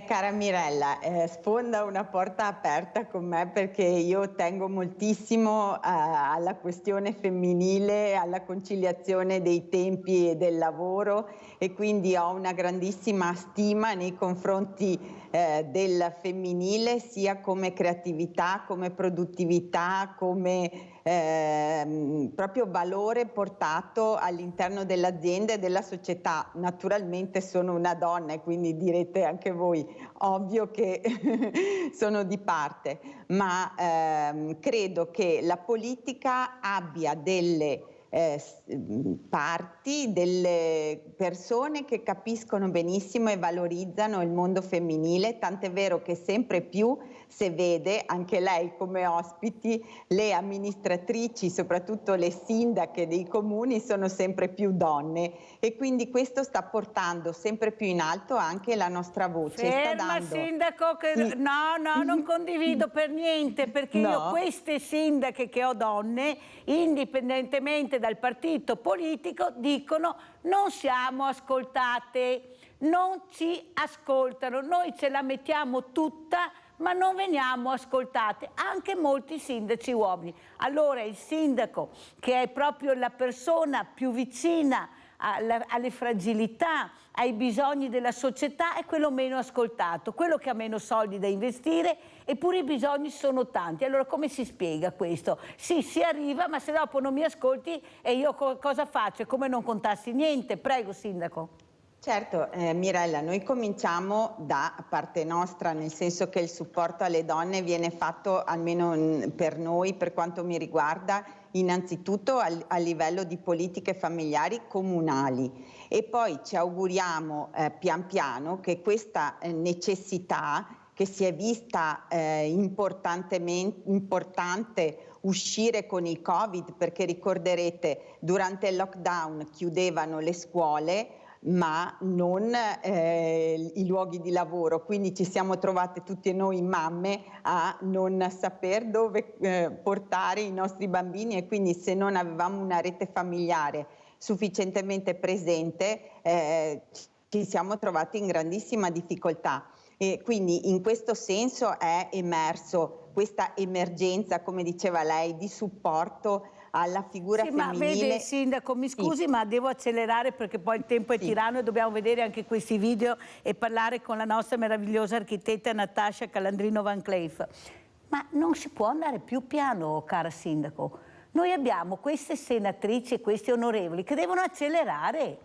Cara Mirella, sfonda una porta aperta con me, perché io tengo moltissimo alla questione femminile, alla conciliazione dei tempi e del lavoro, e quindi ho una grandissima stima nei confronti del femminile, sia come creatività, come produttività, come proprio valore portato all'interno dell'azienda e della società. Naturalmente sono una donna e quindi direte anche voi, ovvio che sono di parte, ma credo che la politica abbia delle parti, delle persone che capiscono benissimo e valorizzano il mondo femminile, tant'è vero che sempre più si vede, anche lei come ospiti, le amministratrici, soprattutto le sindache dei comuni, sono sempre più donne, e quindi questo sta portando sempre più in alto anche la nostra voce. Ferma, sindaco, che no, non condivido per niente, perché io queste sindache che ho donne, indipendentemente dal partito politico, dicono: non siamo ascoltate, non ci ascoltano, noi ce la mettiamo tutta ma non veniamo ascoltate, anche molti sindaci uomini. Allora il sindaco, che è proprio la persona più vicina alle fragilità, ai bisogni della società, è quello meno ascoltato, quello che ha meno soldi da investire, eppure i bisogni sono tanti. Allora come si spiega questo? Sì, si arriva, ma se dopo non mi ascolti e io cosa faccio? È come non contassi niente. Prego, sindaco. Certo, Mirella, noi cominciamo da parte nostra, nel senso che il supporto alle donne viene fatto, almeno per noi, per quanto mi riguarda, innanzitutto a livello di politiche familiari comunali, e poi ci auguriamo pian piano che questa necessità, che si è vista importante uscire con il Covid, perché ricorderete durante il lockdown chiudevano le scuole ma non i luoghi di lavoro, quindi ci siamo trovate tutte noi mamme a non saper dove portare i nostri bambini, e quindi se non avevamo una rete familiare sufficientemente presente ci siamo trovati in grandissima difficoltà, e quindi in questo senso è emerso questa emergenza, come diceva lei, di supporto alla figura femminile. Ma vede, sindaco, mi scusi, ma devo accelerare perché poi il tempo è tiranno e dobbiamo vedere anche questi video e parlare con la nostra meravigliosa architetta Natascia Calandrino Van Cleef. Ma non si può andare più piano, cara sindaco? Noi abbiamo queste senatrici e questi onorevoli che devono accelerare,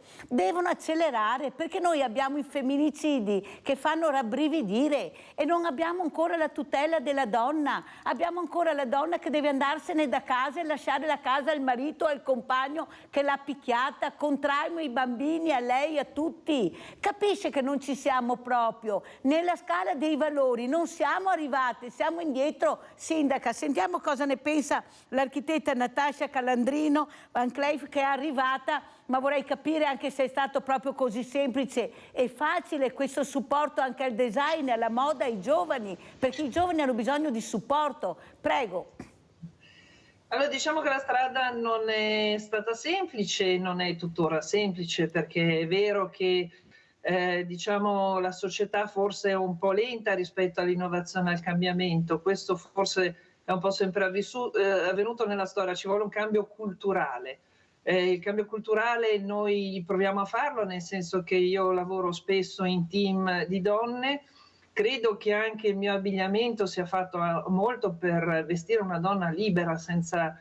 perché noi abbiamo i femminicidi che fanno rabbrividire e non abbiamo ancora la tutela della donna, abbiamo ancora la donna che deve andarsene da casa e lasciare la casa al marito o al compagno che l'ha picchiata, contraiamo i bambini a lei, a tutti. Capisce che non ci siamo proprio, nella scala dei valori non siamo arrivati, siamo indietro. Sindaca, sentiamo cosa ne pensa l'architetta Natascia Calandrino Van Cleef, che è arrivata, ma vorrei capire anche se è stato proprio così semplice e facile questo supporto anche al design, alla moda, ai giovani, perché i giovani hanno bisogno di supporto. Prego. Allora, diciamo che la strada non è stata semplice, non è tuttora semplice, perché è vero che diciamo la società forse è un po' lenta rispetto all'innovazione e al cambiamento. Questo forse è un po' sempre avvenuto nella storia, ci vuole un cambio culturale. Il cambio culturale noi proviamo a farlo, nel senso che io lavoro spesso in team di donne, credo che anche il mio abbigliamento sia fatto molto per vestire una donna libera, senza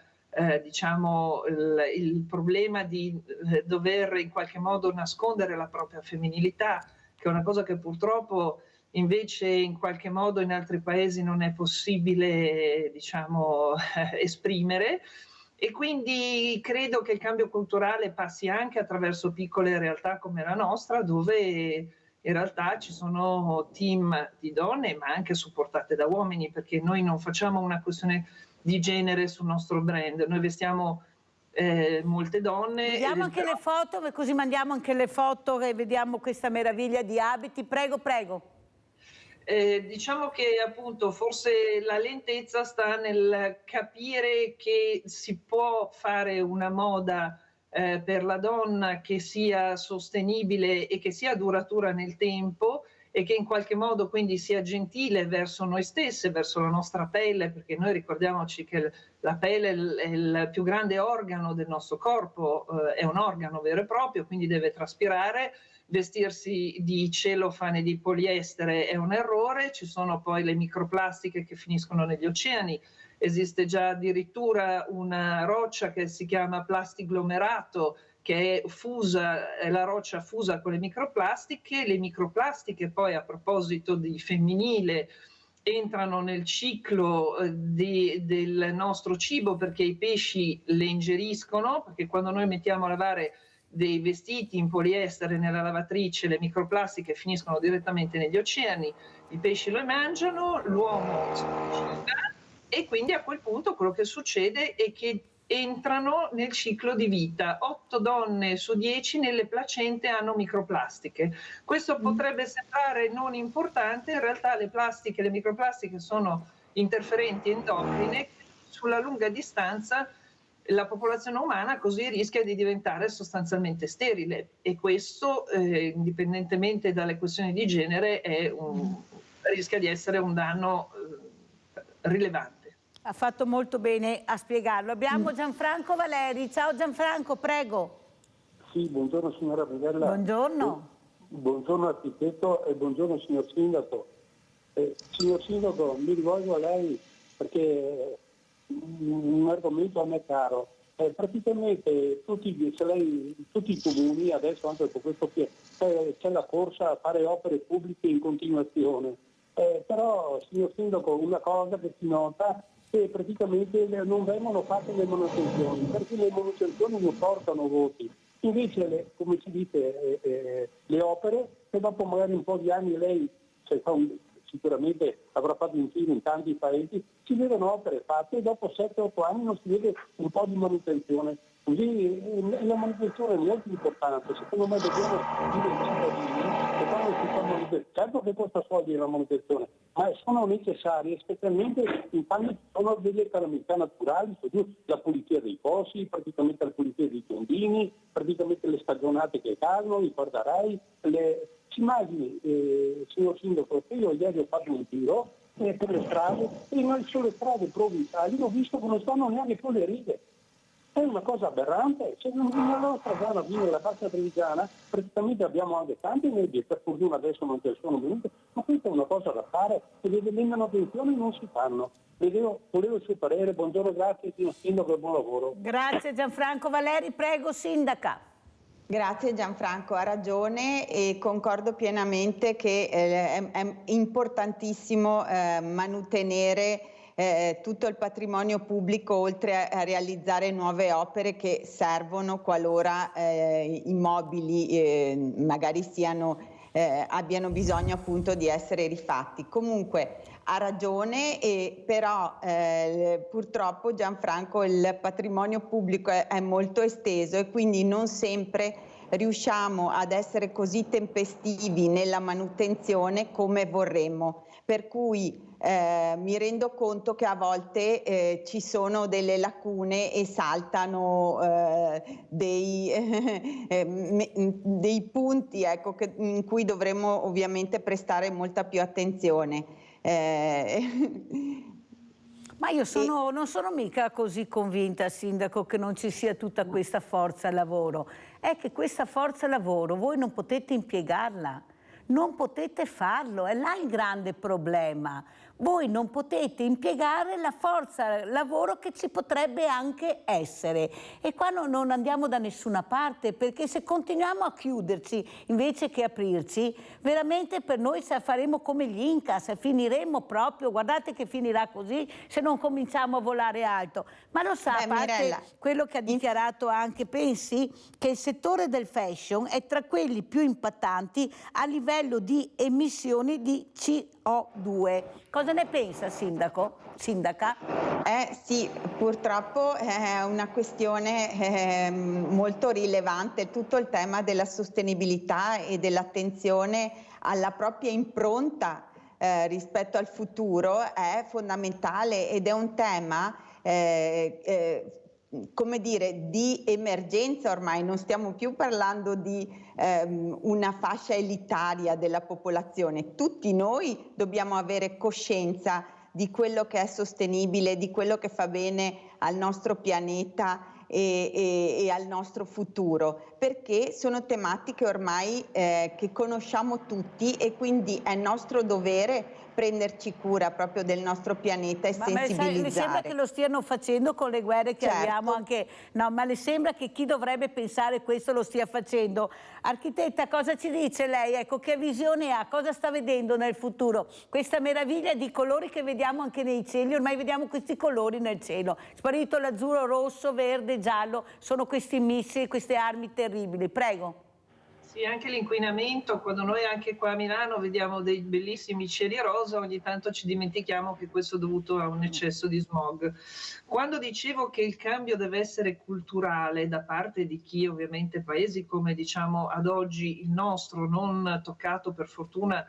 diciamo il problema di dover in qualche modo nascondere la propria femminilità, che è una cosa che purtroppo invece in qualche modo in altri paesi non è possibile, diciamo, esprimere. E quindi credo che il cambio culturale passi anche attraverso piccole realtà come la nostra, dove in realtà ci sono team di donne ma anche supportate da uomini, perché noi non facciamo una questione di genere sul nostro brand, noi vestiamo molte donne. Vediamo anche le foto, così mandiamo anche le foto e vediamo questa meraviglia di abiti. Prego, prego. Diciamo che appunto forse la lentezza sta nel capire che si può fare una moda per la donna che sia sostenibile e che sia duratura nel tempo e che in qualche modo quindi sia gentile verso noi stesse, verso la nostra pelle, perché noi ricordiamoci che la pelle è il più grande organo del nostro corpo, è un organo vero e proprio, quindi deve traspirare. Vestirsi di cellofane, di poliestere è un errore, ci sono poi le microplastiche che finiscono negli oceani, esiste già addirittura una roccia che si chiama plastiglomerato, che è fusa, è la roccia fusa con le microplastiche poi a proposito di femminile entrano nel ciclo del nostro cibo, perché i pesci le ingeriscono, perché quando noi mettiamo a lavare dei vestiti in poliestere nella lavatrice, le microplastiche finiscono direttamente negli oceani, i pesci lo mangiano, l'uomo si suicida e quindi a quel punto quello che succede è che entrano nel ciclo di vita. 8 donne su 10 nelle placente hanno microplastiche. Questo potrebbe sembrare non importante, in realtà le microplastiche sono interferenti endocrine, sulla lunga distanza la popolazione umana così rischia di diventare sostanzialmente sterile e questo, indipendentemente dalle questioni di genere, rischia di essere un danno rilevante. Ha fatto molto bene a spiegarlo. Abbiamo Gianfranco Valeri. Ciao Gianfranco, prego. Sì, buongiorno signora Bridella. Buongiorno. Buongiorno architetto e buongiorno signor Sindaco. Signor Sindaco, mi rivolgo a lei perché un argomento a me caro. Praticamente tutti i comuni adesso, anche per questo che c'è la corsa a fare opere pubbliche in continuazione. Però, signor Sindaco, una cosa che si nota è che praticamente non vengono fatte le manutenzioni, perché le manutenzioni non portano voti. Invece, come si dice, le opere, e dopo magari un po' di anni lei sicuramente avrà fatto un giro in tanti paesi, si vedono opere fatte e dopo 7-8 anni non si vede un po' di manutenzione. Così la manutenzione è molto importante, secondo me dobbiamo dire ai cittadini che quando si fa manutenzione, certo che costa soldi la manutenzione, ma sono necessarie, specialmente in quando ci sono delle calamità naturali, la pulizia dei fossi, praticamente la pulizia dei tondini, praticamente le stagionate che cadono, i guardarai, si immagini, signor Sindaco, che io ieri ho fatto un giro per le strade e sulle strade provinciali ho visto che non stanno neanche più le righe. è una cosa aberrante. Se nella nostra zona vive la fascia trevigiana, praticamente abbiamo anche tanti mezzi, per fortuna adesso non ce ne sono venuti, ma questa è una cosa da fare, e le manutenzioni non si fanno. Volevo il suo parere, buongiorno, grazie, signor Sindaco, e buon lavoro. Grazie Gianfranco Valeri, prego Sindaca. Grazie Gianfranco, ha ragione e concordo pienamente che è importantissimo mantenere tutto il patrimonio pubblico, oltre a realizzare nuove opere che servono qualora immobili magari abbiano bisogno appunto di essere rifatti. Comunque ha ragione, però purtroppo Gianfranco il patrimonio pubblico è molto esteso e quindi non sempre riusciamo ad essere così tempestivi nella manutenzione come vorremmo, per cui mi rendo conto che a volte ci sono delle lacune e saltano dei punti, ecco, in cui dovremmo ovviamente prestare molta più attenzione. Ma io non sono mica così convinta, Sindaco, che non ci sia tutta questa forza lavoro. È che questa forza lavoro voi non potete impiegarla, non potete farlo, è là il grande problema. Voi non potete impiegare la forza lavoro che ci potrebbe anche essere, e qua non andiamo da nessuna parte, perché se continuiamo a chiuderci invece che aprirci, veramente per noi faremo come gli Incas, finiremo proprio, guardate che finirà così se non cominciamo a volare alto. Ma lo sa, a parte quello che ha dichiarato anche Pensi, che il settore del fashion è tra quelli più impattanti a livello di emissioni di CO2. Cosa ne pensa, Sindaca? Sì, purtroppo è una questione molto rilevante. Tutto il tema della sostenibilità e dell'attenzione alla propria impronta rispetto al futuro è fondamentale ed è un tema come dire, di emergenza ormai. Non stiamo più parlando di una fascia elitaria della popolazione. Tutti noi dobbiamo avere coscienza di quello che è sostenibile, di quello che fa bene al nostro pianeta e al nostro futuro, perché sono tematiche ormai che conosciamo tutti e quindi è nostro dovere prenderci cura proprio del nostro pianeta e sensibilizzare. Mi sembra che lo stiano facendo con le guerre che abbiamo anche. No, ma le sembra che chi dovrebbe pensare questo lo stia facendo. Architetta, cosa ci dice lei? Ecco, che visione ha? Cosa sta vedendo nel futuro? Questa meraviglia di colori che vediamo anche nei cieli, ormai vediamo questi colori nel cielo. Sparito l'azzurro, rosso, verde, giallo, sono questi missili, queste armi terribili. Prego. Sì, anche l'inquinamento, quando noi anche qua a Milano vediamo dei bellissimi cieli rosa, ogni tanto ci dimentichiamo che questo è dovuto a un eccesso di smog. Quando dicevo che il cambio deve essere culturale da parte di chi ovviamente paesi come diciamo ad oggi il nostro, non toccato per fortuna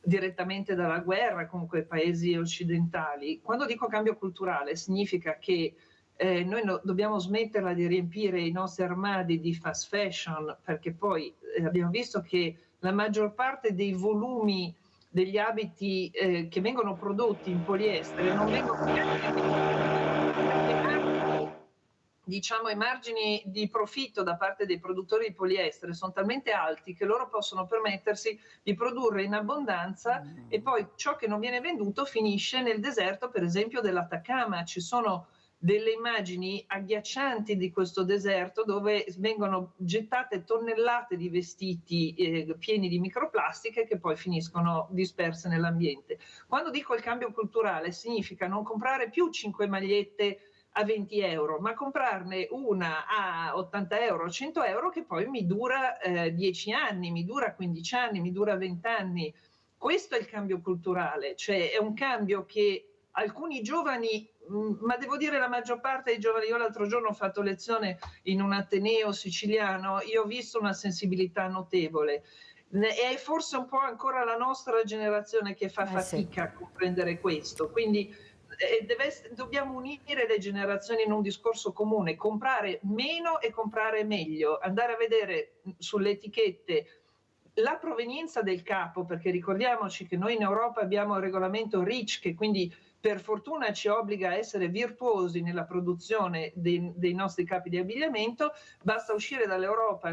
direttamente dalla guerra, comunque paesi occidentali, quando dico cambio culturale significa che noi dobbiamo smetterla di riempire i nostri armadi di fast fashion, perché poi abbiamo visto che la maggior parte dei volumi degli abiti che vengono prodotti in poliestere non vengono diciamo i margini di profitto da parte dei produttori di poliestere sono talmente alti che loro possono permettersi di produrre in abbondanza e poi ciò che non viene venduto finisce nel deserto, per esempio dell'Atacama. Ci sono delle immagini agghiaccianti di questo deserto dove vengono gettate tonnellate di vestiti pieni di microplastiche che poi finiscono disperse nell'ambiente. Quando dico il cambio culturale significa non comprare più 5 magliette a 20 euro, ma comprarne una a 80 euro, 100 euro che poi mi dura 10 anni, mi dura 15 anni, mi dura 20 anni. Questo è il cambio culturale, cioè è un cambio che alcuni giovani, ma devo dire la maggior parte dei giovani, io l'altro giorno ho fatto lezione in un ateneo siciliano, io ho visto una sensibilità notevole. È forse un po' ancora la nostra generazione che fa fatica a comprendere questo, quindi dobbiamo unire le generazioni in un discorso comune, comprare meno e comprare meglio, andare a vedere sulle etichette la provenienza del capo, perché ricordiamoci che noi in Europa abbiamo il regolamento REACH che quindi per fortuna ci obbliga a essere virtuosi nella produzione dei nostri capi di abbigliamento. Basta uscire dall'Europa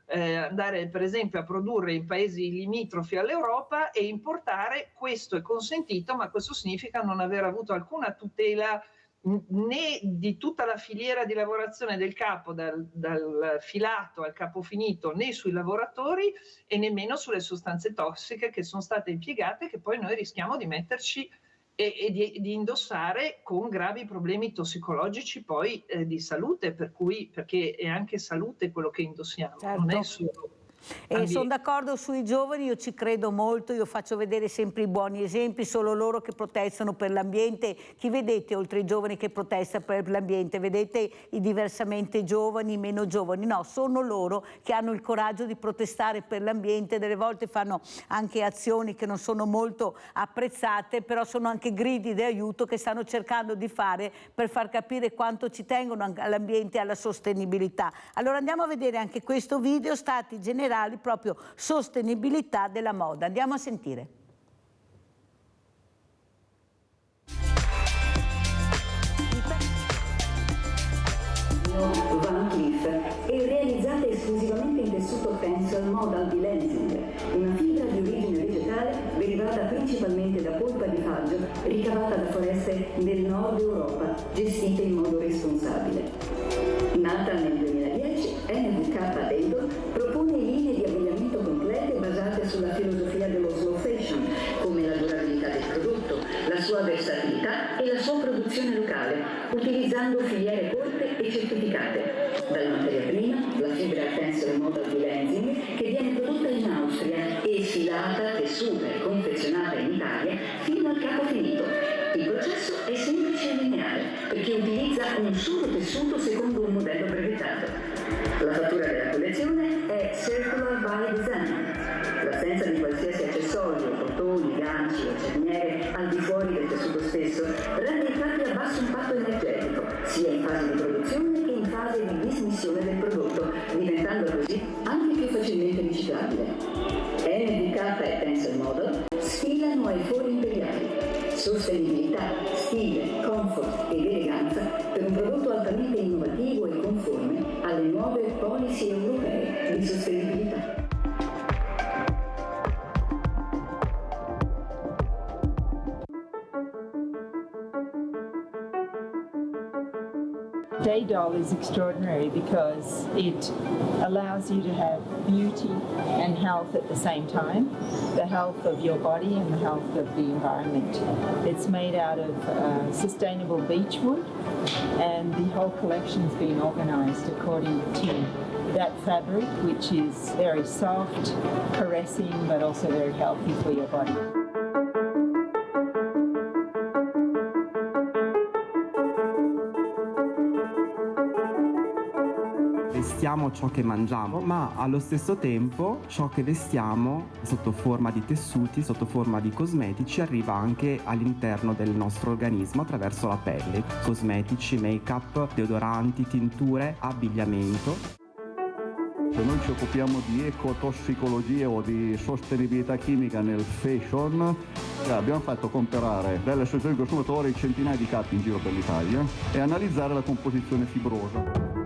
e andare per esempio a produrre in paesi limitrofi all'Europa e importare. Questo è consentito, ma questo significa non aver avuto alcuna tutela né di tutta la filiera di lavorazione del capo, dal filato al capo finito, né sui lavoratori e nemmeno sulle sostanze tossiche che sono state impiegate, che poi noi rischiamo di metterci e di indossare con gravi problemi tossicologici poi di salute, perché è anche salute quello che indossiamo, certo. Non è solo... E sono d'accordo sui giovani, io ci credo molto, io faccio vedere sempre i buoni esempi, solo loro che protestano per l'ambiente. Chi vedete oltre i giovani che protesta per l'ambiente? Vedete i diversamente giovani, i meno giovani? No, sono loro che hanno il coraggio di protestare per l'ambiente, delle volte fanno anche azioni che non sono molto apprezzate, però sono anche gridi di aiuto che stanno cercando di fare per far capire quanto ci tengono all'ambiente e alla sostenibilità. Allora andiamo a vedere anche questo video, stati generali proprio sostenibilità della moda. Andiamo a sentire. Van Cleef è realizzata esclusivamente in tessuto Pencil Modal di Lenzing, una fibra di origine vegetale derivata principalmente da polpa di faggio ricavata da foreste del nord Europa, gestite in modo responsabile. Nata nel 2010, NVK Dental propone linee di abbigliamento complete basate sulla filosofia dello slow fashion, come la durabilità del prodotto, la sua versatilità e la sua produzione locale, utilizzando filiere corte e certificate. Dalla materia prima, la fibra Pencil Modal di Lenzing, che viene prodotta in Austria e filata, tessuta e confezionata in Italia fino al capo finito. Il processo è semplice e lineare, perché utilizza un solo tessuto secondo un modello brevettato. La fattura della collezione è Circular by Design. L'assenza di qualsiasi accessorio, bottoni, ganci o cerniere al di fuori del tessuto stesso rende i capi a basso impatto energetico, sia in fase di produzione che in fase di dismissione del prodotto, diventando così anche più facilmente riciclabile. NVK e Pencil Modal sfilano ai fori imperiali. Sostenibilità, stile, comfort ed eleganza per un prodotto altamente innovativo e conforme alle nuove policy europee di sostenibilità. Daydol is extraordinary because it allows you to have beauty and health at the same time, the health of your body and the health of the environment. It's made out of sustainable beech wood, and the whole collection's been organized according to that fabric, which is very soft, caressing, but also very healthy for your body. Vestiamo ciò che mangiamo, ma allo stesso tempo ciò che vestiamo sotto forma di tessuti, sotto forma di cosmetici, arriva anche all'interno del nostro organismo attraverso la pelle. Cosmetici, make-up, deodoranti, tinture, abbigliamento. Se noi ci occupiamo di ecotossicologia o di sostenibilità chimica nel fashion, abbiamo fatto comprare dalle associazioni di consumatori centinaia di capi in giro per l'Italia e analizzare la composizione fibrosa.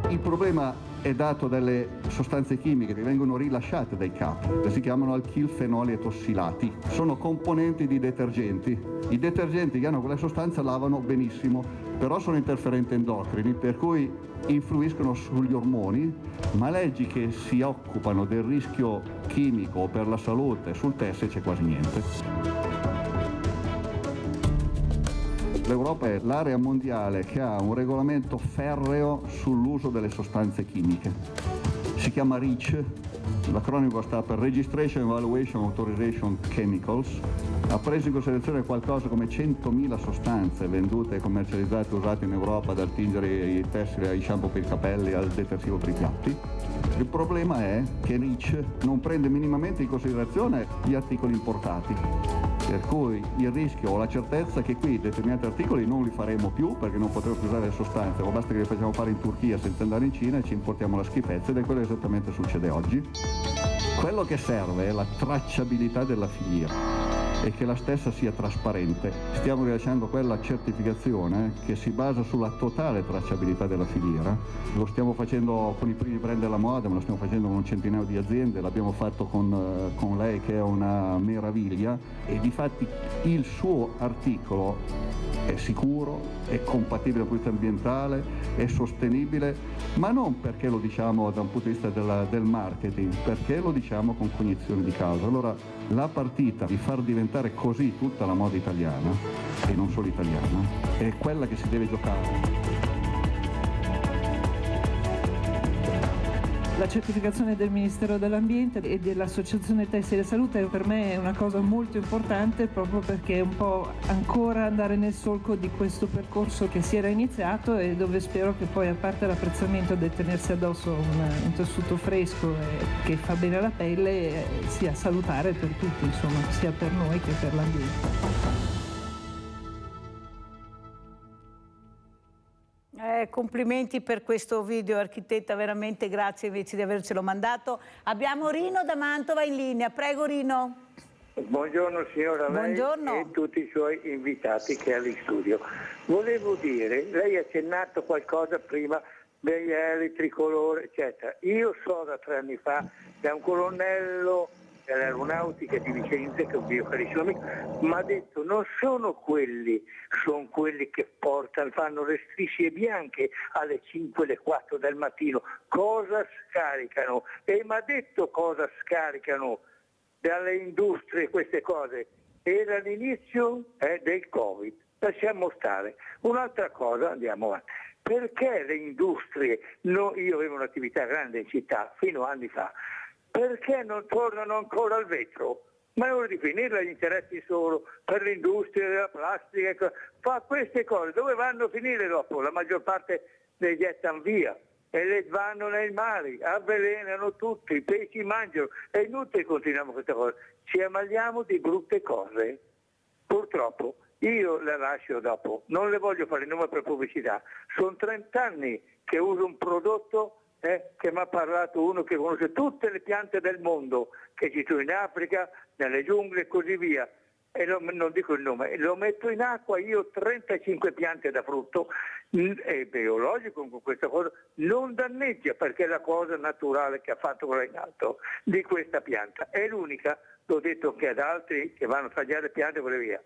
Il problema è dato dalle sostanze chimiche che vengono rilasciate dai capi, che si chiamano alchilfenoli e tossilati. Sono componenti di detergenti. I detergenti che hanno quella sostanza lavano benissimo, però sono interferenti endocrini, per cui influiscono sugli ormoni, ma leggi che si occupano del rischio chimico per la salute sul tessile c'è quasi niente. L'Europa è l'area mondiale che ha un regolamento ferreo sull'uso delle sostanze chimiche. Si chiama REACH, l'acronimo sta per Registration, Evaluation, Authorization Chemicals. Ha preso in considerazione qualcosa come 100.000 sostanze vendute e commercializzate usate in Europa, dal tingere i tessili ai shampoo per i capelli al detersivo per i piatti. Il problema è che REACH non prende minimamente in considerazione gli articoli importati. Per cui il rischio o la certezza che qui determinati articoli non li faremo più perché non potremo più usare le sostanze, o basta che li facciamo fare in Turchia senza andare in Cina e ci importiamo la schifezza, ed è quello che esattamente succede oggi. Quello che serve è la tracciabilità della filiera e che la stessa sia trasparente. Stiamo rilasciando quella certificazione che si basa sulla totale tracciabilità della filiera. Lo stiamo facendo con i primi brand della moda, ma lo stiamo facendo con un centinaio di aziende, l'abbiamo fatto con lei che è una meraviglia, e difatti il suo articolo è sicuro, è compatibile dal punto di vista ambientale, è sostenibile, ma non perché lo diciamo da un punto di vista del marketing, perché lo diciamo con cognizione di causa. Allora la partita di far diventare così tutta la moda italiana, e non solo italiana, è quella che si deve giocare. La certificazione del Ministero dell'Ambiente e dell'Associazione Tessile Salute per me è una cosa molto importante, proprio perché è un po' ancora andare nel solco di questo percorso che si era iniziato e dove spero che poi, a parte l'apprezzamento del tenersi addosso un tessuto fresco e che fa bene alla pelle, sia salutare per tutti, insomma, sia per noi che per l'ambiente. Complimenti per questo video, architetta, veramente grazie invece di avercelo mandato. Abbiamo Rino da Mantova in linea, prego Rino. Buongiorno signora, Buongiorno. lei e tutti i suoi invitati che ha lì in studio. Volevo dire, lei ha accennato qualcosa prima degli aerei tricolore, eccetera. Io so da 3 anni fa da un colonnello dell'aeronautica di Vicenza, che è un mio carissimo amico, mi ha detto non sono quelli che fanno le strisce bianche alle 5, alle 4 del mattino, cosa scaricano, e mi ha detto cosa scaricano dalle industrie queste cose, era l'inizio del Covid, lasciamo stare. Un'altra cosa, andiamo avanti, perché le industrie, io avevo un'attività grande in città fino a anni fa, perché non tornano ancora al vetro? Ma è ora di finirla, gli interessi solo per l'industria della plastica, fa queste cose, dove vanno a finire dopo? La maggior parte le gettano via e le vanno nei mari, avvelenano tutti, i pesci mangiano, è inutile che continuiamo questa cosa, ci ammaliamo di brutte cose. Purtroppo io le lascio dopo, non le voglio fare nome per pubblicità, sono 30 anni che uso un prodotto che mi ha parlato uno che conosce tutte le piante del mondo che ci sono in Africa, nelle giungle e così via, e non dico il nome, lo metto in acqua, io ho 35 piante da frutto, è biologico con questa cosa, non danneggia perché è la cosa naturale che ha fatto quella in alto di questa pianta, è l'unica, l'ho detto che ad altri che vanno a tagliare piante e così via.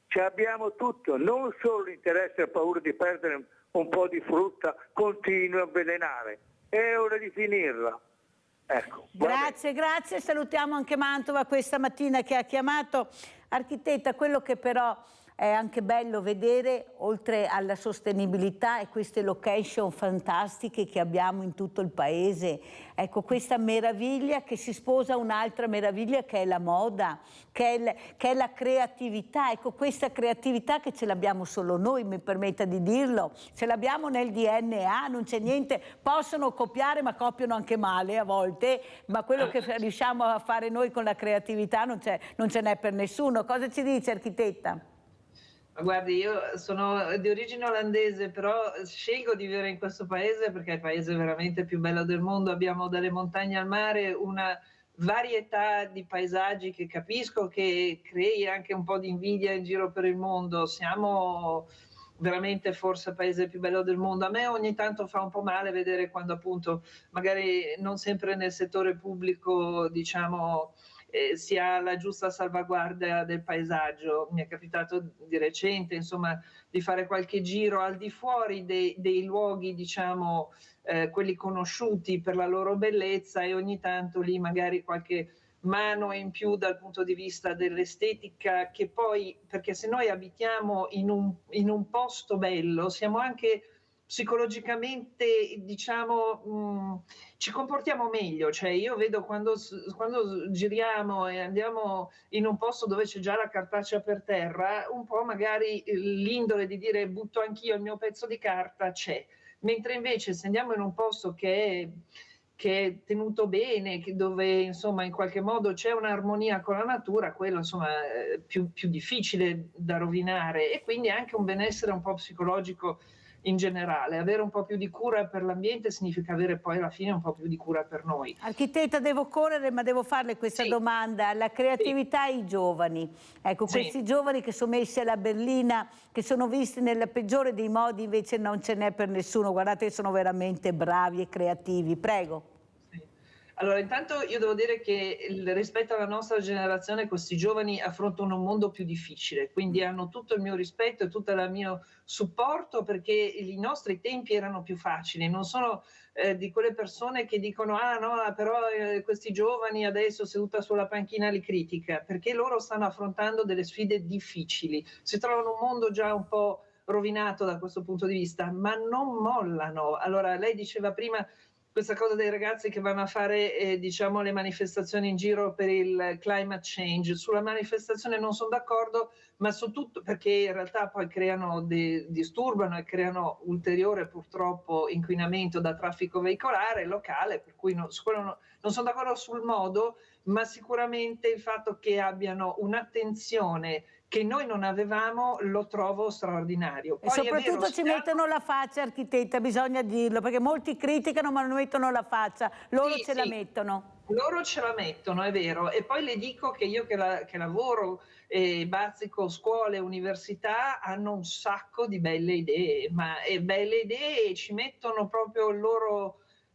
Ci abbiamo tutto, non solo l'interesse e paura di perdere un po' di frutta, continua a avvelenare. È ora di finirla. Ecco, grazie, salutiamo anche Mantova questa mattina che ha chiamato. Architetta, quello che però è anche bello vedere, oltre alla sostenibilità e queste location fantastiche che abbiamo in tutto il paese, ecco questa meraviglia che si sposa a un'altra meraviglia che è la moda, che è la creatività, ecco questa creatività che ce l'abbiamo solo noi, mi permetta di dirlo, ce l'abbiamo nel DNA, non c'è niente, possono copiare ma copiano anche male a volte, ma quello che riusciamo a fare noi con la creatività non ce n'è per nessuno. Cosa ci dice, architetta? Guardi, io sono di origine olandese, però scelgo di vivere in questo paese perché è il paese veramente più bello del mondo. Abbiamo dalle montagne al mare una varietà di paesaggi che capisco che crei anche un po' di invidia in giro per il mondo. Siamo veramente forse il paese più bello del mondo. A me ogni tanto fa un po' male vedere quando appunto magari non sempre nel settore pubblico, diciamo, si ha la giusta salvaguardia del paesaggio. Mi è capitato di recente, insomma, di fare qualche giro al di fuori dei luoghi, diciamo, quelli conosciuti per la loro bellezza, e ogni tanto lì magari qualche mano in più dal punto di vista dell'estetica, che poi, perché se noi abitiamo in un posto bello, siamo anche psicologicamente, diciamo, ci comportiamo meglio. Cioè io vedo quando giriamo e andiamo in un posto dove c'è già la cartacea per terra, un po' magari l'indole di dire butto anch'io il mio pezzo di carta c'è, mentre invece se andiamo in un posto che è che è tenuto bene, dove insomma in qualche modo c'è un'armonia con la natura, quello insomma è più difficile da rovinare, e quindi anche un benessere un po' psicologico in generale. Avere un po' più di cura per l'ambiente significa avere poi alla fine un po' più di cura per noi. Architetta, devo correre, ma devo farle questa domanda. La creatività ai giovani. Ecco, questi giovani che sono messi alla berlina, che sono visti nel peggiore dei modi, invece non ce n'è per nessuno. Guardate, sono veramente bravi e creativi. Prego. Allora, intanto io devo dire che rispetto alla nostra generazione questi giovani affrontano un mondo più difficile, quindi hanno tutto il mio rispetto e tutto il mio supporto, perché i nostri tempi erano più facili, non sono di quelle persone che dicono ah no, però questi giovani adesso seduta sulla panchina li critica, perché loro stanno affrontando delle sfide difficili, si trovano un mondo già un po' rovinato da questo punto di vista, ma non mollano. Allora, lei diceva prima questa cosa dei ragazzi che vanno a fare diciamo le manifestazioni in giro per il climate change. Sulla manifestazione non sono d'accordo, ma su tutto, perché in realtà poi disturbano e creano ulteriore purtroppo inquinamento da traffico veicolare locale, per cui non sono d'accordo sul modo, ma sicuramente il fatto che abbiano un'attenzione che noi non avevamo lo trovo straordinario. Poi e soprattutto ci mettono la faccia, architetta, bisogna dirlo, perché molti criticano ma non mettono la faccia, loro la mettono. Loro ce la mettono, è vero, e poi le dico che io che lavoro, bazzico scuole, università, hanno un sacco di belle idee, e ci mettono proprio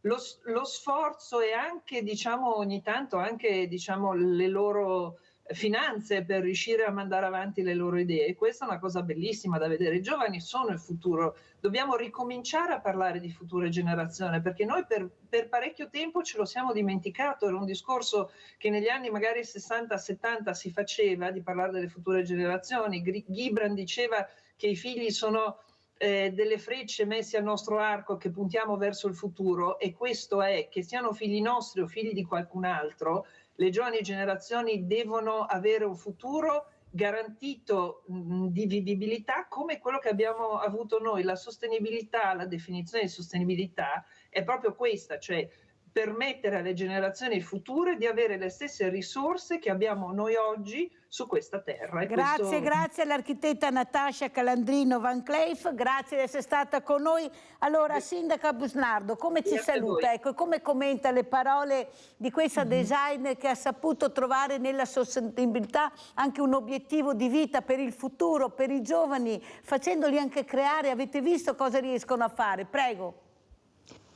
lo sforzo e anche diciamo ogni tanto anche diciamo le loro finanze per riuscire a mandare avanti le loro idee, e questa è una cosa bellissima da vedere. I giovani sono il futuro, dobbiamo ricominciare a parlare di future generazioni, perché noi per parecchio tempo ce lo siamo dimenticato. Era un discorso che negli anni magari 60-70 si faceva, di parlare delle future generazioni. Gibran diceva che i figli sono delle frecce messe al nostro arco che puntiamo verso il futuro, e questo è, che siano figli nostri o figli di qualcun altro, le giovani generazioni devono avere un futuro garantito di vivibilità come quello che abbiamo avuto noi. La sostenibilità, la definizione di sostenibilità è proprio questa, cioè permettere alle generazioni future di avere le stesse risorse che abbiamo noi oggi su questa terra. Grazie all'architetta Natascia Calandrino Van Cleef, grazie di essere stata con noi. Allora, Sindaca Busnardo, come ci saluta? Ecco, come commenta le parole di questa designer che ha saputo trovare nella sostenibilità anche un obiettivo di vita per il futuro, per i giovani, facendoli anche creare? Avete visto cosa riescono a fare? Prego.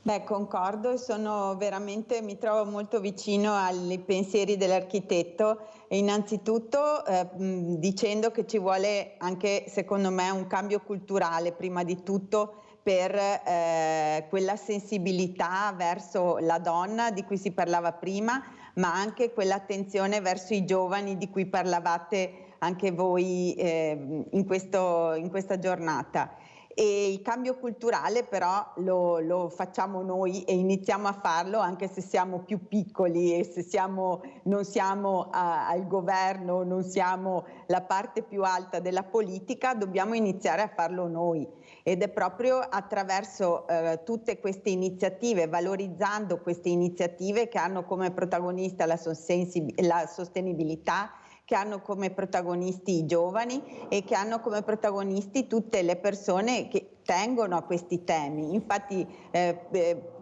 Beh, concordo e mi trovo molto vicino ai pensieri dell'architetto, innanzitutto dicendo che ci vuole anche, secondo me, un cambio culturale prima di tutto, per quella sensibilità verso la donna di cui si parlava prima, ma anche quell'attenzione verso i giovani di cui parlavate anche voi in questa giornata. E il cambio culturale però lo facciamo noi e iniziamo a farlo anche se siamo più piccoli e se non siamo al governo, non siamo la parte più alta della politica, dobbiamo iniziare a farlo noi. Ed è proprio attraverso tutte queste iniziative, valorizzando queste iniziative che hanno come protagonista la sostenibilità, che hanno come protagonisti i giovani e che hanno come protagonisti tutte le persone che tengono a questi temi. Infatti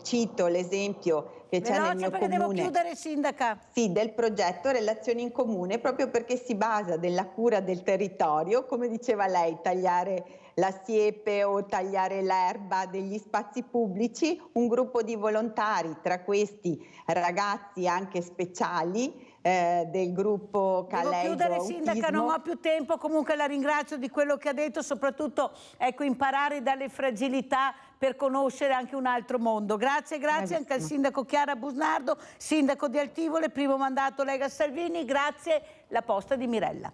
cito l'esempio che c'è nel mio comune. Devo chiudere, Sindaca. Sì, del progetto Relazioni in Comune, proprio perché si basa della cura del territorio, come diceva lei, tagliare la siepe o tagliare l'erba degli spazi pubblici, un gruppo di volontari, tra questi ragazzi anche speciali, del gruppo Caleido Devo chiudere, Sindaca, non ho più tempo, comunque la ringrazio di quello che ha detto, soprattutto imparare dalle fragilità per conoscere anche un altro mondo. Grazie anche al Sindaco Chiara Busnardo, Sindaco di Altivole, primo mandato Lega Salvini, grazie, la posta di Mirella.